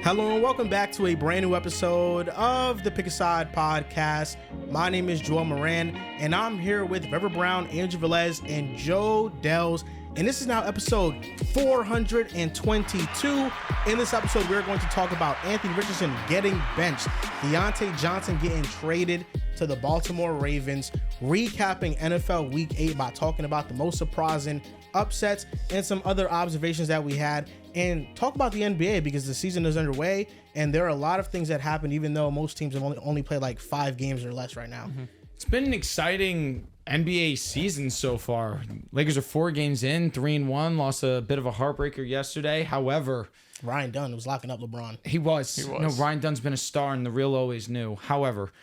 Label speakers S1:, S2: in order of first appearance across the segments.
S1: Hello and welcome back to a brand new episode of the Pick a Side podcast. My name is Joel Moran, and I'm here with River Brown, Andrew Velez, and Joe Dehls. And this is now episode 422. In this episode, we're going to talk about Anthony Richardson getting benched, Diontae Johnson getting traded to the Baltimore Ravens, recapping NFL Week 8 by talking about the most surprising upsets and some other observations that we had, and talk about the NBA because the season is underway and there are a lot of things that happen even though most teams have only played like 5 games or less right now.
S2: It's been an exciting NBA season so far. Lakers are 4 games in, 3-1, lost a bit of a heartbreaker yesterday. However,
S1: Ryan Dunn was locking up LeBron.
S2: He was. No, Ryan Dunn's been a star and the real always knew. However,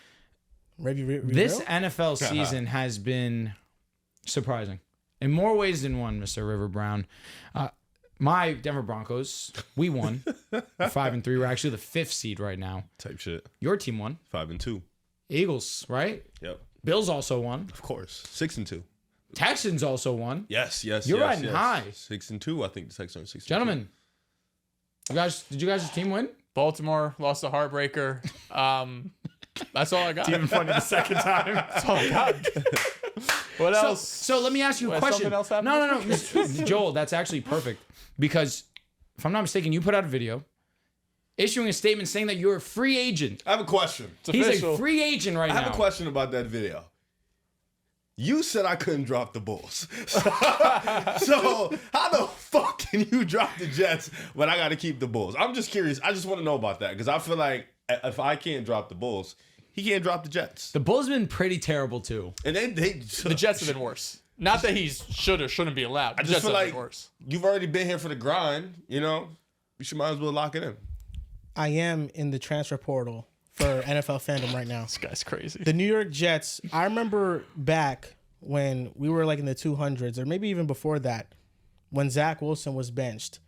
S2: this NFL season has been surprising in more ways than one, Mr. River Brown. My Denver Broncos, we won 5-3. We're actually the 5th seed right now.
S3: Type shit.
S2: Your team won
S3: 5-2.
S2: Eagles, right?
S3: Yep.
S2: Bills also won.
S3: Of course. 6-2.
S2: Texans also won.
S3: Yes.
S2: You're riding high.
S3: 6-2. I think the Texans are 6-2.
S2: Gentlemen, did you guys' team win?
S4: Baltimore lost a heartbreaker. That's all I got.
S2: It's even funny the second time.
S4: That's all I got. What else?
S2: So let me ask you a question.
S4: Something else happened?
S2: No. Mr. Joel, that's actually perfect. Because if I'm not mistaken, you put out a video issuing a statement saying that you're a free agent.
S3: I have a question.
S2: He's
S4: official.
S2: a free agent right now.
S3: I have a question about that video. You said I couldn't drop the Bulls. So how the fuck can you drop the Jets when I got to keep the Bulls? I'm just curious. I just want to know about that because I feel like if I can't drop the Bulls, he can't drop the Jets.
S2: The Bulls have been pretty terrible too.
S3: And the
S4: Jets have been worse. Not that he should or shouldn't be allowed.
S3: I just feel like you've already been here for the grind. You know, you might as well lock it in.
S1: I am in the transfer portal for NFL Fandom right now.
S4: This guy's crazy.
S1: The New York Jets, I remember back when we were like in the 200s or maybe even before that when Zach Wilson was benched.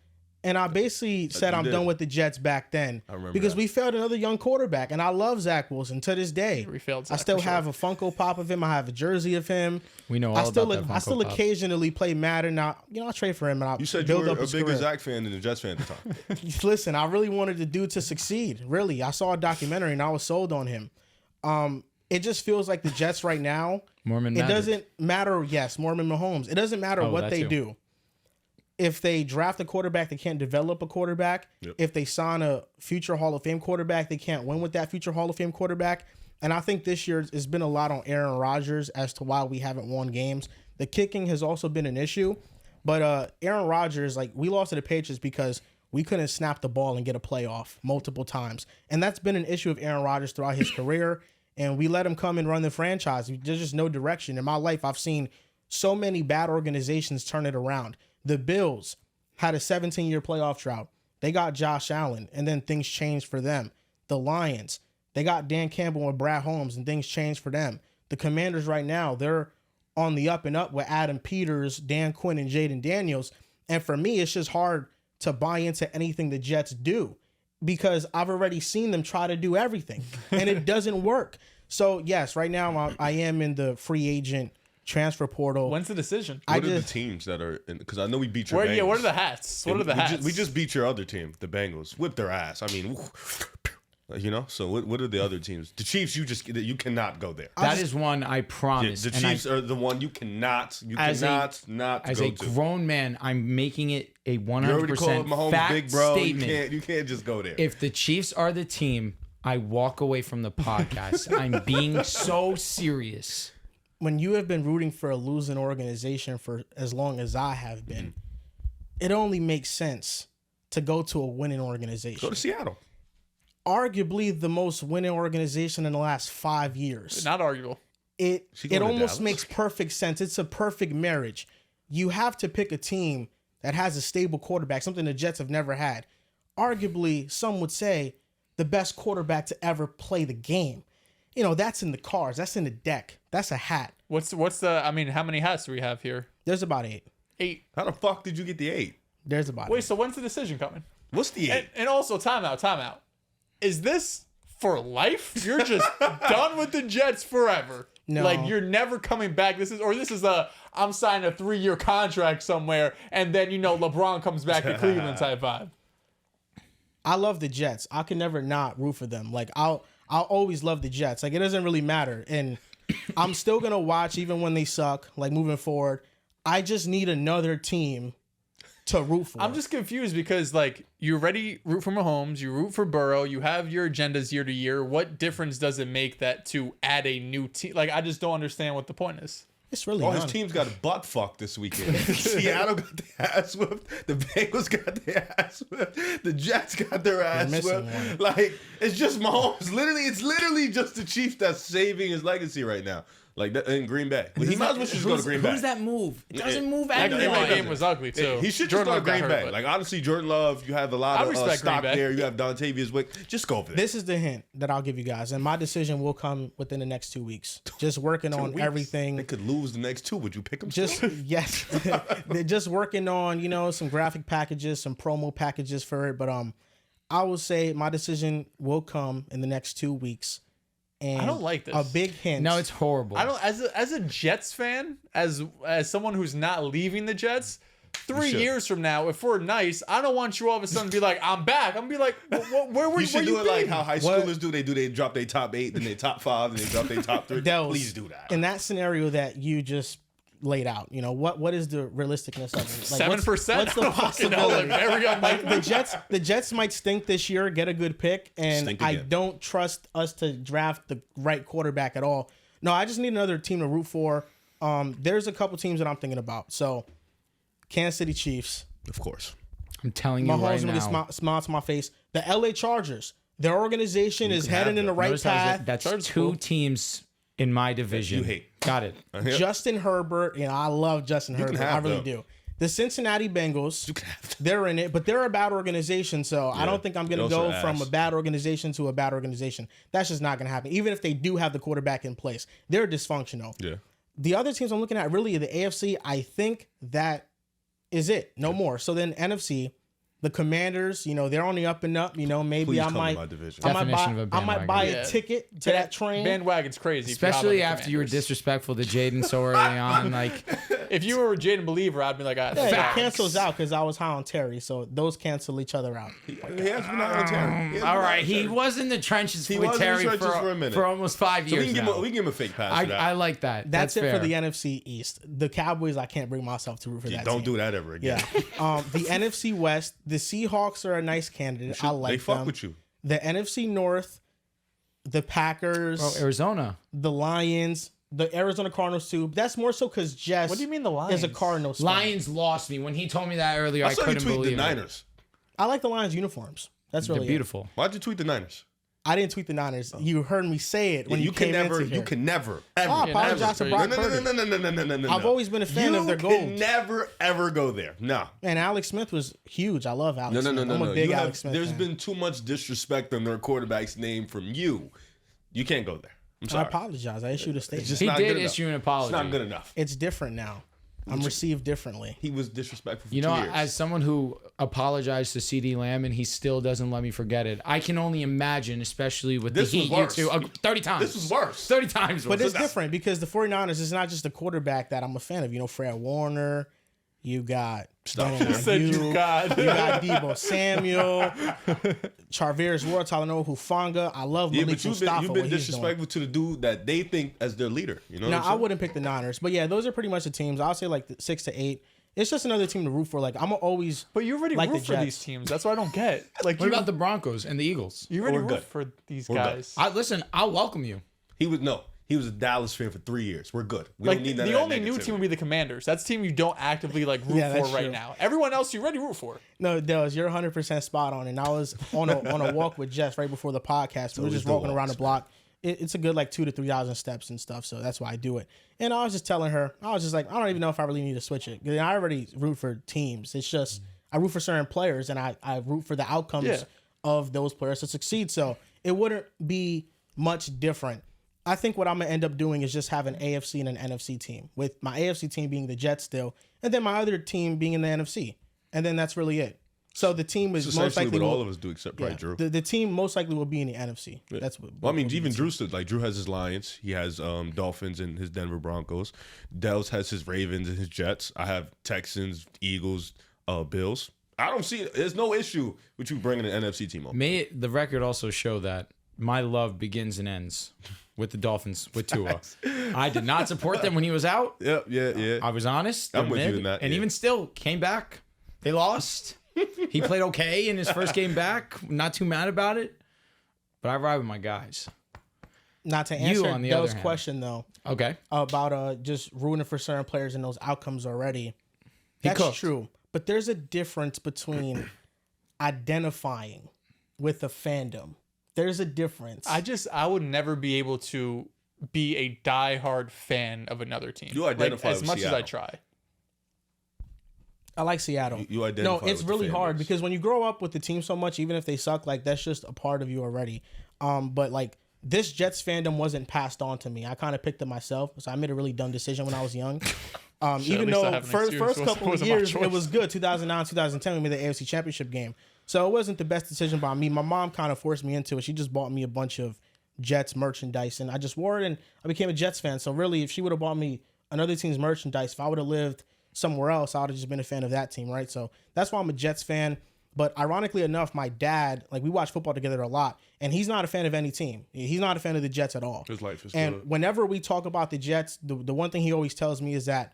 S1: And I basically said I'm done with the Jets back then because we failed another young quarterback. And I love Zach Wilson to this day.
S4: We failed Zach
S1: I still have a Funko Pop of him. I have a jersey of him.
S2: We know all about that Funko
S1: I still
S2: Pop.
S1: Occasionally play Madden. Now, I'll trade for him. And
S3: You said
S1: build
S3: you were
S1: up
S3: a
S1: his
S3: bigger
S1: career.
S3: Zach fan than a Jets fan at the time.
S1: Listen, I really wanted the dude to succeed. Really. I saw a documentary and I was sold on him. It just feels like the Jets right now.
S2: Mormon
S1: It
S2: Magic.
S1: doesn't matter. Yes, Mormon Mahomes. It doesn't matter what
S2: that
S1: they
S2: too.
S1: do. If they draft a quarterback, they can't develop a quarterback.
S3: Yep.
S1: If they sign a future Hall of Fame quarterback, they can't win with that future Hall of Fame quarterback. And I think this year has been a lot on Aaron Rodgers as to why we haven't won games. The kicking has also been an issue. But Aaron Rodgers, we lost to the Patriots because we couldn't snap the ball and get a playoff multiple times. And that's been an issue of Aaron Rodgers throughout his career. And we let him come and run the franchise. There's just no direction. In my life, I've seen so many bad organizations turn it around. The Bills had a 17-year playoff drought. They got Josh Allen, and then things changed for them. The Lions, they got Dan Campbell and Brad Holmes, and things changed for them. The Commanders right now, they're on the up and up with Adam Peters, Dan Quinn, and Jaden Daniels. And for me, it's just hard to buy into anything the Jets do because I've already seen them try to do everything, and it doesn't work. So, yes, right now I am in the free agent transfer portal.
S4: When's the decision?
S3: What are the teams that are in? Because I know we beat your Bengals.
S4: Yeah, what are the hats? What are the hats?
S3: We just beat your other team, the Bengals. Whipped their ass. I mean, so what are the other teams? The Chiefs, you cannot go there.
S2: That is one I promise.
S3: The Chiefs are the one you cannot not
S2: as
S3: go
S2: a
S3: to.
S2: grown man, I'm making it a 100%
S3: You already called Mahomes
S2: fact
S3: big bro.
S2: statement.
S3: You can't just go there.
S2: If the Chiefs are the team, I walk away from the podcast. I'm being so serious.
S1: When you have been rooting for a losing organization for as long as I have been, it only makes sense to go to a winning organization.
S3: Go to Seattle.
S1: Arguably the most winning organization in the last 5 years.
S4: Not arguable.
S1: It
S3: to
S1: almost
S3: Dallas?
S1: makes perfect sense. It's a perfect marriage. You have to pick a team that has a stable quarterback, something the Jets have never had. Arguably, some would say the best quarterback to ever play the game. That's in the cards. That's in the deck. That's a hat.
S4: What's the? I mean, how many hats do we have here?
S1: There's about 8.
S4: 8.
S3: How the fuck did you get the 8?
S1: There's about
S4: Wait,
S1: 8.
S4: so when's the decision coming?
S3: What's the 8?
S4: And also, timeout. Is this for life? You're just done with the Jets forever.
S1: No.
S4: Like, you're never coming back. This is I'm signing a 3-year contract somewhere, and then, LeBron comes back to Cleveland type vibe.
S1: I love the Jets. I can never not root for them. Like I'll always love the Jets. Like it doesn't really matter. And I'm still gonna watch even when they suck, like moving forward. I just need another team to root for.
S4: I'm just confused because like you already root for Mahomes, you root for Burrow, you have your agendas year to year. What difference does it make that to add a new team? Like I just don't understand what the point is.
S1: It's really
S3: his team's got butt fucked this weekend. Seattle got their ass whipped. The Bengals got their ass whipped. The Jets got their ass whipped. Like, it's just Mahomes. It's literally just the Chiefs that's saving his legacy right now. Like in Green Bay. He might as well just go to Green Bay.
S2: Who's that move? It doesn't move
S4: That
S2: anyone.
S4: Green Bay game was ugly too.
S3: He should just go to Green Bay. Like honestly, Jordan Love, you have a lot of stock there. You have Diontae Wick. Just go over there.
S1: This is the hint that I'll give you guys, and my decision will come within the next 2 weeks. Just working on everything.
S3: They could lose the next 2. Would you pick them?
S1: Yes, they're just working on some graphic packages, some promo packages for it. But I will say my decision will come in the next 2 weeks. And
S4: I don't like this.
S1: A big hint.
S2: No, it's horrible.
S4: I don't as a Jets fan, as someone who's not leaving the Jets, 3 years from now, if we're nice, I don't want you all of a sudden to be like, I'm back. I'm gonna be like, where were you?
S3: You should do it like how high schoolers do. They drop their top 8, then they top 5, then they drop their top 3.
S1: Dehls,
S3: please do that.
S1: In that scenario that you just laid out, what is the realisticness of it? Like
S4: 7%.
S1: What's the possibility?
S4: Like
S1: the Jets might stink this year, get a good pick, and I don't trust us to draft the right quarterback at all. No, I just need another team to root for. There's a couple teams that I'm thinking about. So, Kansas City Chiefs,
S3: of course.
S2: I'm telling you right now.
S1: Mahomes with a smile to my face. The LA Chargers, their organization is heading in the right path.
S2: That's two teams in my division.
S3: You hate.
S2: Got it.
S1: Justin Herbert, I love Justin Herbert. I really do. The Cincinnati Bengals, they're in it, but they're a bad organization, so I don't think I'm going to go from a bad organization to a bad organization. That's just not going to happen. Even if they do have the quarterback in place, they're dysfunctional.
S3: Yeah.
S1: The other teams I'm looking at, really, the AFC, I think that is it. No more. So then NFC, the Commanders, they're on the up and up. Maybe
S3: Please
S1: I might buy a ticket to that train.
S4: Bandwagon's crazy.
S2: Especially after you were disrespectful to Jaden so early on. Like,
S4: if you were a Jaden believer, I'd be like,
S1: it cancels out because I was high on Terry, so those cancel each other out.
S3: He has been high on Terry.
S2: All right, he was in the trenches with Terry for almost 5 years.
S3: We can give him a fake pass. For that.
S2: I like that.
S1: That's it
S2: fair.
S1: for the NFC East. The Cowboys, I can't bring myself to root for that.
S3: Don't do that ever again.
S1: Yeah. The NFC West, the Seahawks are a nice candidate. I like them.
S3: They fuck with you.
S1: The NFC North, the Packers,
S2: Arizona,
S1: the Lions, the Arizona Cardinals too. That's more so because Jess.
S4: What do you mean the Lions?
S1: Is a Cardinals fan.
S2: Lions lost me when he told me that earlier. I couldn't believe
S3: the Niners.
S1: I like the Lions uniforms. That's really
S2: beautiful.
S3: Why'd you tweet the Niners?
S1: I didn't tweet the Niners. You heard me say it when you came into here.
S3: You can never.
S1: Ever. I apologize to Brock Purdy.
S3: No.
S1: I've always been a fan of their gold.
S3: You can never, ever go there. No.
S1: And Alex Smith was huge. I love Alex Smith. I'm a big Alex Smith
S3: There's
S1: fan.
S3: been too much disrespect on their quarterback's name from you. You can't go there. I'm sorry.
S1: I apologize. I issued a statement.
S3: Just
S2: he
S3: not
S2: did
S3: good
S2: issue
S3: enough.
S2: an apology.
S3: It's not good enough.
S1: It's different now. I'm received differently.
S3: He was disrespectful for 2
S2: You
S3: years.
S2: know, as someone who apologized to CD Lamb and he still doesn't let me forget it, I can only imagine, especially with
S3: This
S2: the
S3: was
S2: Heat,
S3: worse.
S2: 30 times.
S3: This was worse.
S2: 30 times worse.
S1: But it's different because the 49ers is not just the quarterback that I'm a fan of. Fred Warner. You got
S4: you got
S1: Debo Samuel, Charvarius Ward, Talanoa Hufanga. I love Malik Mustafa.
S3: You've been disrespectful to the dude that they think as their leader.
S1: Now, I wouldn't pick the Niners, but yeah, those are pretty much the teams. I'll say like 6 to 8. It's just another team to root for. Like I'm always.
S4: But you already
S1: like
S4: root for these teams. That's what I don't get. Like,
S2: what about the Broncos and the Eagles?
S4: You already root for these guys.
S2: Listen, I'll welcome you.
S3: He was a Dallas fan for 3 years. We're good. We
S4: Like
S3: don't need that.
S4: The only new team would be the Commanders. That's a team you don't actively root for right now. Everyone else you already root for.
S1: No, Dehls, you're 100% spot on. And I was on a walk with Jess right before the podcast. We were just walking around the block. It's a good 2,000 to 3,000 steps and stuff. So that's why I do it. And I was just telling her, I was just like, I don't even know if I really need to switch it. I already root for teams. It's just I root for certain players and I root for the outcomes of those players to succeed. So it wouldn't be much different. I think what I'm going to end up doing is just have an AFC and an NFC team, with my AFC team being the Jets still, and then my other team being in the NFC. And then that's really it. So the team is most likely
S3: what all of us do except probably Drew.
S1: The team most likely will be in the NFC. Yeah. That's what.
S3: Well, I mean, even Drew said Drew has his Lions, he has Dolphins and his Denver Broncos. Dehls has his Ravens and his Jets. I have Texans, Eagles, Bills. I don't see. There's no issue with you bringing an NFC team on.
S2: May the record also show that my love begins and ends with the Dolphins with Tua. I did not support them when he was out.
S3: Yeah.
S2: I was honest.
S3: I'm with you in that,
S2: And
S3: yeah.
S2: even still, came back. They lost. He played okay in his first game back. Not too mad about it. But I ride with my guys.
S1: Not to answer
S2: on the
S1: Dell's
S2: other hand.
S1: question though,
S2: Okay.
S1: about just rooting for certain players and those outcomes already. That's
S2: cooked.
S1: true, but there's a difference between identifying with a fandom. There's a difference.
S4: I would never be able to be a diehard fan of another team.
S3: You identify
S4: as
S3: with
S4: much
S3: Seattle.
S4: as I try.
S1: I like Seattle.
S3: You identify
S1: No, it's
S3: with the
S1: really
S3: fan
S1: hard
S3: base.
S1: because when you grow up with the team so much, even if they suck, like that's just a part of you already. But like this Jets fandom wasn't passed on to me. I kind of picked it myself, so I made a really dumb decision when I was young. Even
S4: least I
S1: though
S4: have an
S1: first
S4: excuse.
S1: couple of
S4: Wasn't my
S1: years
S4: choice.
S1: it was good. 2009, 2010, we made the AFC Championship game, so it wasn't the best decision by me. My mom kind of forced me into it. She just bought me a bunch of Jets merchandise, and I just wore it, and I became a Jets fan. So really, if she would have bought me another team's merchandise, if I would have lived somewhere else, I would have just been a fan of that team, right? So that's why I'm a Jets fan. But ironically enough, my dad, like we watch football together a lot, and he's not a fan of any team. He's not a fan of the Jets at all.
S3: His life is
S1: And
S3: good.
S1: whenever we talk about the Jets, the one thing he always tells me is that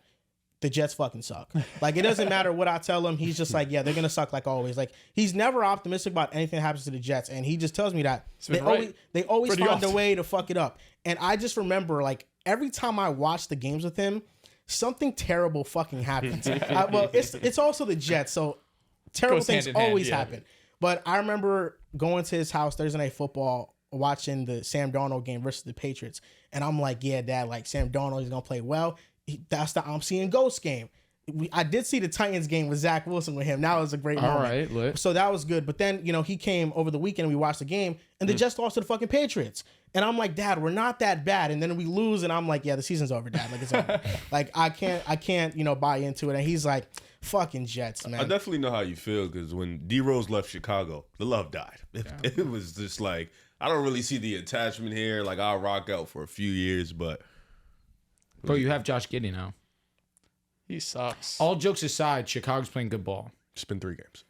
S1: the Jets fucking suck. Like it doesn't matter what I tell him, he's just like, yeah, they're gonna suck like always. Like he's never optimistic about anything that happens to the Jets, and he just tells me that
S4: been right.
S1: they always
S4: Pretty
S1: find a
S4: often.
S1: way to fuck it up. And I just remember like every time I watch the games with him, something terrible fucking happens. Well, it's also the Jets, so terrible
S4: Goes hand
S1: things
S4: in hand,
S1: always
S4: yeah.
S1: happen. But I remember going to his house Thursday Night Football, watching the Sam Darnold game versus the Patriots, and I'm like, yeah, Dad, like Sam Darnold, he's gonna play well. That's the I'm seeing ghost game. I did see the Titans game with Zach Wilson with him. That was a great moment.
S2: All right, lit.
S1: So that was good. But then, he came over the weekend and we watched the game and the Jets lost to the fucking Patriots. And I'm like, Dad, we're not that bad. And then we lose and I'm like, yeah, the season's over, Dad. Like it's over. Like I can't, buy into it. And he's like, fucking Jets, man.
S3: I definitely know how you feel because when D Rose left Chicago, the love died. It was just like I don't really see the attachment here. Like I'll rock out for a few years, but
S2: Bro, you have Josh Giddey now.
S4: He sucks.
S2: All jokes aside, Chicago's playing good ball.
S3: it's been 3 games.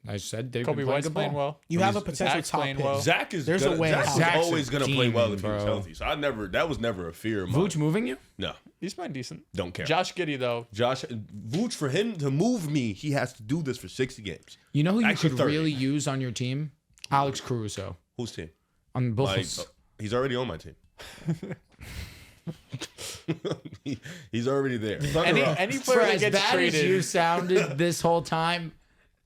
S2: I said they've
S4: Kobe
S2: been playing
S4: White's
S2: good
S4: playing
S2: ball.
S4: well.
S1: You have a potential
S4: Zach's
S1: top
S4: playing
S1: pick.
S4: well.
S3: Zach is
S1: There's a way
S3: Zach
S1: out.
S3: was
S2: Zach's
S3: always
S2: a
S3: gonna play well
S2: demon,
S3: if he was
S2: bro.
S3: healthy. So that was never a fear of mine.
S2: Vooch moving you?
S3: No,
S4: He's playing decent.
S3: don't care.
S4: Josh Giddey though.
S3: Vooch, for him to move me, he has to do this for 60 games.
S2: You know who you
S3: Actually,
S2: could
S3: 30.
S2: really use on your team? Alex Caruso.
S3: Whose team?
S2: On the
S3: Like,
S2: Bulls.
S3: he's already on my team. He's already there.
S4: Any
S2: For
S4: player that
S2: as
S4: gets
S2: bad
S4: traded.
S2: as you sounded this whole time,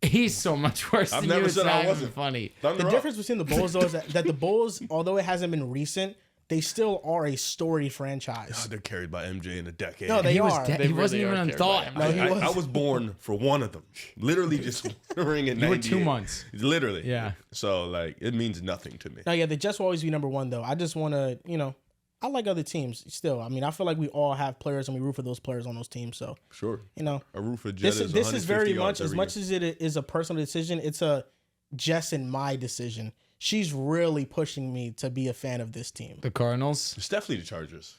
S2: he's so much worse
S3: I've
S2: than
S3: never
S2: you. It's
S3: said I
S2: not even
S3: wasn't.
S2: funny.
S3: Thunder
S1: The
S3: up.
S1: difference between the Bulls, though, is that the Bulls, although it hasn't been recent, they still are a storied franchise.
S3: Oh, they're carried by MJ in a decade.
S1: No, they
S2: He was
S1: are.
S2: dead.
S4: They
S2: He wasn't
S4: really
S2: even
S4: are
S2: on
S4: carried
S2: thought.
S4: by him.
S1: No, he was.
S3: I was born for one of them. Literally just ring in
S2: You were
S3: 98.
S2: 2 months.
S3: Literally.
S2: Yeah.
S3: So, like, it means nothing to me.
S1: No, yeah, the Jets will always be number one, though. I just want to, I like other teams still. I mean, I feel like we all have players and we root for those players on those teams. So,
S3: Sure.
S1: A
S3: roof for Jet
S1: this
S3: is
S1: is very
S3: 150
S1: much,
S3: yards
S1: as
S3: every
S1: much
S3: year.
S1: as it is a personal decision, it's a Jess and my decision. She's really pushing me to be a fan of this team.
S2: The Cardinals.
S3: It's definitely the Chargers.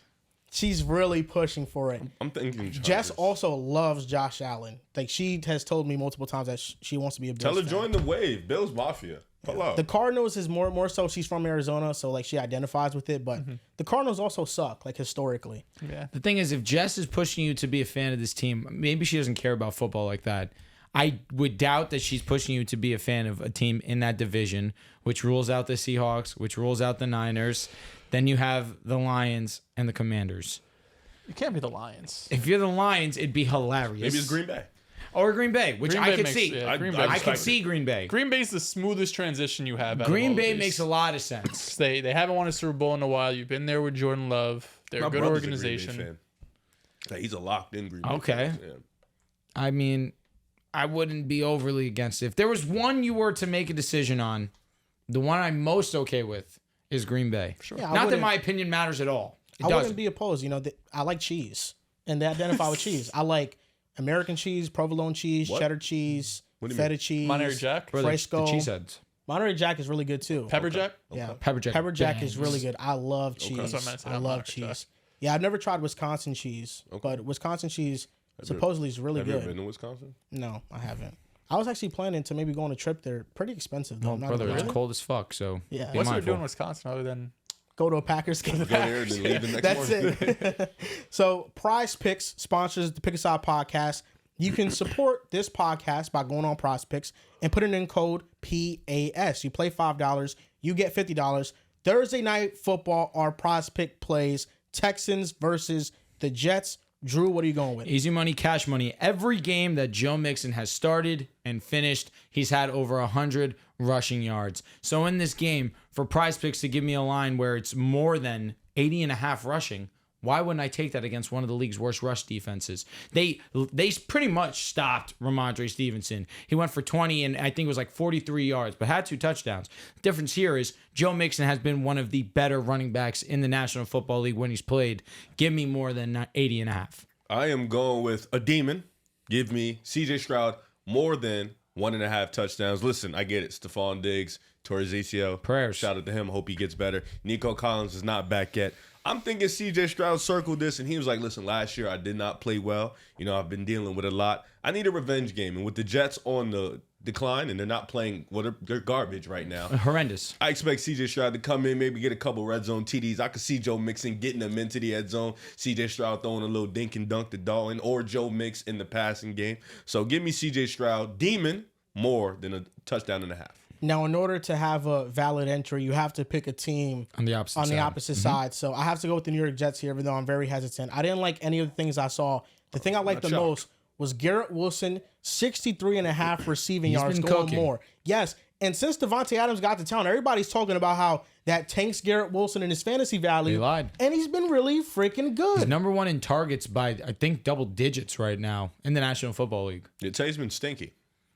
S1: She's really pushing for it.
S3: I'm thinking Chargers.
S1: Jess also loves Josh Allen. Like, she has told me multiple times that she wants to be a Bills
S3: Tell her
S1: fan.
S3: join the wave. Bills Mafia. Pull up.
S1: The Cardinals is more so she's from Arizona, so like she identifies with it. But the Cardinals also suck, like historically.
S4: Yeah.
S2: The thing is, if Jess is pushing you to be a fan of this team, maybe she doesn't care about football like that. I would doubt that she's pushing you to be a fan of a team in that division, which rules out the Seahawks, which rules out the Niners. Then you have the Lions and the Commanders.
S4: You can't be the Lions.
S2: If you're the Lions, it'd be hilarious.
S3: Maybe it's Green Bay.
S2: Or Green Bay, which
S4: Green
S2: I
S4: Bay
S2: could
S4: makes-
S2: see.
S4: yeah, Green Bay
S2: I
S4: makes
S2: could
S4: sense.
S2: see Green Bay.
S4: Green Bay's the smoothest transition you have. Out
S2: Green
S4: of all
S2: Bay
S4: of
S2: makes
S4: these.
S2: a lot of sense.
S4: They haven't won a Super Bowl in a while. You've been there with Jordan Love. They're
S3: My
S4: a good
S3: brother's a Green Bay
S4: organization.
S3: fan. Like, he's a locked-in Green Bay
S2: Okay.
S3: fan. Yeah.
S2: I mean, I wouldn't be overly against it. If there was one you were to make a decision on, the one I'm most okay with is Green Bay. Sure.
S1: Yeah, I
S2: Not that
S1: wouldn't-
S2: my opinion matters at all. It
S1: I
S2: doesn't.
S1: wouldn't be opposed. I like cheese, and they identify with cheese. I like American cheese, provolone cheese, cheddar cheese,
S3: What do you
S1: feta
S3: mean?
S1: cheese.
S4: Monterey Jack,
S2: Bro, the
S1: Fresco.
S2: cheeseheads.
S1: Monterey Jack is really good too.
S4: Pepper Jack.
S1: Yeah,
S2: Pepper Jack.
S1: Pepper Jack
S2: bangs.
S1: is really good. I love cheese.
S4: That's what I meant to say,
S1: I
S4: not
S1: love
S4: Monterey
S1: cheese.
S4: Jack.
S1: Yeah, I've never tried Wisconsin cheese, but Wisconsin cheese supposedly is really
S3: Have you ever
S1: good.
S3: been to Wisconsin?
S1: No, I haven't. I was actually planning to maybe go on a trip there. Pretty expensive though.
S2: Oh, brother, it's cold as fuck. So
S1: yeah.
S4: What's there doing in Wisconsin other than
S1: go to a Packers game?
S3: Go there and then leave the next morning.
S1: That's it. So Prize Picks sponsors the Pick Aside podcast. You can support this podcast by going on Prize Picks and putting in code PAS. You play $5, you get $50. Thursday night football, our Prize Pick plays Texans versus the Jets. Drew, what are you going with?
S2: Easy money, cash money. Every game that Joe Mixon has started and finished, he's had over 100 rushing yards. So in this game, for Prize Picks to give me a line where it's more than 80.5 rushing, why wouldn't I take that against one of the league's worst rush defenses? They pretty much stopped Ramondre Stevenson. He went for 20 and I think it was like 43 yards, but had 2 touchdowns. The difference here is Joe Mixon has been one of the better running backs in the National Football League when he's played. Give me more than 80.5.
S3: I am going with a demon. Give me C.J. Stroud more than 1.5 touchdowns. Listen, I get it. Stephon Diggs, Tortorelli.
S2: Prayers.
S3: Shout out to him. Hope he gets better. Nico Collins is not back yet. I'm thinking C.J. Stroud circled this, and he was like, listen, last year I did not play well. You know, I've been dealing with a lot. I need a revenge game. And with the Jets on the decline, and they're not playing, well, they're garbage right now.
S2: Horrendous.
S3: I expect C.J. Stroud to come in, maybe get a couple red zone TDs. I could see Joe Mixon getting them into the red zone. C.J. Stroud throwing a little dink and dunk to Dalton, or Joe Mix in the passing game. So give me C.J. Stroud, demon, more than a touchdown and a half.
S1: Now, in order to have a valid entry, you have to pick a team
S2: On the opposite
S1: side. So I have to go with the New York Jets here, even though I'm very hesitant. I didn't like any of the things I saw. The thing I liked the most was Garrett Wilson, 63.5 receiving yards,
S2: been
S1: going
S2: cooking.
S1: more. Yes, and since Devontae Adams got to town, everybody's talking about how that tanks Garrett Wilson in his fantasy value.
S2: They lied.
S1: And he's been really freaking good.
S2: He's number 1 in targets by, I think, double digits right now in the National Football League.
S3: It's been stinky.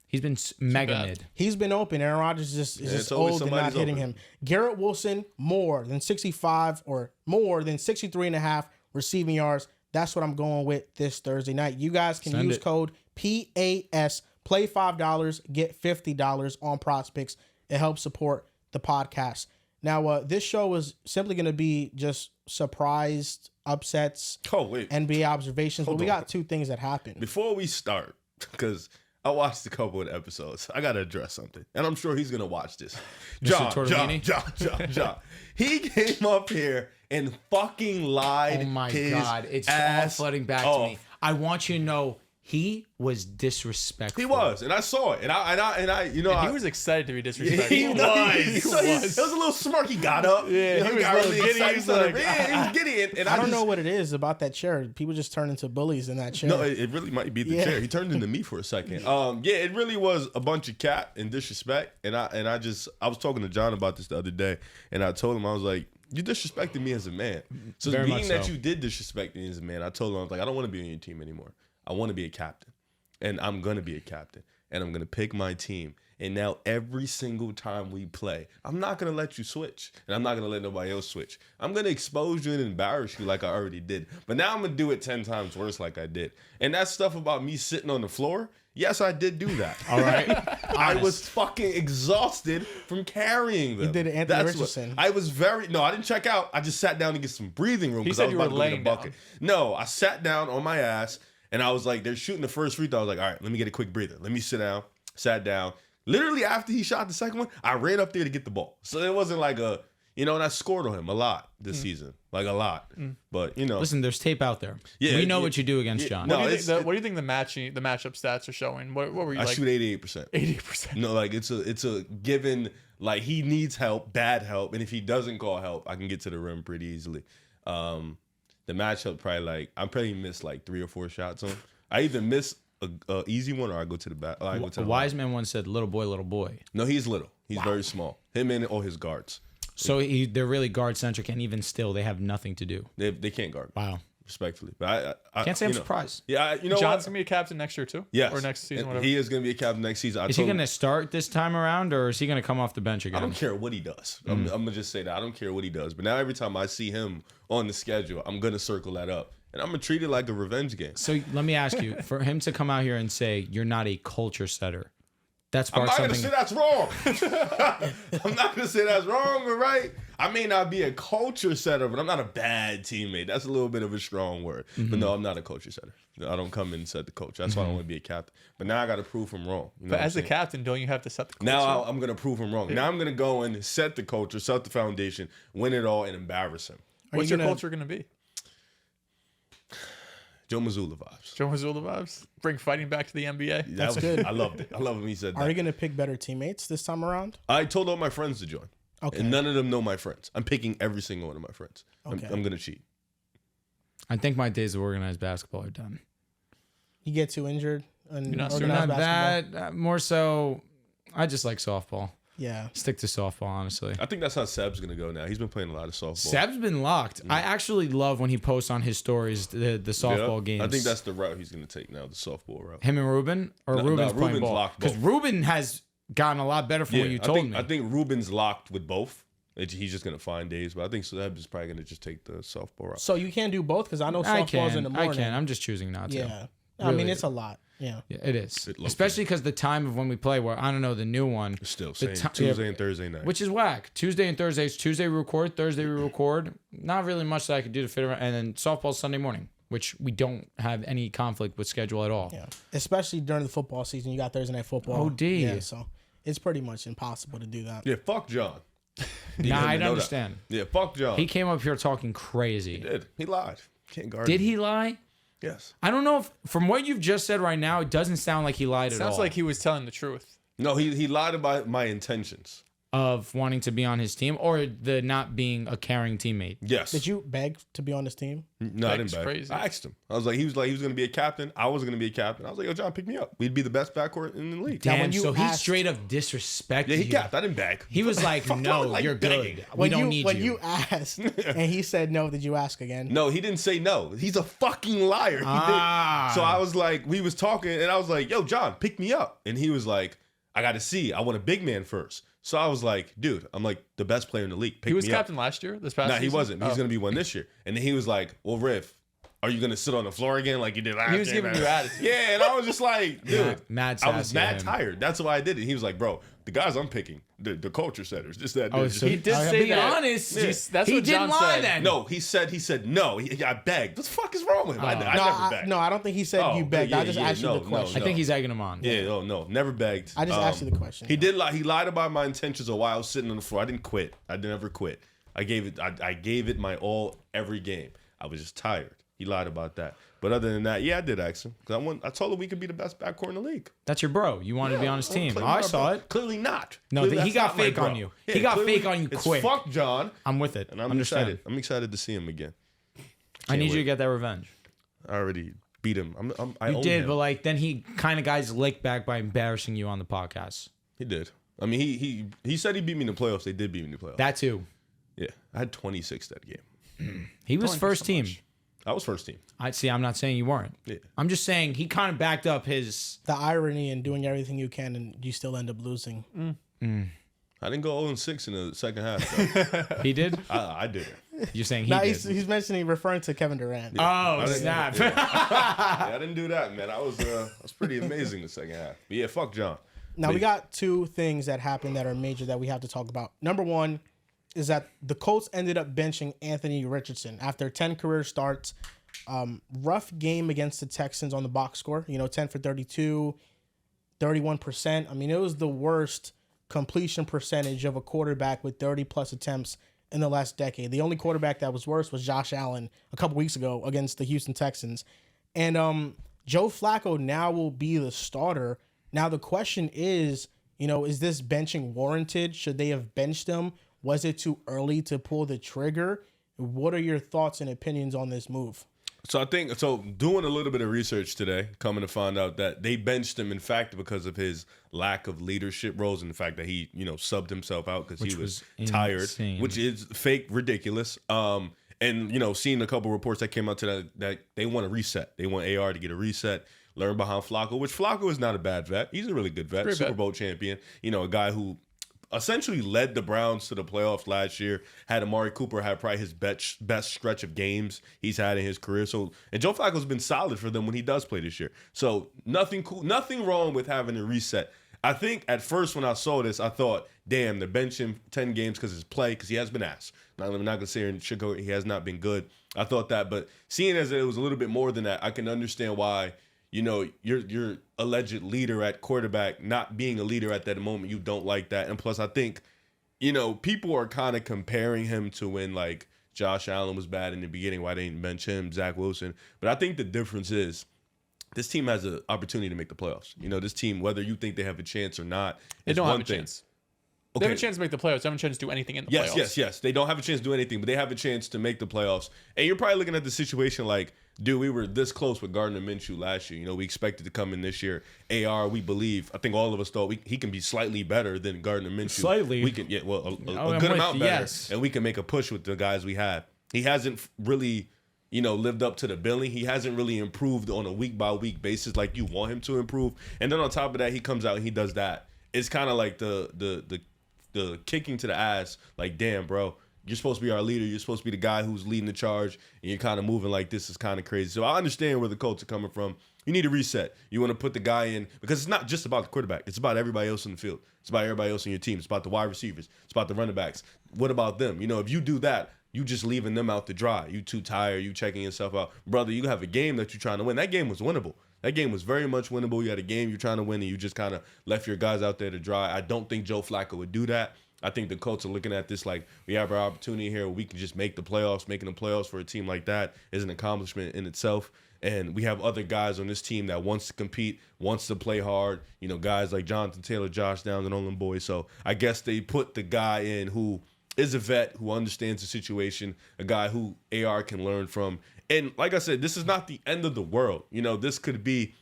S2: He's been mega mid.
S1: He's been open. Aaron Rodgers is just old and not hitting him. Garrett Wilson, more than 65 or more than 63.5 receiving yards. That's what I'm going with this Thursday night. You guys can use code PAS, play $5, get $50 on Prospects. It helps support the podcast. Now, this show is simply going to be just surprised upsets, NBA observations, but we got 2 things that happened.
S3: Before we start, because I watched a couple of episodes. I got to address something. And I'm sure he's going to watch this. John. He came up here and fucking lied.
S2: Oh my God. It's all flooding back to me. I want you to know he was disrespectful.
S3: He was, and I saw it. And I you know,
S4: he was excited to be disrespectful.
S3: He was. It was a little smirk. He got up.
S4: Yeah, he was really giddy.
S3: He was giddy. And
S1: I don't know what it is about that chair. People just turn into bullies in that chair.
S3: No, it really might be the chair. He turned into me for a second. Yeah, it really was a bunch of cap and disrespect. And I was talking to John about this the other day, and I told him, I was like, you disrespected me as a man. So being that you did disrespect me as a man, I told him, I was like, I don't want to be on your team anymore. I want to be a captain, and I'm going to be a captain, and I'm going to pick my team. And now every single time we play, I'm not going to let you switch, and I'm not going to let nobody else switch. I'm going to expose you and embarrass you like I already did. But now I'm going to do it 10 times worse like I did. And that stuff about me sitting on the floor, yes, I did do that.
S2: All right.
S3: I was fucking exhausted from carrying them.
S1: You did Anthony Richardson.
S3: I didn't check out. I just sat down to get some breathing room because I was about to go get a bucket. No, I sat down on my ass. And I was like, they're shooting the first free throw. I was like, all right, let me get a quick breather. Let me sit down. Sat down. Literally after he shot the second one, I ran up there to get the ball. So it wasn't like and I scored on him a lot this season. Like a lot. But,
S2: Listen, there's tape out there. Yeah, we know what you do against John.
S4: What do you think the matchup stats are showing? What were you
S3: I shoot 88%.
S4: 88%.
S3: No, like it's a given, like he needs help, bad help. And if he doesn't call help, I can get to the rim pretty easily. The matchup probably I probably miss like 3 or 4 shots on. I either miss a easy one or I go to the back.
S2: A wise man once said, "Little boy."
S3: No, he's little. He's very small. Him and all his guards.
S2: So they're really guard centric, and even still, they have nothing to do.
S3: They can't guard.
S2: Wow.
S3: Respectfully, but I
S2: can't say I'm surprised.
S3: Yeah,
S4: John's gonna be a captain next year too.
S3: Yes,
S4: or next season. Whatever.
S3: He is gonna be a captain next season.
S2: Is he gonna start this time around, or is he gonna come off the bench again?
S3: I don't care what he does. I'm gonna just say that I don't care what he does. But now every time I see him on the schedule, I'm gonna circle that up. And I'm going to treat it like a revenge game.
S2: So let me ask you, for him to come out here and say, you're not a culture setter, that
S3: I'm
S2: sparks
S3: not
S2: something.
S3: going to say that's wrong. I'm not going to say that's wrong or right. I may not be a culture setter, but I'm not a bad teammate. That's a little bit of a strong word. But no, I'm not a culture setter. I don't come in and set the culture. That's why I don't want to be a captain. But now I got to prove him wrong. You know
S4: But as a captain, don't you have to set the culture?
S3: now I'm going to prove him wrong. Now I'm going to go and set the culture, set the foundation, win it all, and embarrass him.
S4: What's your culture going to be?
S3: Joe Mazzulla vibes.
S4: Joe Mazzulla vibes? Bring fighting back to the NBA?
S1: That's good.
S3: I loved it. I love when he said that.
S1: Are you going to pick better teammates this time around?
S3: I told all my friends to join.
S1: Okay.
S3: And none of them know my friends. I'm picking every single one of my friends.
S1: Okay.
S3: I'm going to cheat.
S2: I think my days of organized basketball are done.
S1: You get too injured and
S4: You're not
S1: organized
S2: Not
S1: basketball?
S2: that. More so, I just like softball.
S1: Yeah.
S2: Stick to softball, honestly.
S3: I think that's how Seb's going to go now. He's been playing a lot of softball.
S2: Seb's been locked. I actually love when he posts on his stories the softball games.
S3: I think that's the route he's going to take now, the softball route.
S2: him and Ruben, or
S3: No,
S2: Ruben's playing
S3: Ruben's
S2: ball
S3: locked
S2: because
S3: both.
S2: Ruben has gotten a lot better from what you told me.
S3: I think Ruben's locked with both. He's just going to find days. But I think Seb is probably going to just take the softball route.
S1: So you can't do both because I know
S2: I
S1: softball's in the morning.
S2: I can. I'm just choosing not to.
S1: Yeah. I
S2: Really.
S1: mean, it's a lot. Yeah.
S2: Yeah, it is.
S3: It low-key.
S2: Especially because the time of when we play, where I don't know the new one,
S3: Still,
S2: the
S3: same. Tuesday and Thursday night.
S2: which is whack. Tuesday and Thursdays. Tuesday we record. Thursday we record. Not really much that I could do to fit around. And then softball's Sunday morning, which we don't have any conflict with schedule at all.
S1: Yeah. Especially during the football season. You got Thursday night football.
S2: OD.
S1: Yeah. So it's pretty much impossible to do that.
S3: Yeah, fuck John.
S2: Nah, I
S3: know that.
S2: understand.
S3: Yeah, fuck John.
S2: He came up here talking crazy.
S3: did. He lied. Can't guard
S2: Did
S3: him.
S2: he lie?
S3: Yes.
S2: I don't know if, from what you've just said right now, it doesn't sound like he lied at all.
S4: Sounds like he was telling the truth.
S3: No, he lied about my intentions.
S2: Of wanting to be on his team or the not being a caring teammate.
S3: Yes.
S1: Did you beg to be on this team?
S3: No, I didn't
S4: That's
S3: beg.
S4: crazy.
S3: I asked him. I was like, he was going to be a captain. I was going to be a captain. I was like, yo, John, pick me up. We'd be the best backcourt in the league.
S1: Now,
S2: Damn,
S1: when you
S2: so he
S1: asked-
S2: straight up disrespected
S3: Yeah, he
S2: you.
S3: capped. I didn't beg.
S2: He was like,
S3: Fuck, I
S2: no,
S3: was like
S2: you're
S3: begging.
S2: good. We don't need
S1: when
S2: you.
S1: you asked and he said no, did you ask again?
S3: No, he didn't say no. He's a fucking liar. He
S2: Ah.
S3: did. So I was like, we was talking, and I was like, yo, John, pick me up. And he was like, I got to see. I want a big man first. So I was like, dude, I'm like the best player in the league. Pick
S4: He was
S3: me up.
S4: captain last year, this past
S3: Nah,
S4: season?
S3: he wasn't. He's
S4: Oh.
S3: going to be one this year. And then he was like, well, Riff, are you going to sit on the floor again like you did last year?
S4: He was giving you attitude.
S3: Yeah, and I was just like, dude,
S2: Mad
S3: I was
S2: sassy at
S3: mad
S2: him.
S3: tired. That's why I did it. He was like, bro, the guys I'm picking, the culture setters, this, that,
S2: Oh,
S3: this.
S2: so
S4: He did
S2: I'll
S4: say
S2: be
S4: that.
S2: honest.
S3: Yeah.
S4: That's
S2: he
S4: what
S2: didn't
S4: John
S2: lie
S4: said.
S2: then.
S3: No, he said no. I begged. What the fuck is wrong with him? I never begged.
S1: I don't think he said
S3: Oh,
S1: you begged.
S3: yeah,
S1: I just
S3: yeah,
S1: asked you
S3: no,
S1: the question.
S2: I think he's egging him on.
S3: Yeah, no, never begged.
S1: I just asked you the question.
S3: He did lie. He lied about my intentions a while I was sitting on the floor. I didn't quit. I never quit. I gave it my all every game. I was just tired. He lied about that. But other than that, yeah, I did ask him. Because I told him we could be the best backcourt in the league.
S2: That's your bro. You wanted to be on his team.
S3: Clearly
S2: I
S3: not,
S2: saw
S3: bro.
S2: it.
S3: Clearly not.
S2: No,
S3: Clearly
S2: he
S3: that's
S2: got
S3: not my
S2: fake
S3: bro.
S2: on you. He got
S3: clearly
S2: fake on you
S3: it's
S2: quick.
S3: Fuck John.
S2: I'm with it.
S3: And I'm
S2: Understand.
S3: excited. I'm excited to see him again.
S2: I need
S3: wait.
S2: you to get that revenge.
S3: I already beat him. I
S2: You
S3: own
S2: did,
S3: him.
S2: but like then he kind of got his lick back by embarrassing you on the podcast.
S3: He did. I mean, he said he beat me in the playoffs. They did beat me in the playoffs.
S2: That too.
S3: Yeah, I had 26 that game.
S2: He was
S4: Don't
S2: first team.
S3: I was first team.
S2: I see. I'm not saying you weren't.
S3: Yeah.
S2: I'm just saying he kind of backed up his.
S1: The irony in doing everything you can and you still end up losing.
S3: I didn't go 0-6 in the second half. Though.
S2: He did.
S3: I did.
S2: You're saying he
S1: Now
S2: did.
S1: he's mentioning referring to Kevin Durant.
S2: Oh
S3: I didn't-
S2: snap!
S3: Yeah, I didn't do that, man. I was pretty amazing the second half. But yeah, fuck John.
S1: Now we got two things that happened that are major that we have to talk about. Number one is that the Colts ended up benching Anthony Richardson after 10 career starts. Rough game against the Texans on the box score. 10 for 32, 31%. I mean, it was the worst completion percentage of a quarterback with 30-plus attempts in the last decade. The only quarterback that was worse was Josh Allen a couple weeks ago against the Houston Texans. And Joe Flacco now will be the starter. Now, the question is, is this benching warranted? Should they have benched him? Was it too early to pull the trigger? What are your thoughts and opinions on this move?
S3: So doing a little bit of research today, coming to find out that they benched him, in fact, because of his lack of leadership roles and the fact that he, subbed himself out because he was tired,
S2: insane.
S3: which is fake ridiculous. And seeing a couple reports that came out today that they want a reset. They want AR to get a reset, learn behind Flacco, which Flacco is not a bad vet. He's a really good vet,
S4: Great
S3: Super
S4: vet.
S3: Bowl champion. A guy who essentially led the Browns to the playoffs last year. Had Amari Cooper had probably his best stretch of games he's had in his career. And Joe Flacco's been solid for them when he does play this year. So nothing wrong with having a reset. I think at first when I saw this, I thought, damn, they're benching 10 games because his play, because he has been asked. I'm not going to say he has not been good. I thought that, but seeing as it was a little bit more than that, I can understand why, your alleged leader at quarterback not being a leader at that moment, you don't like that. And plus, I think, people are kind of comparing him to when, like, Josh Allen was bad in the beginning, why they didn't bench him, Zach Wilson. But I think the difference is this team has an opportunity to make the playoffs. This team, whether you think they have a chance or not,
S4: they don't have a
S3: thing.
S4: chance. Okay. They have a chance to make the playoffs. They have a chance to do anything in the playoffs.
S3: Yes. They don't have a chance to do anything, but they have a chance to make the playoffs. And you're probably looking at the situation like, dude, we were this close with Gardner Minshew last year. We expected to come in this year. AR, we believe. I think all of us thought he can be slightly better than Gardner Minshew.
S2: Slightly.
S3: We can, a good amount better. Yes. And we can make a push with the guys we have. He hasn't really, lived up to the billing. He hasn't really improved on a week-by-week basis like you want him to improve. And then on top of that, he comes out and he does that. It's kind of like the kicking to the ass, like, damn, bro, you're supposed to be our leader. You're supposed to be the guy who's leading the charge, and you're kind of moving like this is kind of crazy. So I understand where the Colts are coming from. You need a reset. You want to put the guy in, because it's not just about the quarterback. It's about everybody else in the field. It's about everybody else in your team. It's about the wide receivers. It's about the running backs. What about them? If you do that, you just leaving them out to dry. You too tired. You checking yourself out. Brother, you have a game that you're trying to win. That game was winnable. That game was very much winnable. You had a game you're trying to win, and you just kind of left your guys out there to dry. I don't think Joe Flacco would do that. I think the Colts are looking at this like, we have our opportunity here. We can just make the playoffs. Making the playoffs for a team like that is an accomplishment in itself. And we have other guys on this team that wants to compete, wants to play hard. Guys like Jonathan Taylor, Josh Downs, and all them boys. So I guess they put the guy in who is a vet, who understands the situation, a guy who AR can learn from. And like I said, this is not the end of the world. This could be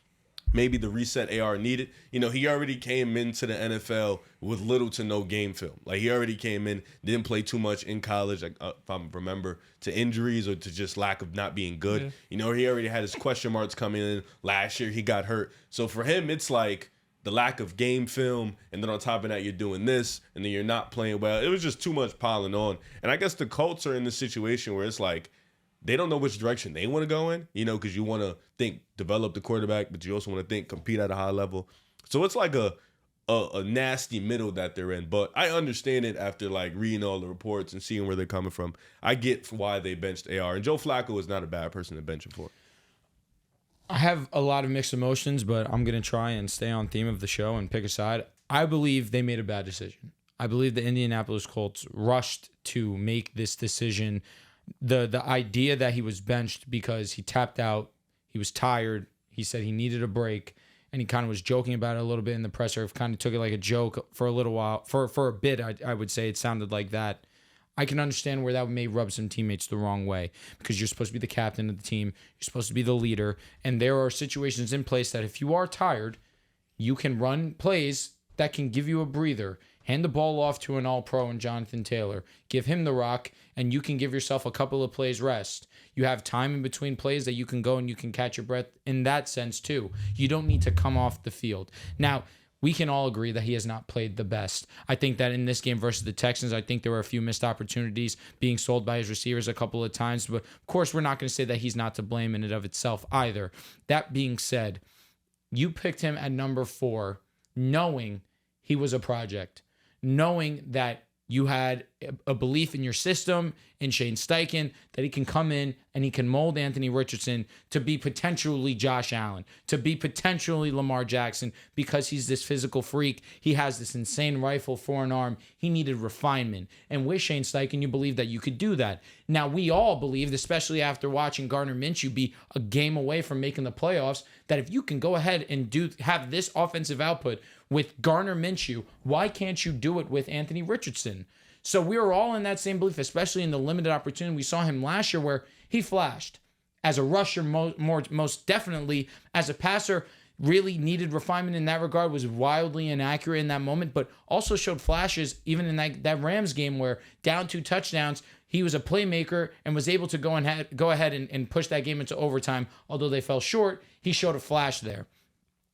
S3: maybe the reset AR needed. He already came into the NFL with little to no game film. Like, he already came in, didn't play too much in college, if I remember, to injuries or to just lack of not being good. Yeah. He already had his question marks coming in. Last year, he got hurt. So for him, it's like the lack of game film, and then on top of that, you're doing this, and then you're not playing well. It was just too much piling on. And I guess the Colts are in this situation where it's like, they don't know which direction they want to go in, because you want to think develop the quarterback, but you also want to think compete at a high level. So it's like a nasty middle that they're in. But I understand it after like reading all the reports and seeing where they're coming from. I get why they benched AR, and Joe Flacco is not a bad person to bench him for.
S2: I have a lot of mixed emotions, but I'm going to try and stay on theme of the show and pick a side. I believe they made a bad decision. I believe the Indianapolis Colts rushed to make this decision. The idea that he was benched because he tapped out, he was tired, he said he needed a break, and he kind of was joking about it a little bit in the presser, kind of took it like a joke for a little while. For a bit, I would say it sounded like that. I can understand where that may rub some teammates the wrong way, because you're supposed to be the captain of the team, you're supposed to be the leader, and there are situations in place that if you are tired, you can run plays that can give you a breather. Hand the ball off to an all-pro and Jonathan Taylor. Give him the rock, and you can give yourself a couple of plays rest. You have time in between plays that you can go and you can catch your breath in that sense too. You don't need to come off the field. Now, we can all agree that he has not played the best. I think that in this game versus the Texans, I think there were a few missed opportunities being sold by his receivers a couple of times. But, of course, we're not going to say that he's not to blame in and of itself either. That being said, you picked him at number 4 knowing he was a project, knowing that you had a belief in your system, in Shane Steichen, that he can come in and he can mold Anthony Richardson to be potentially Josh Allen, to be potentially Lamar Jackson, because he's this physical freak. He has this insane rifle for an arm. He needed refinement. And with Shane Steichen, you believe that you could do that. Now, we all believed, especially after watching Gardner Minshew be a game away from making the playoffs, that if you can go ahead and have this offensive output with Gardner Minshew, why can't you do it with Anthony Richardson? So we were all in that same belief, especially in the limited opportunity we saw him last year, where he flashed as a rusher, most definitely as a passer. Really needed refinement in that regard, was wildly inaccurate in that moment, but also showed flashes even in that Rams game where down 2 touchdowns, he was a playmaker and was able to go ahead and push that game into overtime. Although they fell short, he showed a flash there.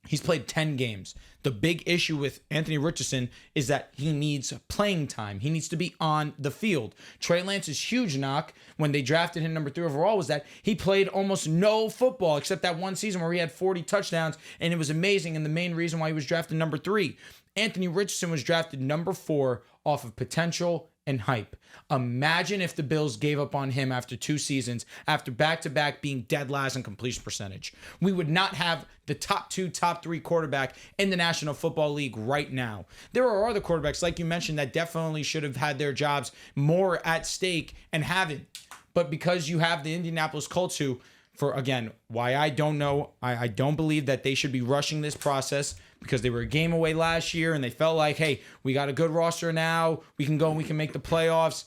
S2: He's played 10 games. The big issue with Anthony Richardson is that he needs playing time. He needs to be on the field. Trey Lance's huge knock when they drafted him number 3 overall was that he played almost no football except that one season where he had 40 touchdowns, and it was amazing, and the main reason why he was drafted number 3. Anthony Richardson was drafted number 4 off of potential and hype. Imagine if the Bills gave up on him after 2 seasons, after back-to-back being dead last in completion percentage. We would not have the top 2, top 3 quarterback in the National Football League right now. There are other quarterbacks, like you mentioned, that definitely should have had their jobs more at stake and haven't. But because you have the Indianapolis Colts who, for again, why I don't know, I don't believe that they should be rushing this process, because they were a game away last year and they felt like, hey, we got a good roster now. We can go and we can make the playoffs.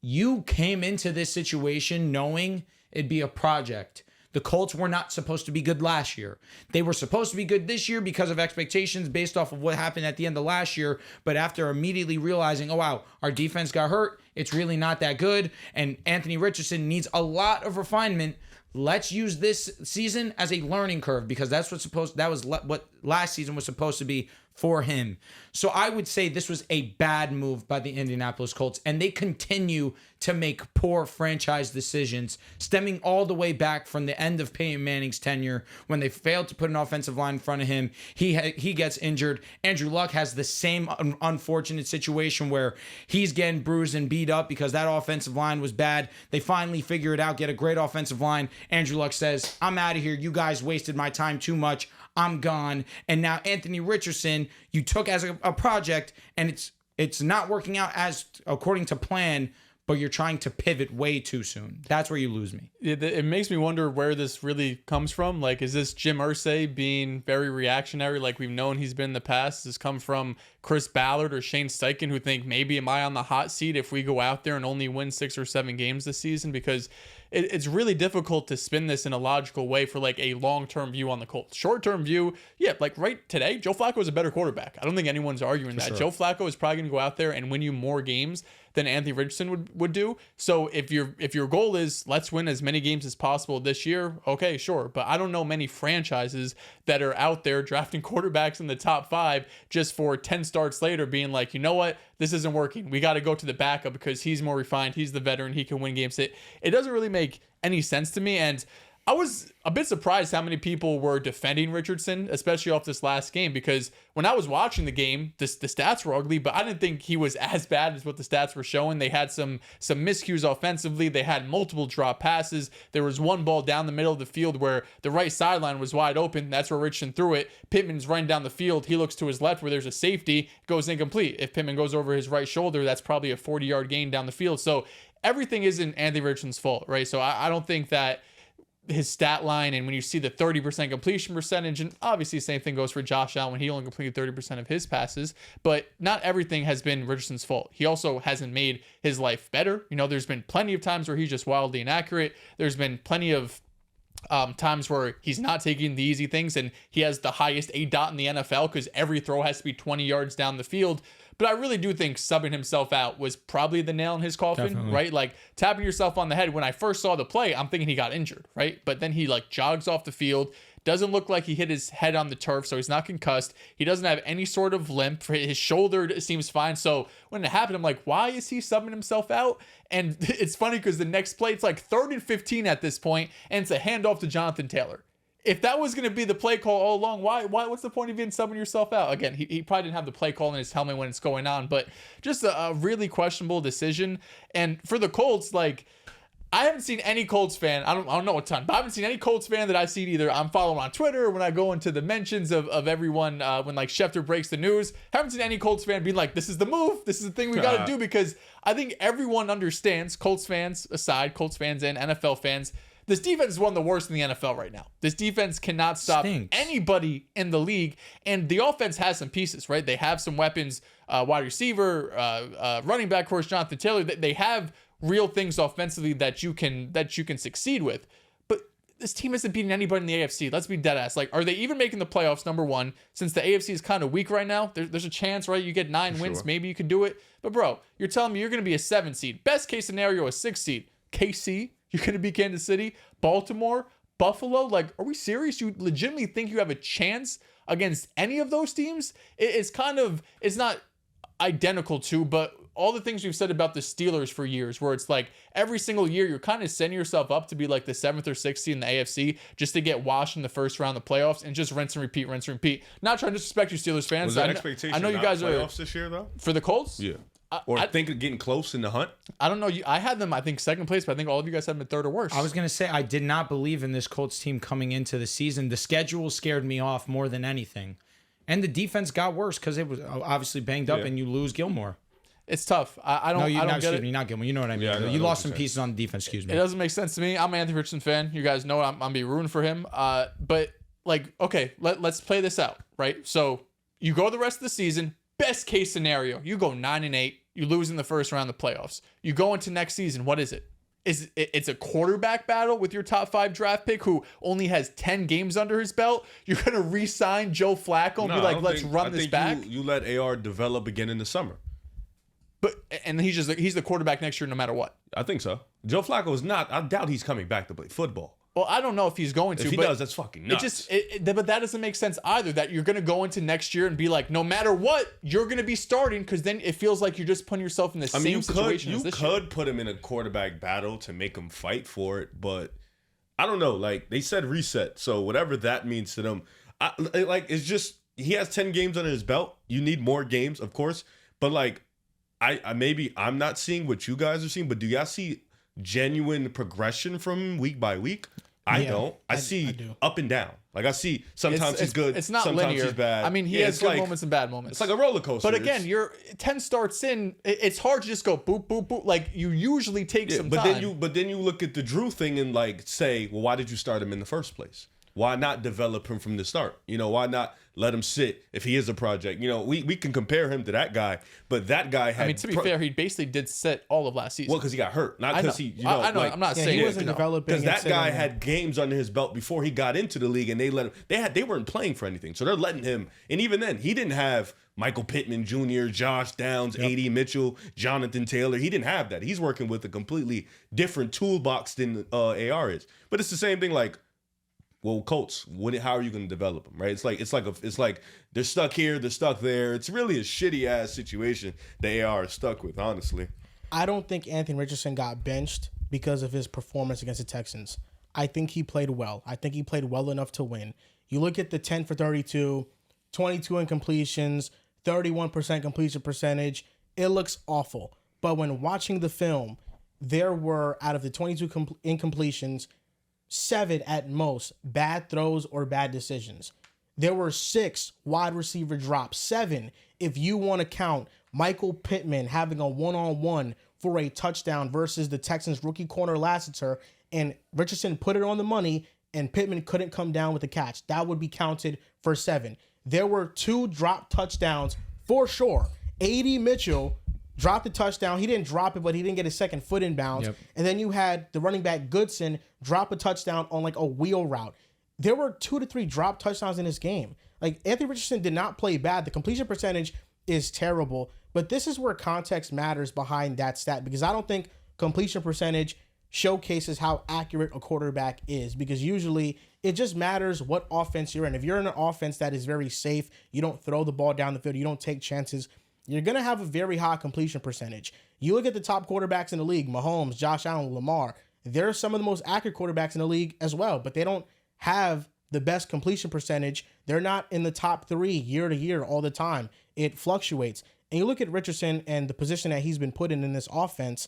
S2: You came into this situation knowing it'd be a project. The Colts were not supposed to be good last year. They were supposed to be good this year because of expectations based off of what happened at the end of last year. But after immediately realizing, oh, wow, our defense got hurt, it's really not that good, and Anthony Richardson needs a lot of refinement, let's use this season as a learning curve, because that was what last season was supposed to be for him. So I would say this was a bad move by the Indianapolis Colts, and they continue to make poor franchise decisions, stemming all the way back from the end of Peyton Manning's tenure when they failed to put an offensive line in front of him. He gets injured. Andrew Luck has the same unfortunate situation where he's getting bruised and beat up because that offensive line was bad. They finally figure it out, get a great offensive line. Andrew Luck says, I'm out of here. You guys wasted my time too much. I'm gone. And now Anthony Richardson, you took as a project, and it's not working out as according to plan, but you're trying to pivot way too soon. That's where you lose me.
S4: It makes me wonder where this really comes from. Like, is this Jim Irsay being very reactionary like we've known he's been in the past? Does this come from Chris Ballard or Shane Steichen, who think, maybe am I on the hot seat if we go out there and only win 6 or 7 games this season? Because it's really difficult to spin this in a logical way for like a long-term view on the Colts. Short-term view, yeah, like right today, Joe Flacco is a better quarterback. I don't think anyone's arguing that. Sure. Joe Flacco is probably going to go out there and win you more games than Anthony Richardson would do. So if your goal is let's win as many games as possible this year, okay, sure. But I don't know many franchises that are out there drafting quarterbacks in the top 5 just for 10 starts later being like, you know what, this isn't working. We got to go to the backup because he's more refined. He's the veteran. He can win games. It doesn't really make any sense to me. And I was a bit surprised how many people were defending Richardson, especially off this last game, because when I was watching the game, the stats were ugly, but I didn't think he was as bad as what the stats were showing. They had some miscues offensively. They had multiple drop passes. There was one ball down the middle of the field where the right sideline was wide open. That's where Richardson threw it. Pittman's running down the field. He looks to his left where there's a safety, goes incomplete. If Pittman goes over his right shoulder, that's probably a 40-yard gain down the field. So everything isn't Anthony Richardson's fault, right? So I don't think that his stat line, and when you see the 30% completion percentage, and obviously the same thing goes for Josh Allen when he only completed 30% of his passes, but not everything has been Richardson's fault. He also hasn't made his life better. You know, there's been plenty of times where he's just wildly inaccurate. There's been plenty of times where he's not taking the easy things, and he has the highest ADOT in the NFL because every throw has to be 20 yards down the field. But I really do think subbing himself out was probably the nail in his coffin. Definitely. Right? Like tapping yourself on the head. When I first saw the play, I'm thinking he got injured, right? But then he like jogs off the field. Doesn't look like he hit his head on the turf, so he's not concussed. He doesn't have any sort of limp. His shoulder seems fine. So when it happened, I'm like, why is he subbing himself out? And it's funny because the next play, it's like 3rd and 15 at this point, and it's a handoff to Jonathan Taylor. If that was going to be the play call all along, why? What's the point of even subbing yourself out? Again, he probably didn't have the play call in his helmet when it's going on, but just a really questionable decision. And for the Colts, like, I haven't seen any Colts fan. I don't know a ton, but I haven't seen any Colts fan that I've seen either I'm following on Twitter or when I go into the mentions of everyone when like Schefter breaks the news. Haven't seen any Colts fan being like, this is the move. This is the thing we got to do, because I think everyone understands, Colts fans aside, Colts fans and NFL fans, this defense is one of the worst in the NFL right now. This defense cannot stop anybody in the league, and the offense has some pieces, right? They have some weapons, wide receiver, running back, of course, Jonathan Taylor. They have real things offensively that you can succeed with. But this team isn't beating anybody in the AFC. Let's be dead ass. Like, are they even making the playoffs? Number one, since the AFC is kind of weak right now, there's a chance, right? You get 9 wins, maybe you can do it. But bro, you're telling me you're going to be a 7 seed. Best case scenario, a 6 seed. KC, you're going to be Kansas City, Baltimore, Buffalo. Like, are we serious? You legitimately think you have a chance against any of those teams? It's not identical to, but all the things we've said about the Steelers for years, where it's like every single year you're kind of setting yourself up to be like the 7th or 6th seed in the AFC just to get washed in the first round of the playoffs and just rinse and repeat. Not trying to disrespect you Steelers fans.
S3: Was that expectation?
S4: I know you guys
S3: playoffs
S4: are
S3: this year though.
S4: for the Colts.
S3: Yeah. Or think of getting close in the hunt.
S4: I don't know. I had them, I think, second place, but I think all of you guys have them in third or worse.
S2: I was going to say, I did not believe in this Colts team coming into the season. The schedule scared me off more than anything. And the defense got worse because it was obviously banged up and you lose Gilmore.
S4: It's tough. I don't get it.
S2: Not Gilmore. You know what I mean.
S3: Yeah,
S2: you lost some pieces on the defense, excuse me.
S4: It doesn't make sense to me. I'm an Anthony Richardson fan. You guys know I'm be rooting for him. But like, okay, let's play this out, right? So you go the rest of the season, best case scenario, you go 9-8. You lose in the first round of the playoffs. You go into next season. What is it? It's a quarterback battle with your top 5 draft pick who only has 10 games under his belt. You're gonna re-sign Joe Flacco and be like, let's run this back.
S3: You let AR develop again in the summer.
S4: And he's the quarterback next year no matter what.
S3: I think so. Joe Flacco is not. I doubt he's coming back to play football.
S4: Well, I don't know if he's going to.
S3: If he does, that's fucking nuts.
S4: But that doesn't make sense either. That you're going to go into next year and be like, no matter what, you're going to be starting, because then it feels like you're just putting yourself in the same situation as this year.
S3: You could put him in a quarterback battle to make him fight for it, but I don't know. Like they said, reset. So whatever that means to them, it's just he has 10 games under his belt. You need more games, of course, but like I'm not seeing what you guys are seeing, but do y'all see genuine progression from week by week? I don't. I see up and down. Like I see sometimes he's good.
S4: It's not
S3: sometimes
S4: linear.
S3: He's bad.
S4: I mean, he has good moments and bad moments.
S3: It's like a roller coaster.
S4: But again, you're 10 starts in. It's hard to just go boop boop boop. Like you usually take some time.
S3: But then you look at the Drew thing and like say, well, why did you start him in the first place? Why not develop him from the start? Why not let him sit if he is a project? We can compare him to that guy, but that guy had.
S4: I mean, to be fair, he basically did sit all of last season.
S3: Well, because he got hurt, not because he.
S4: I know. I'm not saying
S1: he wasn't developing.
S3: Because that guy had games under his belt before he got into the league, and they let him. They weren't playing for anything, so they're letting him. And even then, he didn't have Michael Pittman Jr., Josh Downs, A.D. Mitchell, Jonathan Taylor. He didn't have that. He's working with a completely different toolbox than AR is. But it's the same thing. Like, well, Colts, how are you going to develop them, right? It's like they're stuck here, they're stuck there. It's really a shitty ass situation the AR is stuck with, honestly.
S1: I don't think Anthony Richardson got benched because of his performance against the Texans. I think he played well. I think he played well enough to win. You look at the 10 for 32, 22 incompletions, 31% completion percentage. It looks awful. But when watching the film, there were, out of the 22 incompletions, 7 at most bad throws or bad decisions. There were 6 wide receiver drops. 7 if you want to count Michael Pittman having a one-on-one for a touchdown versus the Texans rookie corner Lassiter, and Richardson put it on the money and Pittman couldn't come down with the catch. That would be counted for 7. There were 2 drop touchdowns for sure. A.D. Mitchell dropped the touchdown. He didn't drop it, but he didn't get his second foot in bounds. Yep. And then you had the running back Goodson drop a touchdown on like a wheel route. There were 2 to 3 drop touchdowns in this game. Like Anthony Richardson did not play bad. The completion percentage is terrible, but this is where context matters behind that stat, because I don't think completion percentage showcases how accurate a quarterback is, because usually it just matters what offense you're in. If you're in an offense that is very safe, you don't throw the ball down the field, you don't take chances, you're going to have a very high completion percentage. You look at the top quarterbacks in the league, Mahomes, Josh Allen, Lamar, they're some of the most accurate quarterbacks in the league as well, but they don't have the best completion percentage. They're not in the top 3 year to year all the time. It fluctuates. And you look at Richardson and the position that he's been put in this offense,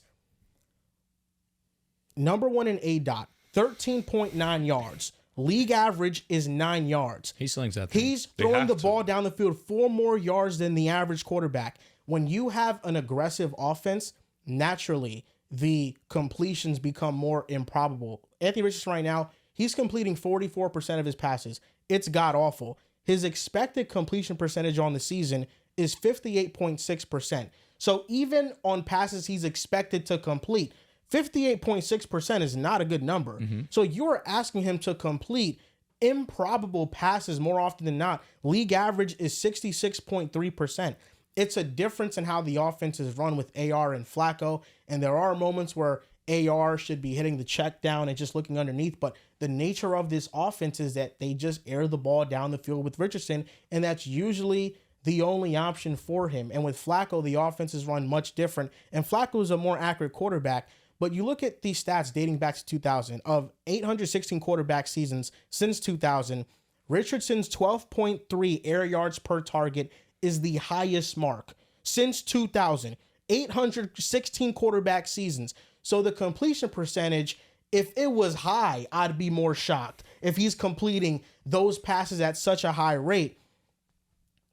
S1: number 1 in ADOT, 13.9 yards. League average is 9 yards.
S2: He slings that thing.
S1: He's throwing the ball down the field 4 more yards than the average quarterback. When you have an aggressive offense, naturally, the completions become more improbable. Anthony Richardson right now, he's completing 44% of his passes. It's god-awful. His expected completion percentage on the season is 58.6%. So even on passes he's expected to complete, 58.6% is not a good number. Mm-hmm. So you're asking him to complete improbable passes more often than not. League average is 66.3%. It's a difference in how the offense is run with AR and Flacco. And there are moments where AR should be hitting the check down and just looking underneath. But the nature of this offense is that they just air the ball down the field with Richardson. And that's usually the only option for him. And with Flacco, the offense is run much different. And Flacco is a more accurate quarterback. But you look at these stats dating back to 2000. Of 816 quarterback seasons since 2000, Richardson's 12.3 air yards per target is the highest mark since 2000. 816 quarterback seasons. So the completion percentage, if it was high, I'd be more shocked if he's completing those passes at such a high rate.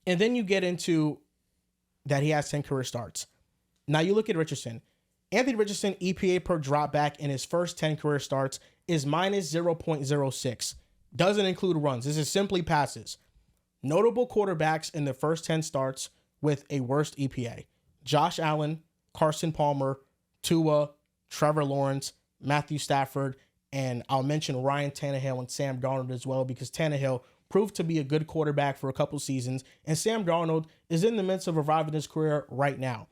S1: And then you get into that he has 10 career starts. Now you look at Richardson. Anthony Richardson, EPA per dropback in his first 10 career starts is minus 0.06. Doesn't include runs. This is simply passes. Notable quarterbacks in the first 10 starts with a worst EPA. Josh Allen, Carson Palmer, Tua, Trevor Lawrence, Matthew Stafford, and I'll mention Ryan Tannehill and Sam Darnold as well, because Tannehill proved to be a good quarterback for a couple seasons, and Sam Darnold is in the midst of reviving his career right now.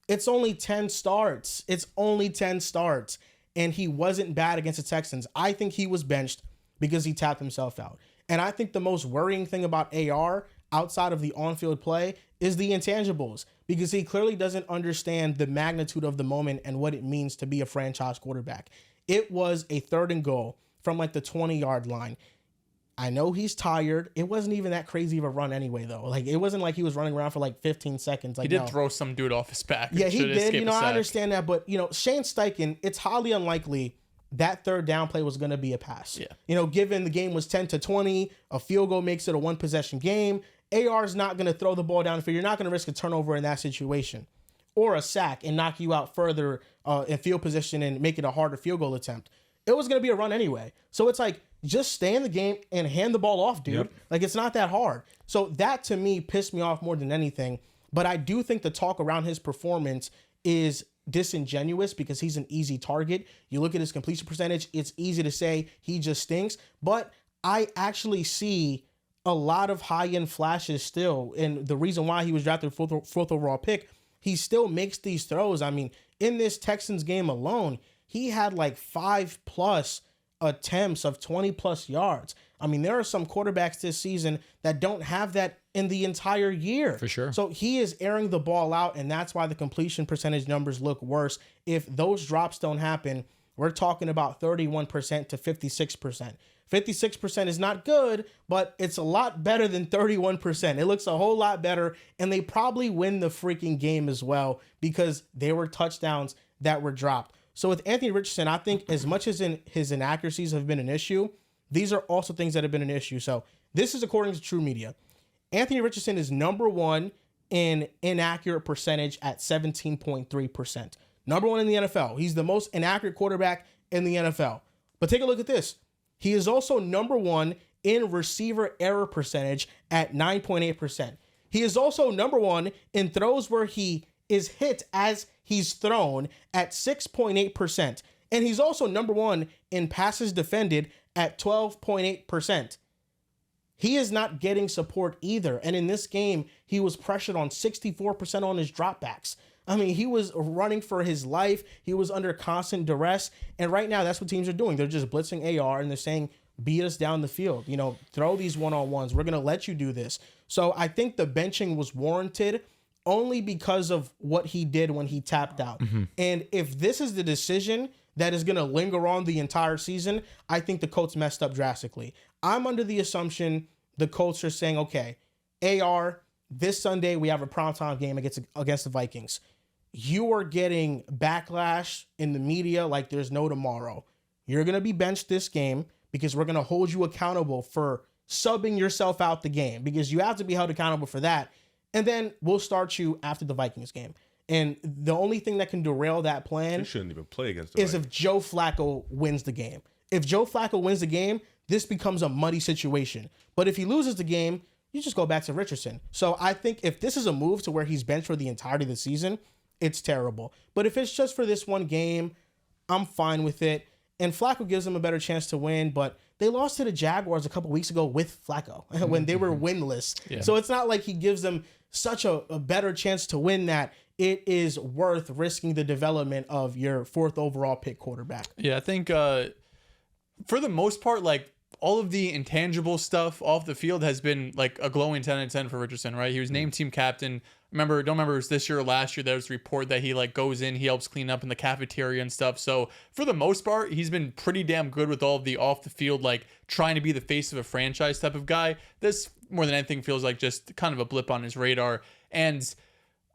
S1: It's only 10 starts. It's only 10 starts, and he wasn't bad against the Texans. I think he was benched because he tapped himself out. And I think the most worrying thing about AR outside of the on-field play is the intangibles, because he clearly doesn't understand the magnitude of the moment and what it means to be a franchise quarterback. It was a 3rd and goal from like the 20-yard line. I know he's tired. It wasn't even that crazy of a run anyway, though. Like, it wasn't like he was running around for like 15 seconds. Like,
S4: he did throw some dude off his back.
S1: Yeah, he did. You know, I understand that. But, you know, Shane Steichen, it's highly unlikely that 3rd down play was going to be a pass.
S4: Yeah.
S1: You know, given the game was 10-20, a field goal makes it a 1-possession game. AR is not going to throw the ball down the field. You're not going to risk a turnover in that situation or a sack and knock you out further in field position and make it a harder field goal attempt. It was going to be a run anyway. So it's like, just stay in the game and hand the ball off, dude. Yep. Like, it's not that hard. So that, to me, pissed me off more than anything. But I do think the talk around his performance is disingenuous because he's an easy target. You look at his completion percentage, it's easy to say he just stinks. But I actually see a lot of high-end flashes still. And the reason why he was drafted fourth overall pick, he still makes these throws. I mean, in this Texans game alone, he had like 5+ attempts of 20+ yards. I mean, there are some quarterbacks this season that don't have that in the entire year.
S2: For sure.
S1: So he is airing the ball out, and that's why the completion percentage numbers look worse. If those drops don't happen, we're talking about 31% to 56%. 56% is not good, but it's a lot better than 31%. It looks a whole lot better, and they probably win the freaking game as well because they were touchdowns that were dropped. So with Anthony Richardson, I think as much as his inaccuracies have been an issue, these are also things that have been an issue. So this is according to True Media. Anthony Richardson is number 1 in inaccurate percentage at 17.3%. Number 1 in the NFL. He's the most inaccurate quarterback in the NFL. But take a look at this. He is also number 1 in receiver error percentage at 9.8%. He is also number 1 in throws where he is hit as he's thrown at 6.8%. And he's also number 1 in passes defended at 12.8%. He is not getting support either. And in this game, he was pressured on 64% on his dropbacks. I mean, he was running for his life. He was under constant duress. And right now, that's what teams are doing. They're just blitzing AR and they're saying, beat us down the field. You know, throw these one-on-ones. We're going to let you do this. So I think the benching was warranted only because of what he did when he tapped out. Mm-hmm. And if this is the decision that is going to linger on the entire season, I think the Colts messed up drastically. I'm under the assumption the Colts are saying, okay, AR, this Sunday we have a primetime game against the Vikings. You are getting backlash in the media like there's no tomorrow. You're going to be benched this game because we're going to hold you accountable for subbing yourself out the game, because you have to be held accountable for that. And then we'll start you after the Vikings game. And the only thing that can derail that plan
S3: You shouldn't even play against the
S1: is
S3: Vikings.
S1: if Joe Flacco wins the game. If Joe Flacco wins the game, this becomes a muddy situation. But if he loses the game, you just go back to Richardson. So I think if this is a move to where he's benched for the entirety of the season, it's terrible. But if it's just for this one game, I'm fine with it. And Flacco gives them a better chance to win, but they lost to the Jaguars a couple weeks ago with Flacco when they were winless. Yeah. So it's not like he gives them such a better chance to win that it is worth risking the development of your 4th overall pick quarterback.
S4: Yeah, I think for the most part, like, all of the intangible stuff off the field has been like a glowing 10 out of 10 for Richardson, right? He was named team captain. Don't remember it was this year or last year, there was a report that he like goes in, he helps clean up in the cafeteria and stuff. So for the most part, he's been pretty damn good with all of the off the field, like trying to be the face of a franchise type of guy. This more than anything feels like just kind of a blip on his radar. And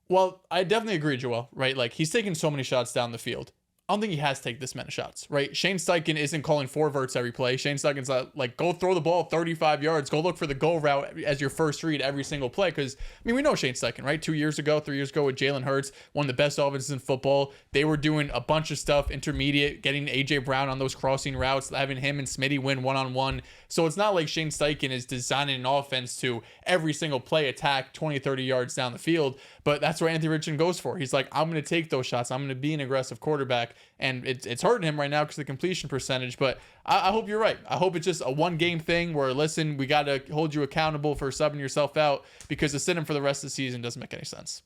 S4: well, I definitely agree, Joel, right? Like he's taking so many shots down the field. I don't think he has to take this many shots, right? Shane Steichen isn't calling 4 verts every play. Shane Steichen's like, go throw the ball 35 yards. Go look for the go route as your first read every single play. Because, I mean, we know Shane Steichen, right? 3 years ago with Jalen Hurts, one of the best offenses in football. They were doing a bunch of stuff, intermediate, getting A.J. Brown on those crossing routes, having him and Smitty win one-on-one. So it's not like Shane Steichen is designing an offense to every single play attack 20, 30 yards down the field. But that's what Anthony Richardson goes for. He's like, I'm going to take those shots. I'm going to be an aggressive quarterback. And it's hurting him right now because of the completion percentage. But I hope you're right. I hope it's just a one-game thing where, listen, we got to hold you accountable for subbing yourself out, because to sit him for the rest of the season doesn't make any sense.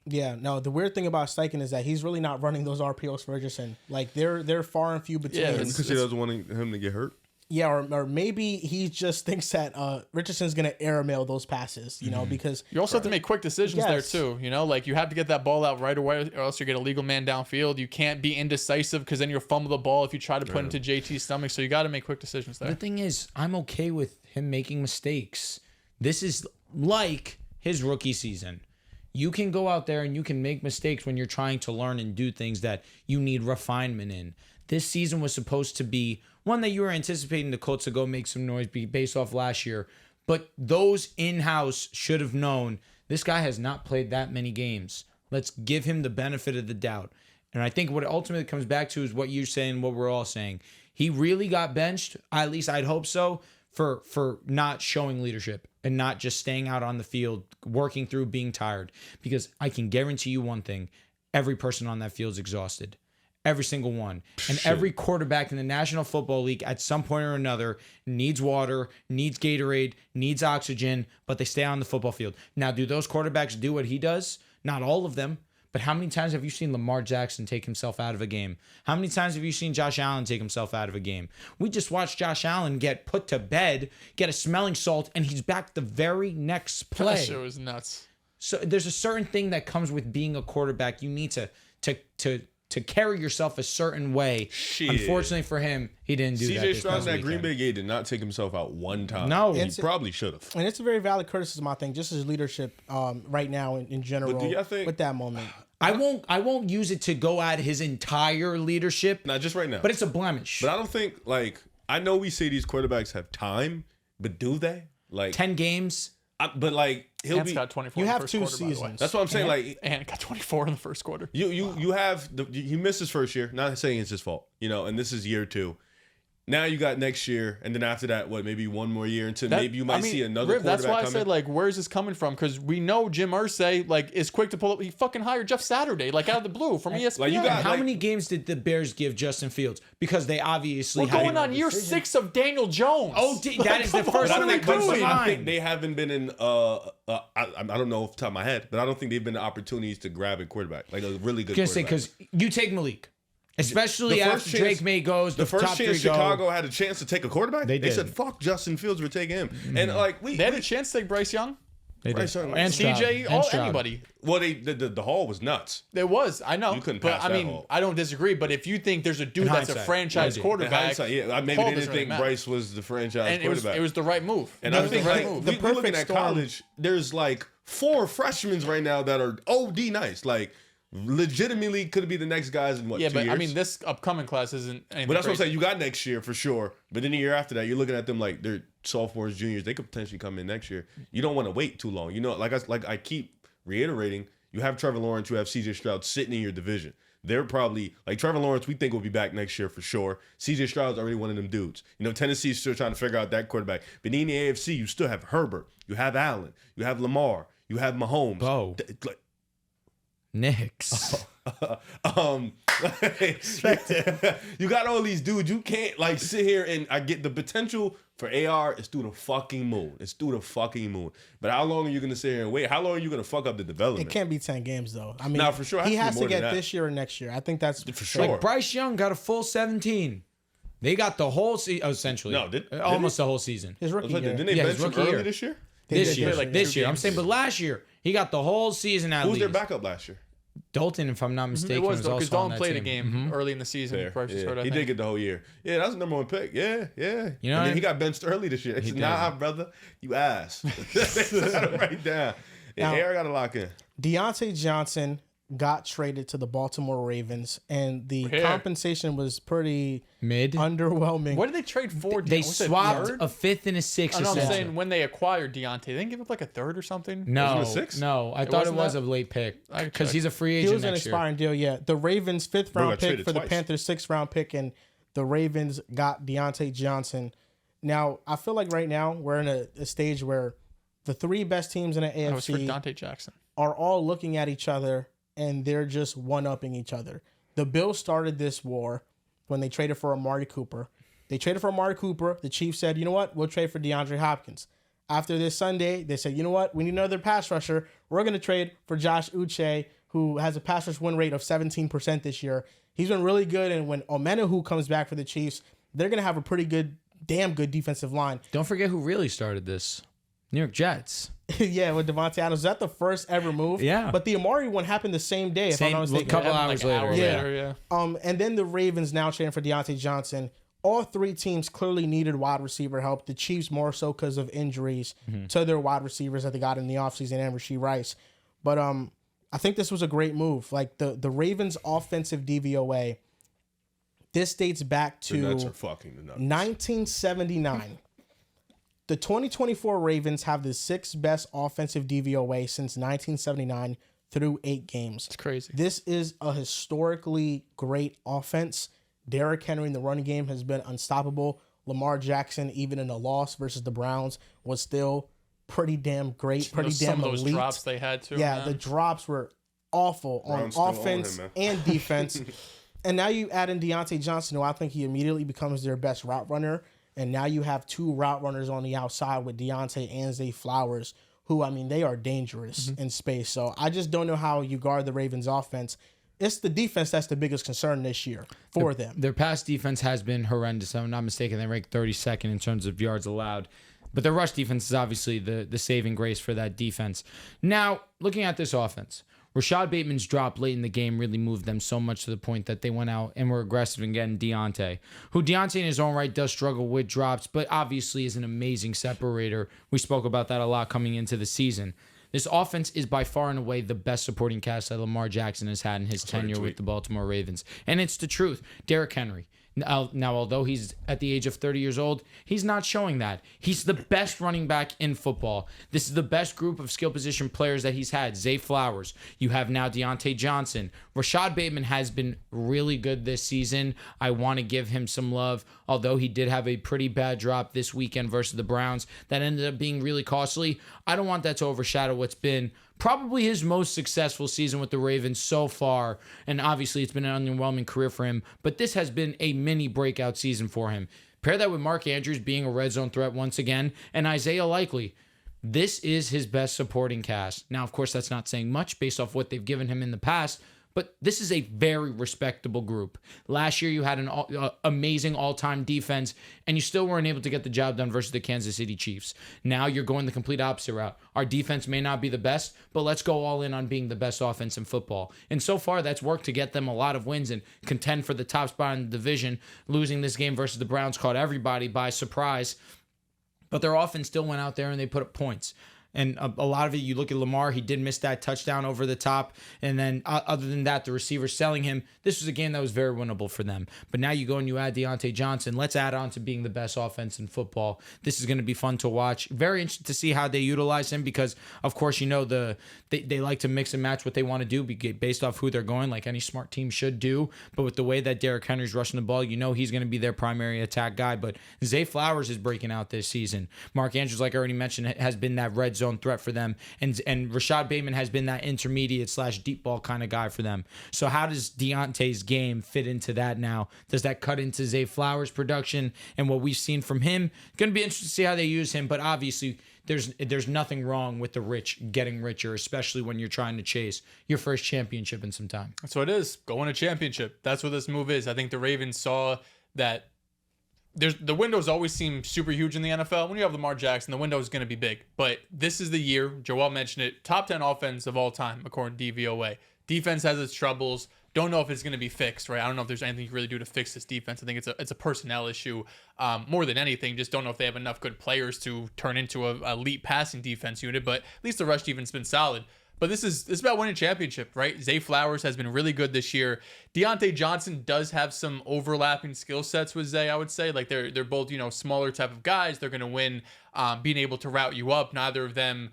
S1: Yeah, no, the weird thing about Steichen is that he's really not running those RPOs for Richardson. Like, they're far and few between.
S3: Yeah, because he doesn't want him to get hurt.
S1: Yeah, or maybe he just thinks that Richardson's going to airmail those passes, you know, because...
S4: You also have to make quick decisions there, too, you know? Like, you have to get that ball out right away, or else you get a legal man downfield. You can't be indecisive, because then you'll fumble the ball if you try to put it into JT's stomach, so you got to make quick decisions there.
S2: The thing is, I'm okay with him making mistakes. This is like his rookie season. You can go out there and you can make mistakes when you're trying to learn and do things that you need refinement in. This season was supposed to be one that you were anticipating the Colts to go make some noise based off last year. But those in-house should have known this guy has not played that many games. Let's give him the benefit of the doubt. And I think what it ultimately comes back to is what you're saying, what we're all saying. He really got benched, at least I'd hope so, for not showing leadership and not just staying out on the field, working through being tired. Because I can guarantee you one thing, every person on that field is exhausted. Every single one. And every quarterback in the National Football League at some point or another needs water, needs Gatorade, needs oxygen, but they stay on the football field. Now, do those quarterbacks do what he does? Not all of them. But how many times have you seen Lamar Jackson take himself out of a game? How many times have you seen Josh Allen take himself out of a game? We just watched Josh Allen get put to bed, get a smelling salt, and he's back the very next play.
S4: That shit was nuts.
S2: So there's a certain thing that comes with being a quarterback. You need to carry yourself a certain way.
S3: Shit.
S2: Unfortunately for him, he didn't do that.
S3: CJ Stroud in that Green Bay game did not take himself out one time.
S2: No.
S3: He probably should have.
S1: And it's a very valid criticism, I think, just his leadership right now in general.
S3: But do y'all think,
S1: with that moment?
S2: I won't use it to go at his entire leadership.
S3: Not just right now.
S2: But it's a blemish.
S3: But I don't think, like, I know we say these quarterbacks have time, but do they? Like
S2: 10 games.
S3: But like
S4: Ant got 24
S1: you
S4: in the
S1: have
S4: first
S1: 2
S4: quarter, by the way.
S1: seasons.
S3: that's what I'm saying. Like
S4: Ant got 24 in the first quarter.
S3: you have he missed his first year. Not saying it's his fault, you know. And this is year 2. Now you got next year, and then after that, what, maybe one more year until maybe you might see another quarterback
S4: That's why I
S3: come
S4: said,
S3: in.
S4: like, where's this coming from? Because we know Jim Irsay, like, is quick to pull up. He fucking hired Jeff Saturday, like, out of the blue from ESPN.
S3: Like, you got,
S2: How many games did the Bears give Justin Fields? Because they obviously
S4: We're going on year 6 of Daniel Jones.
S2: Oh, that is the first one that comes to
S3: I think
S2: mind.
S3: they haven't been in. I don't know off the top of my head, but I don't think they've been the opportunities to grab a quarterback, like a really good.
S2: Because you take Malik. Especially after Drake May goes,
S3: the first
S2: top
S3: chance
S2: 3 go.
S3: Chicago had a chance to take a quarterback,
S2: They
S3: said,
S2: did.
S3: "Fuck Justin Fields, we're taking him." And like
S4: they had a chance to take Bryce Young,
S2: They did.
S3: Young,
S2: And Stroud.
S4: CJ,
S2: And Stroud.
S4: anybody.
S3: well, the haul was nuts.
S4: There was, I know.
S3: You couldn't
S4: but
S3: pass
S4: I
S3: that
S4: mean,
S3: hole.
S4: I don't disagree. But if you think there's a dude that's a
S2: hindsight,
S4: franchise
S2: yeah,
S3: In
S4: quarterback,
S3: hindsight, yeah, maybe
S4: Paul
S3: they didn't
S4: doesn't really
S3: think
S4: matter.
S3: Bryce was the franchise
S4: and
S3: quarterback.
S4: it was the right move.
S3: And
S4: It
S3: I
S4: was
S3: think
S4: the right
S3: like
S4: move.
S3: we're looking
S1: perfect
S3: at
S1: storm.
S3: college. There's like 4 freshmen right now that are OD nice. Like legitimately could be the next guys in what?
S4: Yeah,
S3: 2
S4: but
S3: years?
S4: I mean, this upcoming class isn't anything.
S3: But that's what I'm
S4: crazy.
S3: saying. You got next year for sure. But then the year after that, you're looking at them like they're sophomores, juniors. They could potentially come in next year. You don't want to wait too long. You know, like I keep reiterating, you have Trevor Lawrence, you have CJ Stroud sitting in your division. They're probably like Trevor Lawrence. We think will be back next year for sure. CJ Stroud's already one of them dudes. You know, Tennessee's still trying to figure out that quarterback. But in the AFC, you still have Herbert, you have Allen, you have Lamar, you have Mahomes.
S2: Bo.
S3: Like,
S2: Knicks.
S3: you got all these dudes. You can't like sit here and I get the potential for AR is through the fucking moon. It's through the fucking moon. But how long are you gonna sit here and wait? How long are you gonna fuck up the development?
S1: It can't be 10 games though. I mean,
S3: Nah, for sure. It
S1: he
S3: has
S1: has
S3: to
S1: to
S3: be more than
S1: get
S3: that.
S1: this year or next year. I think that's
S3: For sure.
S2: Like Bryce Young got a full 17. They got the whole season, essentially.
S3: No,
S2: almost the whole season.
S1: His rookie year.
S3: Didn't they
S2: Yeah,
S3: bench
S2: his
S3: him
S2: rookie
S3: early
S2: year.
S3: this year?
S2: This year,
S4: like
S2: this
S4: 2
S2: year. I'm
S4: games.
S2: saying, but last year he got the whole season at
S3: Who was
S2: least.
S3: their backup last year?
S2: Dalton, if I'm not mistaken,
S4: It was
S2: also
S4: because
S2: on
S4: Dalton
S2: that
S4: played a
S2: team.
S4: game early in the season.
S3: Fair.
S4: Before I
S3: Yeah.
S4: started, I
S3: He
S4: think.
S3: did get the whole year. Yeah, that was the number 1 pick. Yeah.
S2: You know
S3: And
S2: what I
S3: then he
S2: mean?
S3: got benched early this year. It's
S2: did.
S3: nah, brother, you ass. Got him right down. Yeah,
S1: Now-
S3: Air got to lock in.
S1: Diontae Johnson got traded to the Baltimore Ravens, and the
S4: Yeah.
S1: compensation was pretty
S2: Mid.
S1: underwhelming.
S4: What did they trade for?
S2: They
S4: Was it
S2: swapped
S4: third?
S2: a 5th and a 6th.
S4: I know, I'm
S2: essentially.
S4: saying when they acquired Diontae, they didn't give up like a third or something.
S2: No,
S3: Wasn't it 6?
S2: no. I thought it
S4: wasn't
S2: was
S4: that?
S2: a late pick
S4: I
S2: because
S4: checked.
S2: he's a free
S1: He
S2: agent
S1: was an
S2: next year.
S1: expiring deal, yeah. The Ravens' 5th
S3: Bro
S1: round
S3: got
S1: pick
S3: traded
S1: for the
S3: twice.
S1: Panthers' 6th round pick, and the Ravens got Diontae Johnson. Now, I feel like right now we're in a stage where the 3 best teams in the
S4: That was for
S1: AFC
S4: Diontae Jackson.
S1: are all looking at each other, and they're just one-upping each other. The Bills started this war when they traded for Amari Cooper. They traded for Amari Cooper. The Chiefs said, you know what? We'll trade for DeAndre Hopkins. After this Sunday, they said, you know what? We need another pass rusher. We're going to trade for Josh Uche, who has a pass rush win rate of 17% this year. He's been really good, and when Omenahu comes back for the Chiefs, they're going to have a pretty good, damn good defensive line.
S2: Don't forget who really started this. New York Jets.
S1: Yeah, with Devontae Adams. Is that the first ever move?
S2: Yeah.
S1: But the Amari one happened the same day, if I'm not mistaken.
S2: couple
S4: Happened,
S2: hours
S4: an
S2: later.
S4: hour
S1: Yeah.
S4: later, yeah.
S1: And then the Ravens now trading for Diontae Johnson. All 3 teams clearly needed wide receiver help. The Chiefs more so because of injuries to their wide receivers that they got in the offseason and Rashee Rice. But I think this was a great move. Like the Ravens' offensive DVOA, this dates back
S3: The Nuts
S1: to
S3: are fucking the Nuts.
S1: 1979. The 2024 Ravens have the 6th best offensive DVOA since 1979 through 8 games.
S4: It's crazy.
S1: This is a historically great offense. Derrick Henry in the running game has been unstoppable. Lamar Jackson, even in a loss versus the Browns, was still pretty damn great, pretty damn
S4: Some of those
S1: elite.
S4: drops they had too.
S1: Yeah,
S4: man.
S1: the drops were awful
S3: Browns
S1: on
S3: still
S1: offense
S3: own him, man.
S1: and defense. And now you add in Diontae Johnson, who I think he immediately becomes their best route runner. And now you have 2 route runners on the outside with Diontae and Zay Flowers, who, I mean, they are dangerous in space. So I just don't know how you guard the Ravens offense. It's the defense that's the biggest concern this year for them.
S2: Their pass defense has been horrendous. If I'm not mistaken, they rank 32nd in terms of yards allowed. But their rush defense is obviously the saving grace for that defense. Now, looking at this offense, Rashad Bateman's drop late in the game really moved them so much to the point that they went out and were aggressive in getting Diontae, who Diontae in his own right does struggle with drops, but obviously is an amazing separator. We spoke about that a lot coming into the season. This offense is by far and away the best supporting cast that Lamar Jackson has had in his tenure with the Baltimore Ravens. And it's the truth. Derrick Henry. Now, although he's at the age of 30 years old, he's not showing that. He's the best running back in football. This is the best group of skill position players that he's had. Zay Flowers. You have now Diontae Johnson. Rashad Bateman has been really good this season. I want to give him some love, although he did have a pretty bad drop this weekend versus the Browns that ended up being really costly. I don't want that to overshadow what's been probably his most successful season with the Ravens so far. And obviously it's been an underwhelming career for him, but this has been a mini breakout season for him. Pair that with Mark Andrews being a red zone threat once again, and Isaiah Likely. This is his best supporting cast. Now, of course, that's not saying much based off what they've given him in the past, but this is a very respectable group. Last year, you had an amazing all-time defense, and you still weren't able to get the job done versus the Kansas City Chiefs. Now you're going the complete opposite route. Our defense may not be the best, but let's go all in on being the best offense in football. And so far, that's worked to get them a lot of wins and contend for the top spot in the division. Losing this game versus the Browns caught everybody by surprise, but their offense still went out there and they put up points. And a lot of it, you look at Lamar, he did miss that touchdown over the top. And then other than that, the receivers selling him. This was a game that was very winnable for them. But now you go and you add Diontae Johnson. Let's add on to being the best offense in football. This is going to be fun to watch. Very interested to see how they utilize him because, of course, you know, they like to mix and match what they want to do based off who they're going, like any smart team should do. But with the way that Derrick Henry's rushing the ball, you know he's going to be their primary attack guy. But Zay Flowers is breaking out this season. Mark Andrews, like I already mentioned, has been that red zone threat for them, and Rashad Bateman has been that intermediate / deep ball kind of guy for them. So how does Diontae's game fit into that now? Does that cut into Zay Flowers' production and what we've seen from him? Going to be interesting to see how they use him, but obviously there's nothing wrong with the rich getting richer, especially when you're trying to chase your first championship in some time.
S4: That's what it is. Go win a championship. That's what this move is. I think the Ravens saw that the windows always seem super huge in the NFL. When you have Lamar Jackson, the window is going to be big. But this is the year. Joel mentioned it. Top 10 offense of all time, according to DVOA. Defense has its troubles. Don't know if it's going to be fixed, right? I don't know if there's anything you can really do to fix this defense. I think it's a personnel issue more than anything. Just don't know if they have enough good players to turn into a elite passing defense unit. But at least the rush defense has been solid. But this is about winning championship, right? Zay Flowers has been really good this year. Diontae Johnson does have some overlapping skill sets with Zay, I would say. Like they're both, smaller type of guys. They're going to win being able to route you up. Neither of them,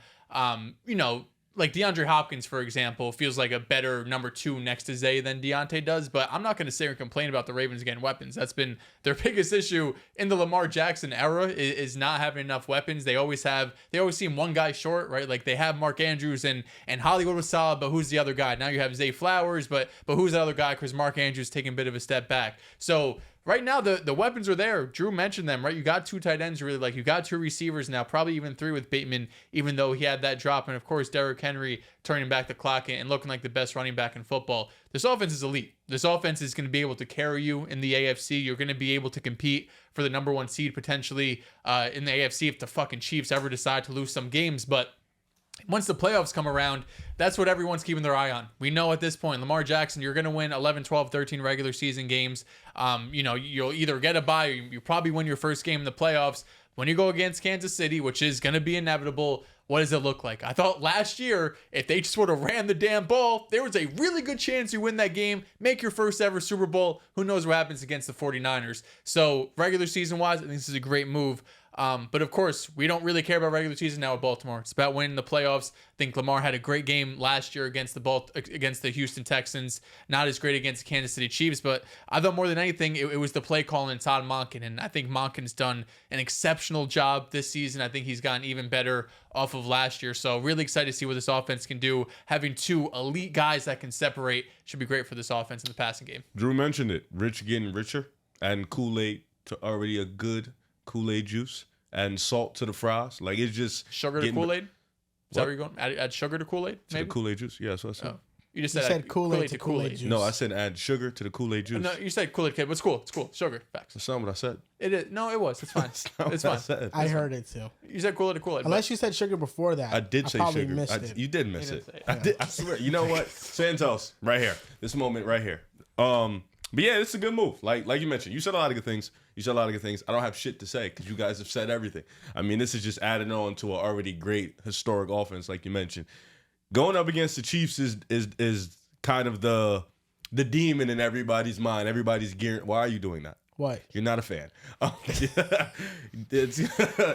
S4: like DeAndre Hopkins, for example, feels like a better number 2 next to Zay than Diontae does. But I'm not going to sit here and complain about the Ravens getting weapons. That's been their biggest issue in the Lamar Jackson era is not having enough weapons. They always seem one guy short, right? Like they have Mark Andrews and Hollywood was solid, but who's the other guy? Now you have Zay Flowers, but who's the other guy? Because Mark Andrews taking a bit of a step back. So right now, the weapons are there. Drew mentioned them, right? You got 2 tight ends, really. Like, you got 2 receivers now, probably even 3 with Bateman, even though he had that drop. And, of course, Derrick Henry turning back the clock and looking like the best running back in football. This offense is elite. This offense is going to be able to carry you in the AFC. You're going to be able to compete for the number 1 seed, potentially, in the AFC if the fucking Chiefs ever decide to lose some games. But once the playoffs come around, that's what everyone's keeping their eye on. We know at this point, Lamar Jackson, you're going to win 11, 12, 13 regular season games. You'll either get a bye or you probably win your first game in the playoffs. When you go against Kansas City, which is going to be inevitable, what does it look like? I thought last year, if they just would have ran the damn ball, there was a really good chance you win that game, make your first ever Super Bowl. Who knows what happens against the 49ers? So regular season wise, I think this is a great move. But of course, we don't really care about regular season now with Baltimore. It's about winning the playoffs. I think Lamar had a great game last year against the Houston Texans. Not as great against the Kansas City Chiefs, but I thought more than anything, it was the play calling and Todd Monken. And I think Monken's done an exceptional job this season. I think he's gotten even better off of last year. So really excited to see what this offense can do. Having 2 elite guys that can separate should be great for this offense in the passing game.
S3: Drew mentioned it. Rich getting richer, and Kool-Aid to already a good Kool-Aid juice and salt to the fries. Like it's just
S4: sugar to Kool-Aid. Is that where you're going? Add sugar to Kool-Aid?
S3: To the Kool-Aid juice. Yeah, that's what I said.
S4: Oh. You just said
S1: Kool-Aid to Kool-Aid juice.
S3: No, I said add sugar to the Kool-Aid juice.
S4: No, you said Kool-Aid kid, but it's cool. It's cool. Sugar. Facts.
S3: That's not what I said.
S4: It is. No, it was. It's fine. It's fine.
S1: I heard it too.
S4: You said Kool-Aid to Kool-Aid.
S1: Unless you said sugar before that.
S3: I did say
S1: probably
S3: sugar.
S1: Missed it.
S3: You did miss it.
S4: It.
S3: I did. I swear. You know what? Santos, right here. This moment right here. But yeah, it's a good move. Like you mentioned, you said a lot of good things. I don't have shit to say because you guys have said everything. I mean, this is just adding on to an already great historic offense, like you mentioned. Going up against the Chiefs is kind of the demon in everybody's mind. Everybody's gearing. Why are you doing that?
S1: What?
S3: You're not a fan.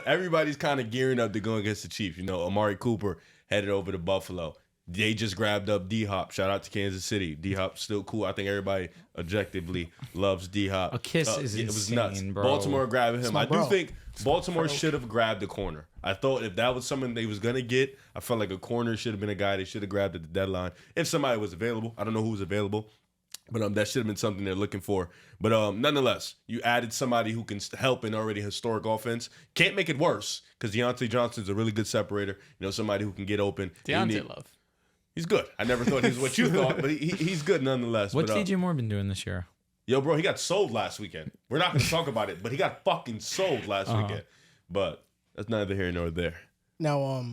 S3: Everybody's kind of gearing up to go against the Chiefs. Amari Cooper headed over to Buffalo. They just grabbed up D-Hop. Shout out to Kansas City. D-Hop's still cool. I think everybody objectively loves D-Hop.
S2: A kiss is insane,
S3: it was nuts.
S2: bro.
S3: Baltimore grabbing him. I do
S1: bro.
S3: think Baltimore should have grabbed the corner. I thought if that was someone they was going to get, I felt like a corner should have been a guy they should have grabbed at the deadline. If somebody was available. I don't know who was available. But that should have been something they're looking for. But nonetheless, you added somebody who can help an already historic offense. Can't make it worse because Diontae Johnson's a really good separator. Somebody who can get open.
S4: Diontae love.
S3: He's good. I never thought he was what you thought, but he's good nonetheless.
S2: What's DJ Moore been doing this year?
S3: Yo, bro, he got sold last weekend. We're not going to talk about it, but he got fucking sold last weekend. But that's neither here nor there.
S1: Now,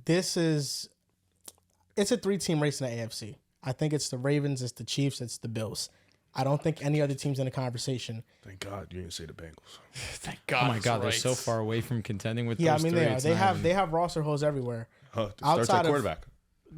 S1: it's a 3-team race in the AFC. I think it's the Ravens, it's the Chiefs, it's the Bills. I don't think any other team's in the conversation.
S3: Thank God you didn't say the Bengals.
S4: Thank God.
S2: Oh my God, they're so far away from contending with.
S1: Yeah,
S2: those
S1: I mean
S2: three.
S1: they have roster holes everywhere.
S3: Starts at quarterback.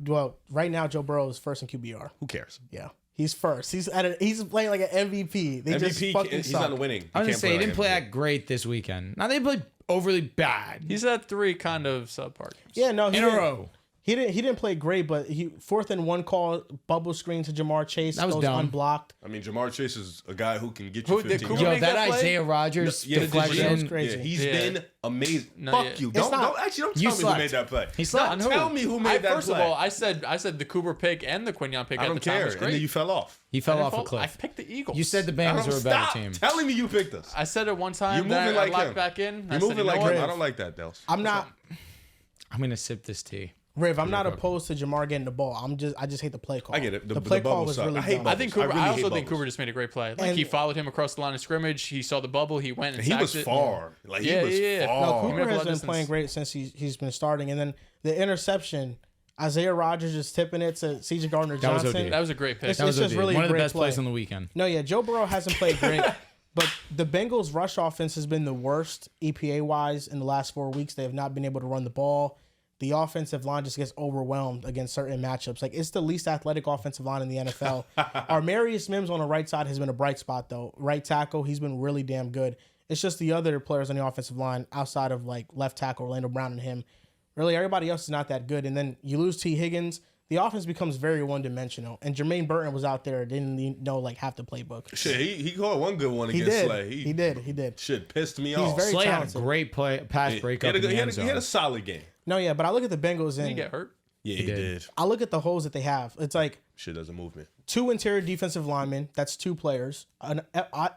S1: Well, right now Joe Burrow is first in QBR.
S3: Who cares?
S1: Yeah, he's first. He's playing like an MVP. They just fucking
S3: he's
S1: suck.
S3: not winning.
S2: I was gonna say he didn't play that great this weekend. Now they played overly bad.
S4: He's had 3 kind of subpar games.
S1: Yeah, no,
S2: in a row.
S1: He didn't play great, but he 4th and 1 call, bubble screen to Jamar Chase.
S2: That was
S1: goes
S2: dumb.
S1: Unblocked.
S3: I mean, Jamar Chase is a guy who can get you 15
S4: Cooper
S2: Yo,
S4: make
S2: that
S4: that play?
S2: Isaiah Rodgers deflection.
S1: That was crazy.
S3: Yeah, he's been amazing.
S4: No,
S3: Fuck
S4: yeah.
S3: you.
S1: It's
S3: Don't
S1: not-
S3: tell
S2: You
S3: me who
S2: slept.
S3: made that play.
S2: He slept.
S3: Don't tell me who made that
S4: First
S3: play.
S4: of all, I said the Cooper pick and the Quinyon pick
S3: I
S4: at
S3: don't
S4: the time
S3: care.
S4: was
S3: And
S4: great.
S3: then you fell off.
S2: He fell off a
S4: I
S2: cliff.
S4: picked the Eagles.
S2: You said the Bengals were a better
S3: Stop
S2: team.
S3: telling me you picked us.
S4: I said it one time.
S3: You're moving
S4: then
S3: like
S4: I locked
S3: him.
S4: back in.
S3: You're moving like him. I don't like that, Dehls.
S1: I'm not.
S2: I'm gonna sip this tea.
S1: Riv, I'm not opposed to Jamar getting the ball. I just hate the play call.
S3: I get it.
S1: The play call was really dumb.
S4: I think Cooper.
S3: really
S4: I
S3: hate
S4: also think
S3: bubbles.
S4: Cooper just made a great play. Like he followed him across the line of scrimmage. He saw the bubble. He went and
S3: He was
S4: sacked it.
S3: far. Like he was
S4: yeah.
S3: far.
S1: No,
S4: He made
S1: Cooper
S4: up a
S1: has
S4: lot of
S1: been
S4: distance.
S1: playing great since he's been starting. And then the interception, Isaiah Rodgers just tipping it to C.J. Gardner-Johnson.
S2: OD.
S4: That was a great pick.
S1: It's just really
S2: one of the
S1: great
S2: best
S1: play.
S2: plays on the weekend.
S1: No, yeah, Joe Burrow hasn't played great, but the Bengals' rush offense has been the worst EPA-wise in the last 4 weeks. They have not been able to run the ball. The offensive line just gets overwhelmed against certain matchups. Like, it's the least athletic offensive line in the NFL. Our Marius Mims on the right side has been a bright spot, though. Right tackle, he's been really damn good. It's just the other players on the offensive line outside of, like, left tackle, Orlando Brown and him. Really, everybody else is not that good. And then you lose T. Higgins. The offense becomes very one-dimensional. And Jermaine Burton was out there, didn't even know, like, half the playbook.
S3: Shit, he caught one good one
S1: He
S3: against
S1: did.
S3: Slay.
S1: He did.
S3: Shit pissed me
S1: He's
S3: off.
S1: very
S2: Slay had a
S1: talented.
S2: great pass breakup in the end zone.
S3: He had a solid game.
S1: No, yeah, but I look at the Bengals
S4: Did he
S1: and
S4: get hurt?
S3: Yeah, he did.
S1: I look at the holes that they have. It's like
S3: Shit doesn't move me.
S1: 2 interior defensive linemen. That's 2 players. An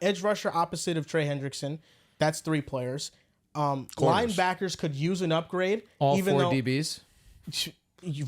S1: edge rusher opposite of Trey Hendrickson. That's 3 players. Linebackers could use an upgrade.
S2: All
S1: even
S2: 4
S1: though
S2: DBs.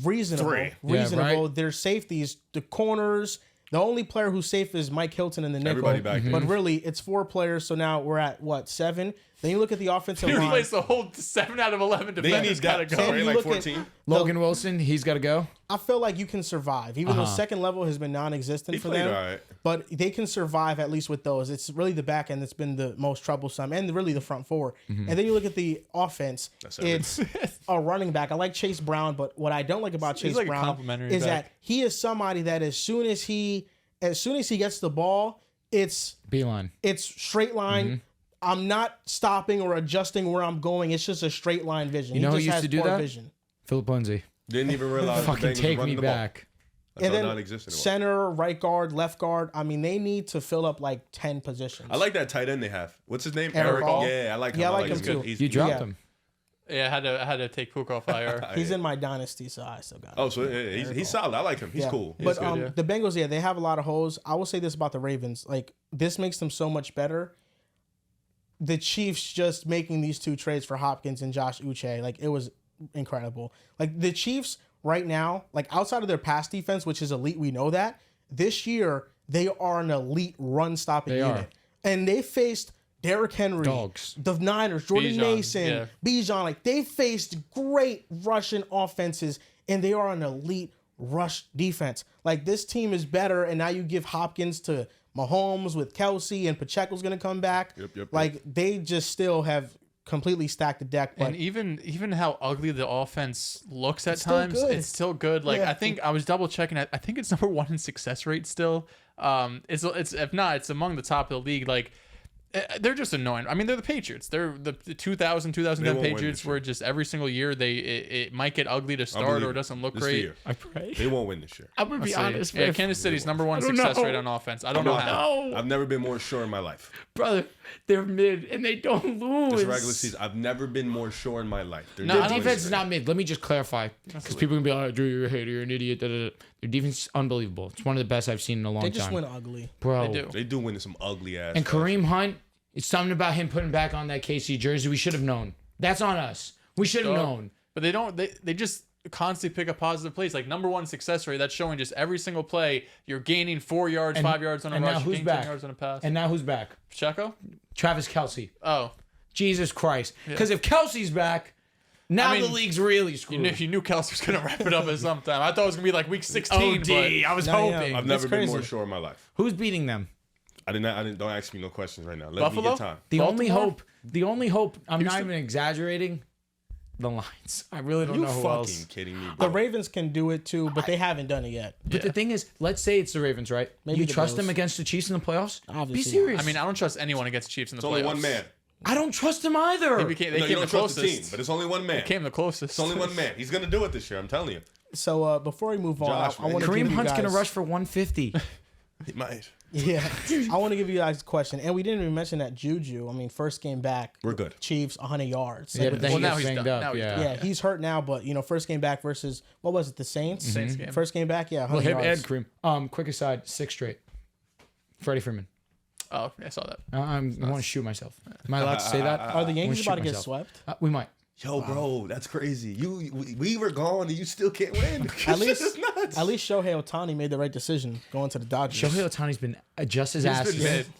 S1: Reasonable.
S3: 3.
S1: Reasonable.
S2: Yeah, right.
S1: Their safeties, the corners. The only player who's safe is Mike Hilton in the nickel.
S3: Everybody back there.
S1: But really, it's 4 players. So now we're at, what, 7? Then you look at the offensive
S4: He
S1: line.
S4: replaced the whole 7 out of 11
S3: They
S4: defenders.
S3: need
S4: Gotta
S3: that.
S4: go.
S3: Right?
S1: you
S3: Like
S1: look at-
S3: 14.
S2: Logan Wilson, he's got to go.
S1: I feel like you can survive, even though second level has been non-existent
S3: He
S1: for
S3: played
S1: them.
S3: all right.
S1: But they can survive at least with those. It's really the back end that's been the most troublesome, and really the front 4. And then you look at the offense. It's a running back. I like Chase Brown, but what I don't like about Chase
S4: like a
S1: Brown
S4: complimentary
S1: is
S4: back.
S1: that he is somebody that as soon as he gets the ball, it's
S2: Beeline.
S1: straight line. I'm not stopping or adjusting where I'm going. It's just a straight line vision.
S2: You know who
S1: just
S2: used
S1: has
S2: to do
S1: poor
S2: that?
S1: vision.
S2: Philip Lindsay.
S3: Didn't even realize the
S2: Fucking
S3: Bengals
S2: take
S3: were running
S2: me
S3: the ball.
S2: back.
S3: That's
S1: And
S3: all
S1: then
S3: non-existent.
S1: center, right guard, left guard. I mean, they need to fill up like 10 positions.
S3: I like that tight end they have. What's his name?
S1: Eric Hall.
S3: Yeah, I like him.
S1: Yeah, I like
S3: him
S1: him too.
S3: He's
S2: You dropped
S1: Yeah.
S2: him.
S4: Yeah, I had to take Puka off IR.
S1: He's in my dynasty, so I still got him.
S3: Oh, so he's solid. I like him. He's
S1: Yeah.
S3: cool.
S1: But
S4: good, yeah.
S1: the Bengals, they have a lot of holes. I will say this about the Ravens. Like, this makes them so much better. The Chiefs just making these 2 trades for Hopkins and Josh Uche, like, it was incredible. Like, the Chiefs right now, like, outside of their pass defense, which is elite, we know that. This year, they are an elite run-stopping
S2: They
S1: unit.
S2: are.
S1: And they faced Derrick Henry,
S2: Dogs.
S1: the Niners, Jordan
S4: Bijan,
S1: Mason,
S4: yeah.
S1: Bijan. Like, they faced great Russian offenses, and they are an elite rush defense. Like, this team is better, and now you give Hopkins to Mahomes with Kelsey, and Pacheco's going to come back.
S3: Yep.
S1: Like, they just still have completely stacked the deck. But
S4: And even how ugly the offense looks at
S1: still
S4: times,
S1: good.
S4: it's still good. Like
S1: Yeah.
S4: I think I was double checking. I think it's number 1 in success rate still. It's if not, it's among the top of the league. Like they're just annoying. I mean, they're the Patriots. They're the 2010
S3: won't win
S4: Patriots
S3: this
S4: where
S3: year.
S4: just every single year it might get ugly to
S3: I
S4: start
S3: believe
S4: or
S3: it.
S4: it doesn't look
S3: This
S4: great.
S3: year.
S2: I pray.
S3: They won't win this year.
S2: I'm gonna be honest,
S4: Yeah,
S2: man.
S4: Kansas City's number 1
S2: don't
S4: success
S2: know.
S4: rate on offense. I don't know how.
S2: No,
S3: I've never been more sure in my life.
S2: brother, they're mid and they don't lose.
S3: This regular season, I've never been more sure in my life. They're
S4: No,
S2: Their
S4: I don't
S2: defense
S4: think
S2: is not mid. Let me just clarify, because people can be like, "Drew, you're a hater, you're an idiot." Da, da, da. Their defense is unbelievable. It's one of the best I've seen in a long
S1: they just
S2: time,
S1: went ugly.
S2: bro.
S4: They do.
S3: They do win some ugly ass.
S2: And Kareem Hunt, it's something about him putting back on that KC jersey. We should have known. That's on us. We should have known.
S4: But they don't. They just constantly pick up positive plays. Like number 1 success rate. That's showing just every single play you're gaining 4 yards, 5 yards on a
S2: and now
S4: rush,
S2: who's
S4: gaining
S2: back?
S4: 10 yards on a pass.
S2: And now who's back?
S4: Pacheco?
S2: Travis Kelce.
S4: Oh,
S2: Jesus Christ. Because if Kelsey's back, now
S4: I mean,
S2: the league's really screwed.
S4: you knew Kelsey was gonna wrap it up at some time. I thought it was gonna be like week 16.
S2: OD.
S4: But
S2: I was
S1: No, yeah.
S2: hoping.
S3: I've
S1: That's
S3: never been more
S1: crazy.
S3: sure in my life.
S2: Who's beating them?
S3: I didn't. Don't ask me no questions right now. Let
S4: Buffalo?
S3: me get time.
S2: The only
S4: Baltimore?
S2: hope, I'm not
S4: Houston?
S2: even exaggerating, the Lions. I really don't
S3: You
S2: know who
S3: fucking
S2: else.
S3: kidding me,
S1: The
S3: bro?
S1: Ravens can do it too, but they haven't done it yet.
S2: But the thing is, let's say it's the Ravens, right?
S1: Maybe
S2: You
S1: the
S2: trust them
S1: Bills.
S2: against the Chiefs in the playoffs?
S1: Obviously
S2: Be
S1: not.
S2: serious.
S4: I mean, I don't trust anyone against the Chiefs in the
S3: It's only
S4: playoffs.
S3: one man.
S2: I don't trust them either.
S4: They
S3: No,
S4: came
S3: you
S4: the
S3: don't trust
S4: closest.
S3: the team, but it's only one man.
S4: They came the closest.
S3: It's only one man. He's gonna do it this year. I'm telling you.
S1: So before we move on,
S3: Josh,
S1: I
S3: man.
S1: want to give
S2: Kareem
S1: you
S2: Hunt's
S1: guys,
S2: going to rush for 150.
S3: He might.
S1: Yeah, I want to give you guys a question, and we didn't even mention that Juju. I mean, first game back,
S3: We're good.
S1: Chiefs 100 yards.
S2: Yeah,
S1: Like,
S2: but then
S4: Well,
S2: he
S4: now
S2: gets
S4: he's
S2: banged
S4: done.
S2: up.
S4: Now he's
S2: Yeah.
S4: done.
S1: yeah, he's hurt now, but first game back versus what was it, the Saints?
S4: Saints game.
S1: First game back, yeah,
S2: Well,
S1: 100
S2: him
S1: yards.
S2: and Kareem. Quick aside, 6 straight. Freddie Freeman.
S4: Oh, I saw that.
S2: I want to shoot myself. Am I allowed to say that?
S1: Are the Yankees
S2: shoot
S1: about to get
S2: myself.
S1: swept?
S2: We might.
S3: Yo, bro, that's crazy. We were gone and you still can't win.
S1: At least Shohei Ohtani made the right decision going to the Dodgers.
S2: Shohei Ohtani's been just as ass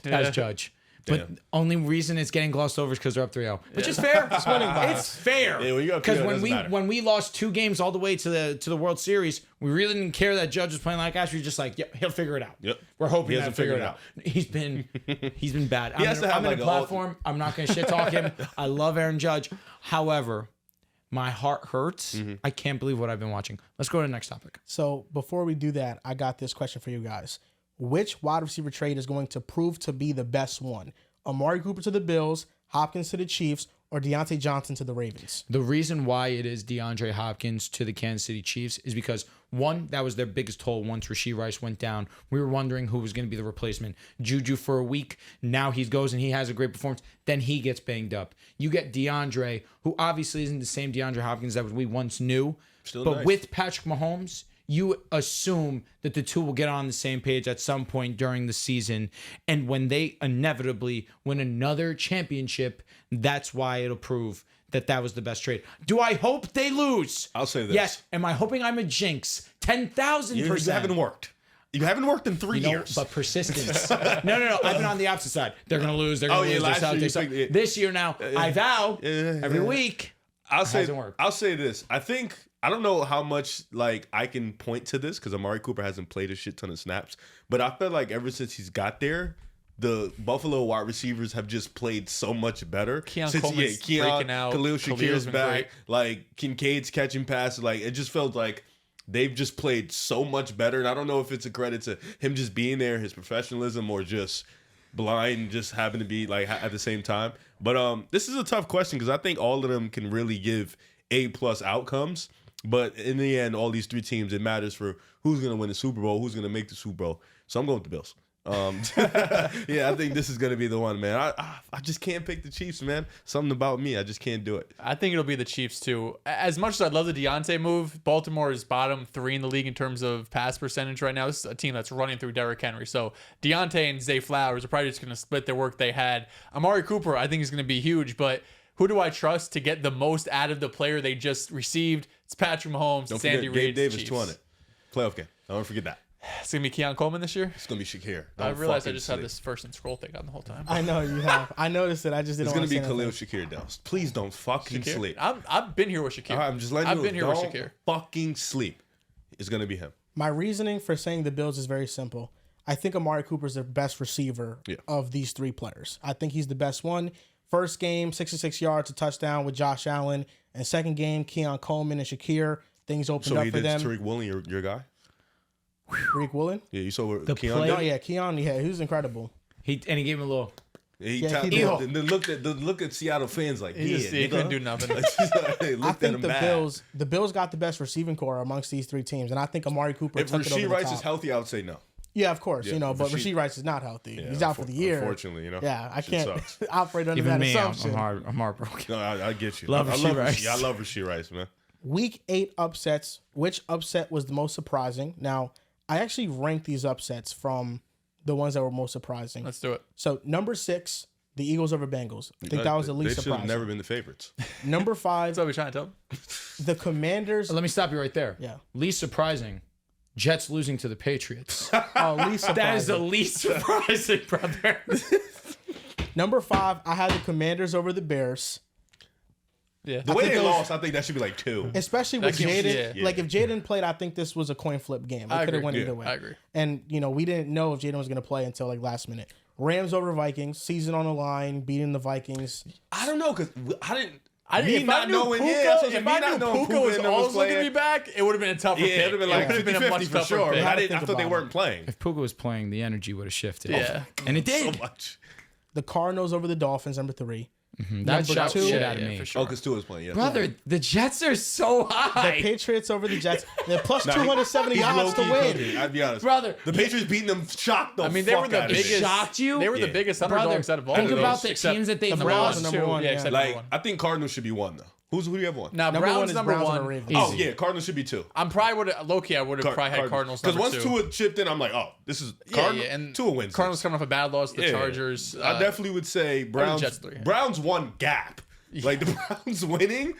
S2: as Judge. But only reason it's getting glossed over is because they're up 3-0. Which is fair. It's fair. Because when we lost 2 games all the way to the World Series, we really didn't care that Judge was playing like us. We were just like, yeah, he'll figure it out.
S3: Yep.
S2: We're hoping he'll figure it out. He's been bad. I'm in a platform. I'm not going to shit talk him. I love Aaron Judge. However, my heart hurts. I can't believe what I've been watching. Let's go to the next topic.
S1: So before we do that, I got this question for you guys. Which wide receiver trade is going to prove to be the best one? Amari Cooper to the Bills, Hopkins to the Chiefs, or Diontae Johnson to the Ravens?
S2: The reason why it is DeAndre Hopkins to the Kansas City Chiefs is because, one, that was their biggest hole once Rashee Rice went down. We were wondering who was going to be the replacement. Juju for a week. Now he goes and he has a great performance. Then he gets banged up. You get DeAndre, who obviously isn't the same DeAndre Hopkins that we once knew. But nice. With Patrick Mahomes, you assume that the two will get on the same page at some point during the season. And when they inevitably win another championship, that's why it'll prove that was the best trade. Do I hope they lose?
S3: I'll say this.
S2: Yes. Am I hoping I'm a jinx? 10,000%.
S3: You haven't worked. You haven't worked in 3 years.
S2: But persistence. No. I've been on the opposite side. They're going to lose. They're going to lose. This year now, I vow every week.
S3: I'll say this. I don't know how much I can point to this because Amari Cooper hasn't played a shit ton of snaps, but I feel like ever since he's got there, the Buffalo wide receivers have just played so much better.
S4: Keon Coleman's breaking out.
S3: Khalil Shakir's back.
S4: Great.
S3: Kincaid's catching passes. It just felt like they've just played so much better. And I don't know if it's a credit to him just being there, his professionalism, or just blind, just happen to be at the same time. But this is a tough question because I think all of them can really give A+ outcomes. But in the end, all these 3 teams, it matters for who's going to win the Super Bowl, who's going to make the Super Bowl. So I'm going with the Bills. Yeah, I think this is going to be the one, man. I just can't pick the Chiefs, man. Something about me, I just can't do it.
S4: I think it'll be the Chiefs, too. As much as I love the Diontae move, Baltimore is bottom 3 in the league in terms of pass percentage right now. This is a team that's running through Derrick Henry. So Diontae and Zay Flowers are probably just going to split their work they had. Amari Cooper, I think, is going to be huge, but who do I trust to get the most out of the player they just received? It's Patrick Mahomes.
S3: Don't
S4: it's Andy
S3: forget
S4: Reid.
S3: Gabe Davis 200. Playoff game. Don't forget that.
S4: It's going to be Keon Coleman this year?
S3: It's going to be Shakir.
S4: I realized I just had this first and scroll thing on the whole time.
S1: I know you have. I noticed it. I just didn't
S3: It's going to be
S1: Khalil
S3: Shakir Dehls. Please don't fucking sleep.
S4: I've been here with Shakir.
S3: I'm just letting you know.
S4: I've been here with Shakir.
S3: Fucking sleep. It's going to be him.
S1: My reasoning for saying the Bills is very simple. I think Amari Cooper is the best receiver of these 3 players. I think he's the best one. First game, 66 yards, a touchdown with Josh Allen. And second game, Keon Coleman and Shakir. Things opened up for them.
S3: So he did Tariq Woolen, your guy?
S1: Tariq Woolen?
S3: Yeah, you saw what
S2: the
S3: Keon
S1: did? Yeah, Keon, he was incredible.
S2: He gave him a little...
S3: He looked at Seattle fans like,
S4: he couldn't do nothing.
S1: I think the Bills got the best receiving core amongst these 3 teams. And I think Amari Cooper
S3: if Rashee Rice is healthy, I would say no.
S1: Yeah, of course, but Rashee Rice is not healthy.
S3: Yeah,
S1: he's out for the year.
S3: Unfortunately,
S1: Yeah, I can't operate under that assumption.
S2: I'm heartbroken.
S3: No, I get you.
S2: Love Rashee Rice.
S3: I love Rashee Rice, man.
S1: Week 8 upsets. Which upset was the most surprising? Now, I actually ranked these upsets from the ones that were most surprising.
S4: Let's do it.
S1: So, number 6, the Eagles over Bengals. I think that was the least surprising.
S3: They should have never been the favorites.
S1: Number 5.
S4: That's what we're trying to tell them.
S1: The Commanders.
S2: Let me stop you right there.
S1: Yeah.
S2: Least surprising. Jets losing to the Patriots.
S1: Least surprising.
S2: That is the least surprising, brother.
S1: Number 5, I had the Commanders over the Bears.
S4: Yeah.
S3: The way they lost, I think that should be 2.
S1: Especially with Jaden.
S4: Yeah.
S1: If Jaden played, I think this was a coin flip game. It could have went either way.
S4: I agree.
S1: And, we didn't know if Jaden was going to play until last minute. Rams over Vikings, season on the line, beating the Vikings.
S3: I don't know, because I didn't.
S4: If I knew Puka was also going to be back, it would have been a tougher pick.
S3: It would have been 50-50 for sure. I thought they weren't playing.
S2: If Puka was playing, the energy would have shifted.
S4: Yeah.
S2: And it did.
S3: So much.
S1: The Cardinals over the Dolphins, number 3.
S2: That shot shit out of me.
S4: For sure.
S3: Oh, because Tua was playing, yeah.
S2: Brother, the Jets are so high.
S1: The Patriots over the Jets. They're plus 270 odds to win.
S3: I'd be honest.
S2: Brother.
S3: The Patriots beating them shocked the fuck out of me.
S4: They were the biggest.
S2: Shocked you?
S4: They were the biggest underdogs out of all
S2: Think
S4: of
S2: about
S4: those.
S2: the teams that they've
S1: Browns
S2: lost
S1: are number 1.
S4: Yeah, except number 1.
S3: I think Cardinals should be 1, though. Who do you have 1?
S4: Now,
S1: Number 1
S4: Browns
S1: is
S4: number
S1: Browns
S4: 1.
S1: and Ravens.
S3: Oh, yeah. Cardinals should be 2.
S4: I'm probably would have low-key. I would have probably had Cardinals number 2.
S3: Because once Tua chipped in, I'm like, oh, this is Cardinals.
S4: And
S3: Tua wins.
S4: Cardinals coming off a bad loss to the Chargers.
S3: I definitely would say Browns.
S4: Jets 3.
S3: Browns 1 gap. Like the Browns winning,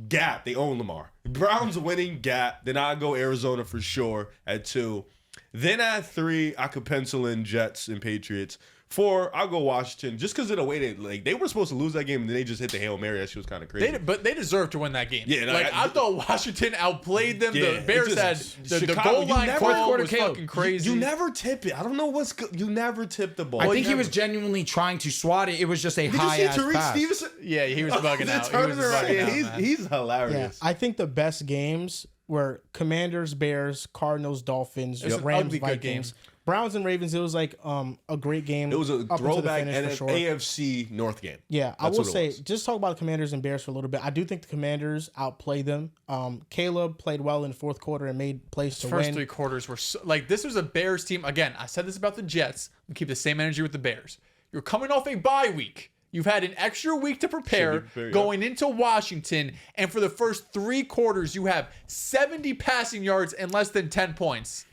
S3: gap. They own Lamar. Browns winning, gap. Then I go Arizona for sure at 2. Then at 3, I could pencil in Jets and Patriots. 4, I'll go Washington just because of the way they were supposed to lose that game and then they just hit the Hail Mary. That shit was kind of crazy.
S4: But they deserved to win that game.
S3: Yeah,
S4: I thought Washington outplayed them.
S3: Yeah,
S4: The Bears had the goal line call was fucking crazy.
S3: You never tip it. I don't know what's good. You never tip the ball.
S2: I think he was genuinely trying to swat it. It was just a high-ass pass.
S3: Stevenson?
S4: Yeah, he was bugging out.
S3: He's hilarious.
S1: Yeah, I think the best games were Commanders, Bears, Cardinals, Dolphins,
S4: Rams,
S1: Vikings.
S4: good games.
S1: Browns and Ravens, it was like a great game.
S3: It was a
S1: up until the
S3: throwback
S1: finish,
S3: and
S1: for
S3: an
S1: sure.
S3: AFC North game.
S1: Yeah, I
S3: That's
S1: will
S3: what it
S1: say,
S3: was.
S1: just talk about the Commanders and Bears for a little bit. I do think the Commanders outplayed them. Caleb played well in the fourth quarter and made plays to
S4: First
S1: win.
S4: 3 quarters were this was a Bears team. Again, I said this about the Jets. We keep the same energy with the Bears. You're coming off a bye week. You've had an extra week to prepare going into Washington, and for the first 3 quarters, you have 70 passing yards and less than 10 points.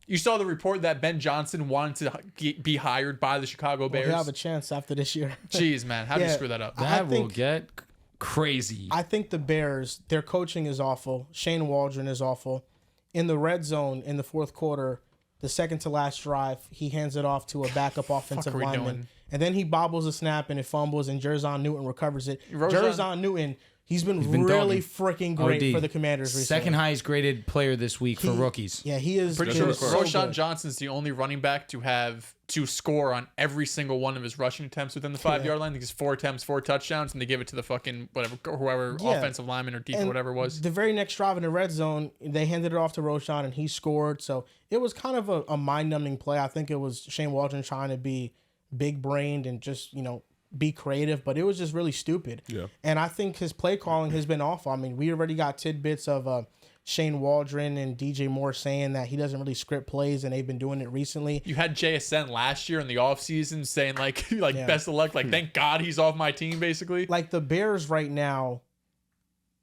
S4: You saw the report that Ben Johnson wanted to be hired by the Chicago Bears.
S1: He'll have a chance after this year.
S4: Jeez, man. How did you screw that up?
S2: That will get crazy.
S1: I think the Bears, their coaching is awful. Shane Waldron is awful. In the red zone in the fourth quarter, the second to last drive, he hands it off to a backup offensive
S4: are we
S1: lineman.
S4: doing?
S1: And then he bobbles a snap and it fumbles, and Jerzon Newton recovers it.
S4: Roschon-
S1: Jerzon Newton, he's been
S2: been
S1: really
S2: dogging.
S1: freaking great
S2: OD.
S1: for the Commanders recently.
S2: Second highest graded player this week for rookies.
S1: Yeah, he is.
S4: Pretty
S1: he
S4: sure
S1: is so
S4: Roschon
S1: good.
S4: Johnson's the only running back to score on every single one of his rushing attempts within the 5-yard line. I think it's 4 attempts, 4 touchdowns, and they give it to the fucking whoever offensive lineman or deep or
S1: And
S4: whatever it was.
S1: The very next drive in the red zone, they handed it off to Roschon and he scored. So it was kind of a mind-numbing play. I think it was Shane Waldron trying to be big-brained and just, be creative, but it was just really stupid.
S3: Yeah.
S1: And I think his play calling has been awful. I mean, we already got tidbits of Shane Waldron and DJ Moore saying that he doesn't really script plays, and they've been doing it recently.
S4: You had JSN last year in the offseason saying best of luck, thank God he's off my team, basically.
S1: Like the Bears right now,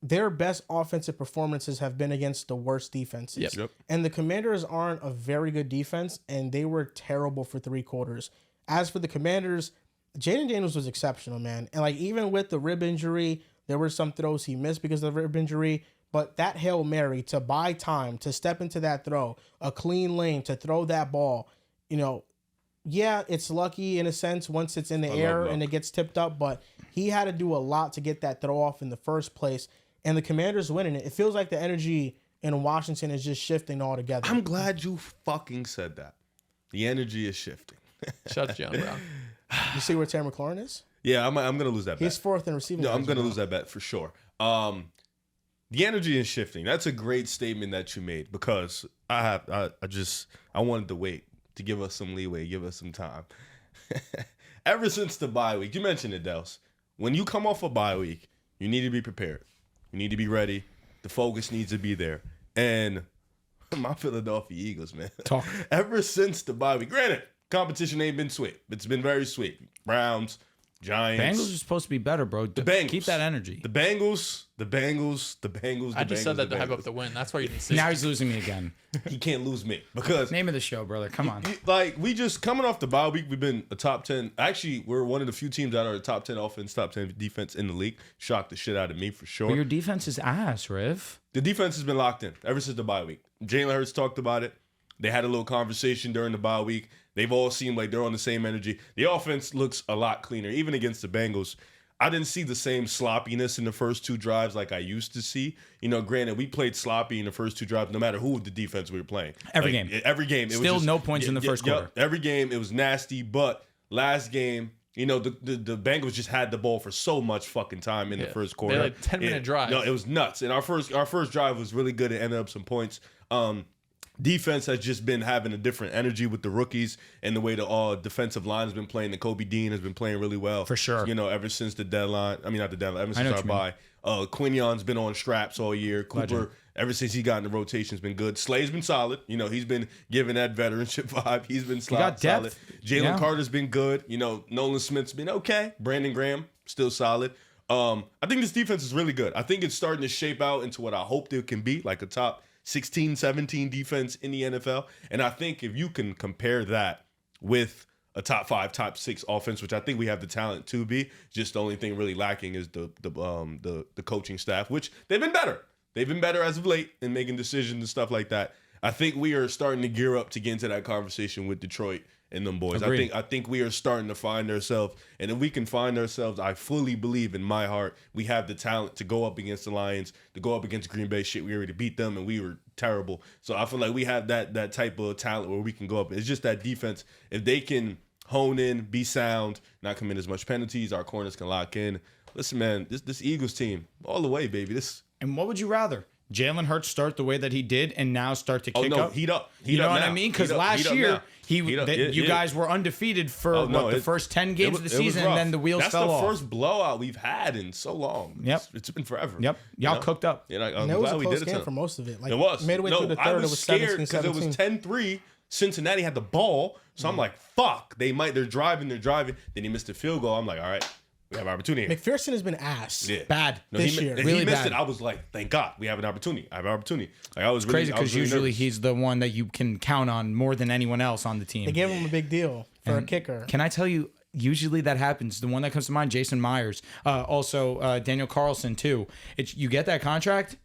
S1: their best offensive performances have been against the worst defenses.
S3: Yep.
S1: And the Commanders aren't a very good defense, and they were terrible for 3 quarters. As for the Commanders, Jaden Daniels was exceptional, man. And even with the rib injury, there were some throws he missed because of the rib injury. But that Hail Mary, to buy time, to step into that throw, a clean lane, to throw that ball, yeah, it's lucky in a sense once it's in the air and it gets tipped up. But he had to do a lot to get that throw off in the first place. And the Commanders winning it. It feels like the energy in Washington is just shifting altogether.
S3: I'm glad you fucking said that. The energy is shifting.
S4: Shout out to John Brown.
S1: You see where Terry McLaurin is?
S3: Yeah, I'm going to lose that bet.
S1: He's 4th in receiving.
S3: No, I'm
S1: yards
S3: going to
S1: right
S3: lose that bet for sure. The energy is shifting. That's a great statement that you made because I wanted to wait to give us some leeway, give us some time. Ever since the bye week, you mentioned it, Dehls. When you come off a bye week, you need to be prepared. You need to be ready. The focus needs to be there. And my Philadelphia Eagles, man.
S2: Talk.
S3: Ever since the bye week, granted, competition ain't been sweet. It's been very sweet. Browns, Giants.
S2: Bengals are supposed to be better, bro.
S3: The Bengals.
S2: Keep that energy.
S3: The Bengals.
S4: I just said that to hype up the win. That's why you didn't say
S2: Now he's losing me again.
S3: He can't lose me because
S2: Name of the show, brother. Come on.
S3: we just coming off the bye week. We've been a top 10. Actually, we're one of the few teams that are a top 10 offense, top 10 defense in the league. Shocked the shit out of me for sure.
S2: But your defense is ass, Riv.
S3: The defense has been locked in ever since the bye week. Jalen Hurts talked about it. They had a little conversation during the bye week. They've all seemed like they're on the same energy. The offense looks a lot cleaner, even against the Bengals. I didn't see the same sloppiness in the first 2 drives like I used to see. Granted, we played sloppy in the first 2 drives, no matter who the defense we were playing.
S2: Every game.
S3: Every game. It
S2: Still
S3: was just,
S2: no points in the first quarter.
S3: Every game, it was nasty. But last game, the Bengals just had the ball for so much fucking time in the first quarter.
S4: They had 10-minute drives.
S3: No, it was nuts. And our first drive was really good. It ended up some points. Defense has just been having a different energy with the rookies and the way the defensive line has been playing. And Kobe Dean has been playing really well.
S2: For sure.
S3: Ever since the deadline. I mean, not the deadline. Ever since our bye. Quinyon's been on straps all year. Cooper,
S2: Legend.
S3: ever since he got in the rotation, has been good. Slay's been solid. He's been giving that veteranship vibe. He's been
S2: got
S3: solid.
S2: depth.
S3: Jalen Carter's been good. Nolan Smith's been okay. Brandon Graham, still solid. I think this defense is really good. I think it's starting to shape out into what I hoped it can be, like a top 16, 17 defense in the NFL. And I think if you can compare that with a top 5, top 6 offense, which I think we have the talent to be. Just the only thing really lacking is the coaching staff, which they've been better. They've been better as of late in making decisions and stuff like that. I think we are starting to gear up to get into that conversation with Detroit and them boys.
S2: Agreed.
S3: I think we are starting to find ourselves, and if we can find ourselves, I fully believe in my heart we have the talent to go up against the Lions, to go up against Green Bay. Shit, we already beat them, and we were terrible. So I feel like we have that type of talent where we can go up. It's just that defense. If they can hone in, be sound, not commit as much penalties, our corners can lock in. Listen, man, this Eagles team, all the way, baby.
S2: And what would you rather? Jalen Hurts start the way that he did and now start to kick up?
S3: Heat up.
S2: You know what
S3: now.
S2: I mean? Because
S3: Heat up.
S2: last
S3: Heat up
S2: year,
S3: now.
S2: you guys were undefeated for the first 10 games of the season, and then the wheels fell off.
S3: That's the first blowout we've had in so long.
S2: Yep.
S3: It's been forever.
S2: Yep. Y'all cooked up.
S3: Yeah, I'm
S1: And it was
S3: glad
S1: a
S3: we
S1: close
S3: did it
S1: game for most of it. Like,
S3: it was.
S1: midway through the third,
S3: I
S1: it was
S3: scared
S1: 17-17.
S3: because it was 10-3. Cincinnati had the ball. So I'm like, fuck. They're driving. Then he missed a field goal. I'm like, all right, we have an opportunity.
S1: McPherson has been ass.
S3: Yeah.
S2: Bad
S1: this year.
S3: If
S2: really
S3: he missed
S2: bad.
S3: it, I was like, thank God, we have an opportunity. I have an opportunity. Like, I was
S2: Crazy because usually
S3: nervous.
S2: he's the one that you can count on more than anyone else on the team.
S1: They gave him a big deal for a kicker.
S2: Can I tell you, usually that happens. The one that comes to mind, Jason Myers. Also, Daniel Carlson, too. You get that contract,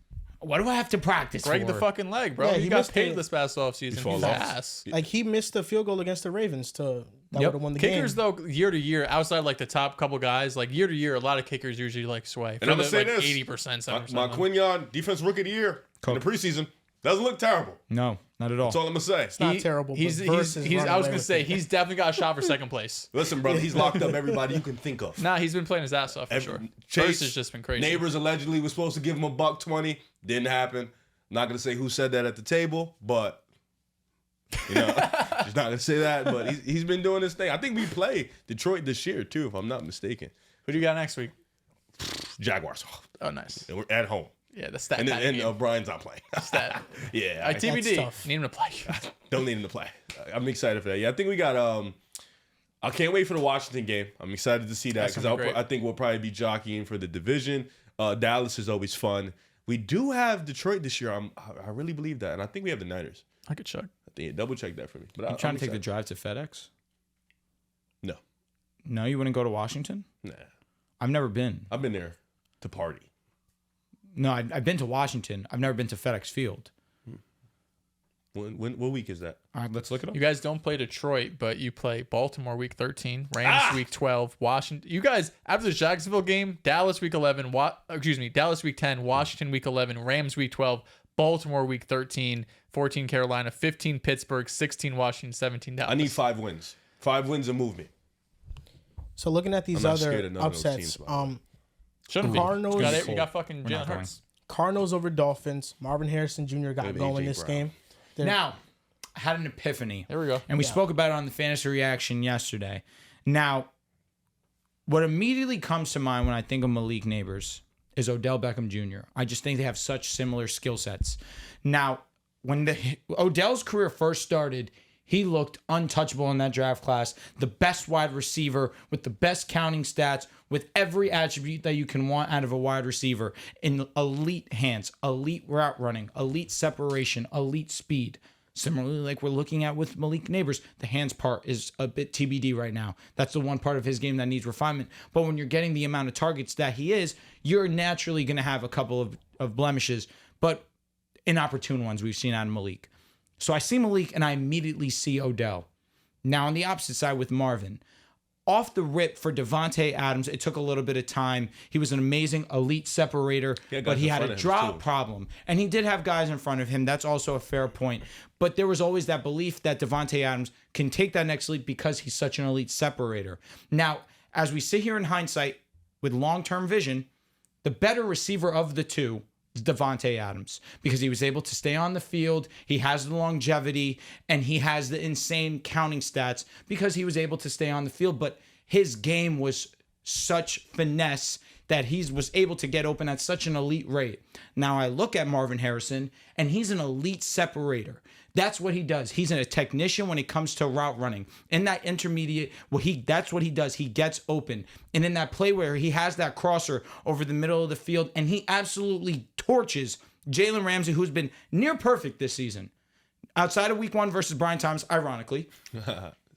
S2: what do I have to practice
S4: Break
S2: for?
S4: the fucking leg, bro.
S1: Yeah,
S4: he
S1: he
S4: got
S1: missed
S4: paid
S1: it.
S4: this past offseason. He's ass.
S1: Like, he missed the field goal against the Ravens that would have won the
S4: Kickers,
S1: game.
S4: though, year to year, outside like the top couple guys, like year to year, a lot of kickers usually like sway.
S3: And I'm going to say
S4: like
S3: this.
S4: 80%, 70%.
S3: My Quinion, defense rookie of the year in the preseason, doesn't look terrible.
S2: No, not at all.
S3: That's all I'm going to say.
S1: It's not terrible.
S4: He's
S1: but Verse is running
S4: I was
S1: away
S4: gonna
S1: with
S4: say
S1: it.
S4: he's definitely got a shot for second place.
S3: Listen, brother, he's locked up everybody you can think of.
S4: Nah, he's been playing his ass off for sure. Verse has just been crazy.
S3: Neighbors allegedly was supposed to give him $120. Didn't happen. Not gonna say who said that at the table, but just not gonna say that. But he's been doing this thing. I think we play Detroit this year too, if I'm not mistaken.
S4: Who do you got next week?
S3: Jaguars.
S4: Oh, nice.
S3: And we're at home.
S4: Yeah, that's that.
S3: And then Brian's not playing.
S4: Stat.
S3: Yeah,
S4: TBD.
S1: tough.
S4: Need him to play.
S3: don't need him to play. I'm excited for that. Yeah, I think we got. I can't wait for the Washington game. I'm excited to see that
S4: That's gonna be
S3: because
S4: great.
S3: I think we'll probably be jockeying for the division. Dallas is always fun. We do have Detroit this year. I really believe that, and I think we have the Niners.
S4: I could check.
S3: I think double check that for me. But
S2: You
S3: I'm
S2: trying to take the
S3: excited.
S2: drive to FedEx?
S3: No,
S2: No, you wouldn't go to Washington?
S3: nah.
S2: I've never been.
S3: I've been there to party.
S2: No, I've been to Washington. I've never been to FedEx Field.
S3: What week is that?
S2: All right, let's look it up.
S4: You guys don't play Detroit, but you play Baltimore week 13, Rams week 12, Washington. You guys, after the Jacksonville game, Dallas week 11, Dallas week 10, Washington week 11, Rams week 12, Baltimore week 13, 14 Carolina, 15 Pittsburgh, 16 Washington, 17 Dallas.
S3: I need 5 wins. 5 wins and move me.
S1: So looking at these
S3: I'm not scared
S1: other
S3: of none of those
S1: upsets,
S3: teams, by the way.
S4: Shouldn't
S1: Cardinals-
S4: be. You got fucking
S2: We're not
S4: Jalen
S2: going.
S4: Hurts.
S1: Cardinals over Dolphins. Marvin Harrison Jr. got
S3: Maybe
S1: going
S3: AJ
S1: this
S3: Brown.
S1: game.
S2: Now, I had an epiphany.
S4: There we go.
S2: And we spoke about it on the fantasy reaction yesterday. Now, what immediately comes to mind when I think of Malik Neighbors is Odell Beckham Jr. I just think they have such similar skill sets. Now, when Odell's career first started, he looked untouchable in that draft class. The best wide receiver with the best counting stats, with every attribute that you can want out of a wide receiver, in elite hands, elite route running, elite separation, elite speed. Similarly, like we're looking at with Malik Neighbors, the hands part is a bit TBD right now. That's the one part of his game that needs refinement. But when you're getting the amount of targets that he is, you're naturally going to have a couple of blemishes, but inopportune ones we've seen out of Malik. So I see Malik and I immediately see Odell. Now on the opposite side with Marvin, off the rip for Devontae Adams, it took a little bit of time. He was an amazing elite separator, but he had a drop problem. And he did have guys in front of him. That's also a fair point. But there was always that belief that Devontae Adams can take that next leap because he's such an elite separator. Now, as we sit here in hindsight with long-term vision, the better receiver of the two is Devontae Adams because he was able to stay on the field. He has the longevity and he has the insane counting stats because he was able to stay on the field. But his game was such finesse that he was able to get open at such an elite rate. Now I look at Marvin Harrison and he's an elite separator. That's what he does. He's a technician when it comes to route running. In that intermediate, that's what he does. He gets open. And in that play where he has that crosser over the middle of the field, and he absolutely torches Jalen Ramsey, who's been near perfect this season. Outside of week 1 versus Brian Thomas, ironically.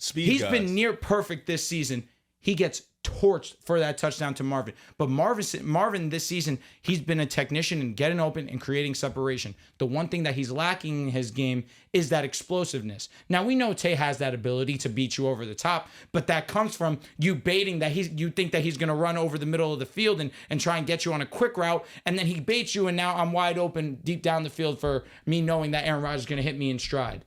S3: speed
S2: He's
S3: guys.
S2: been near perfect this season. He gets torched for that touchdown to Marvin. But Marvin this season, he's been a technician in getting open and creating separation. The one thing that he's lacking in his game is that explosiveness. Now, we know Tay has that ability to beat you over the top, but that comes from you baiting that you think that he's going to run over the middle of the field and try and get you on a quick route, and then he baits you, and now I'm wide open deep down the field for me knowing that Aaron Rodgers is going to hit me in stride.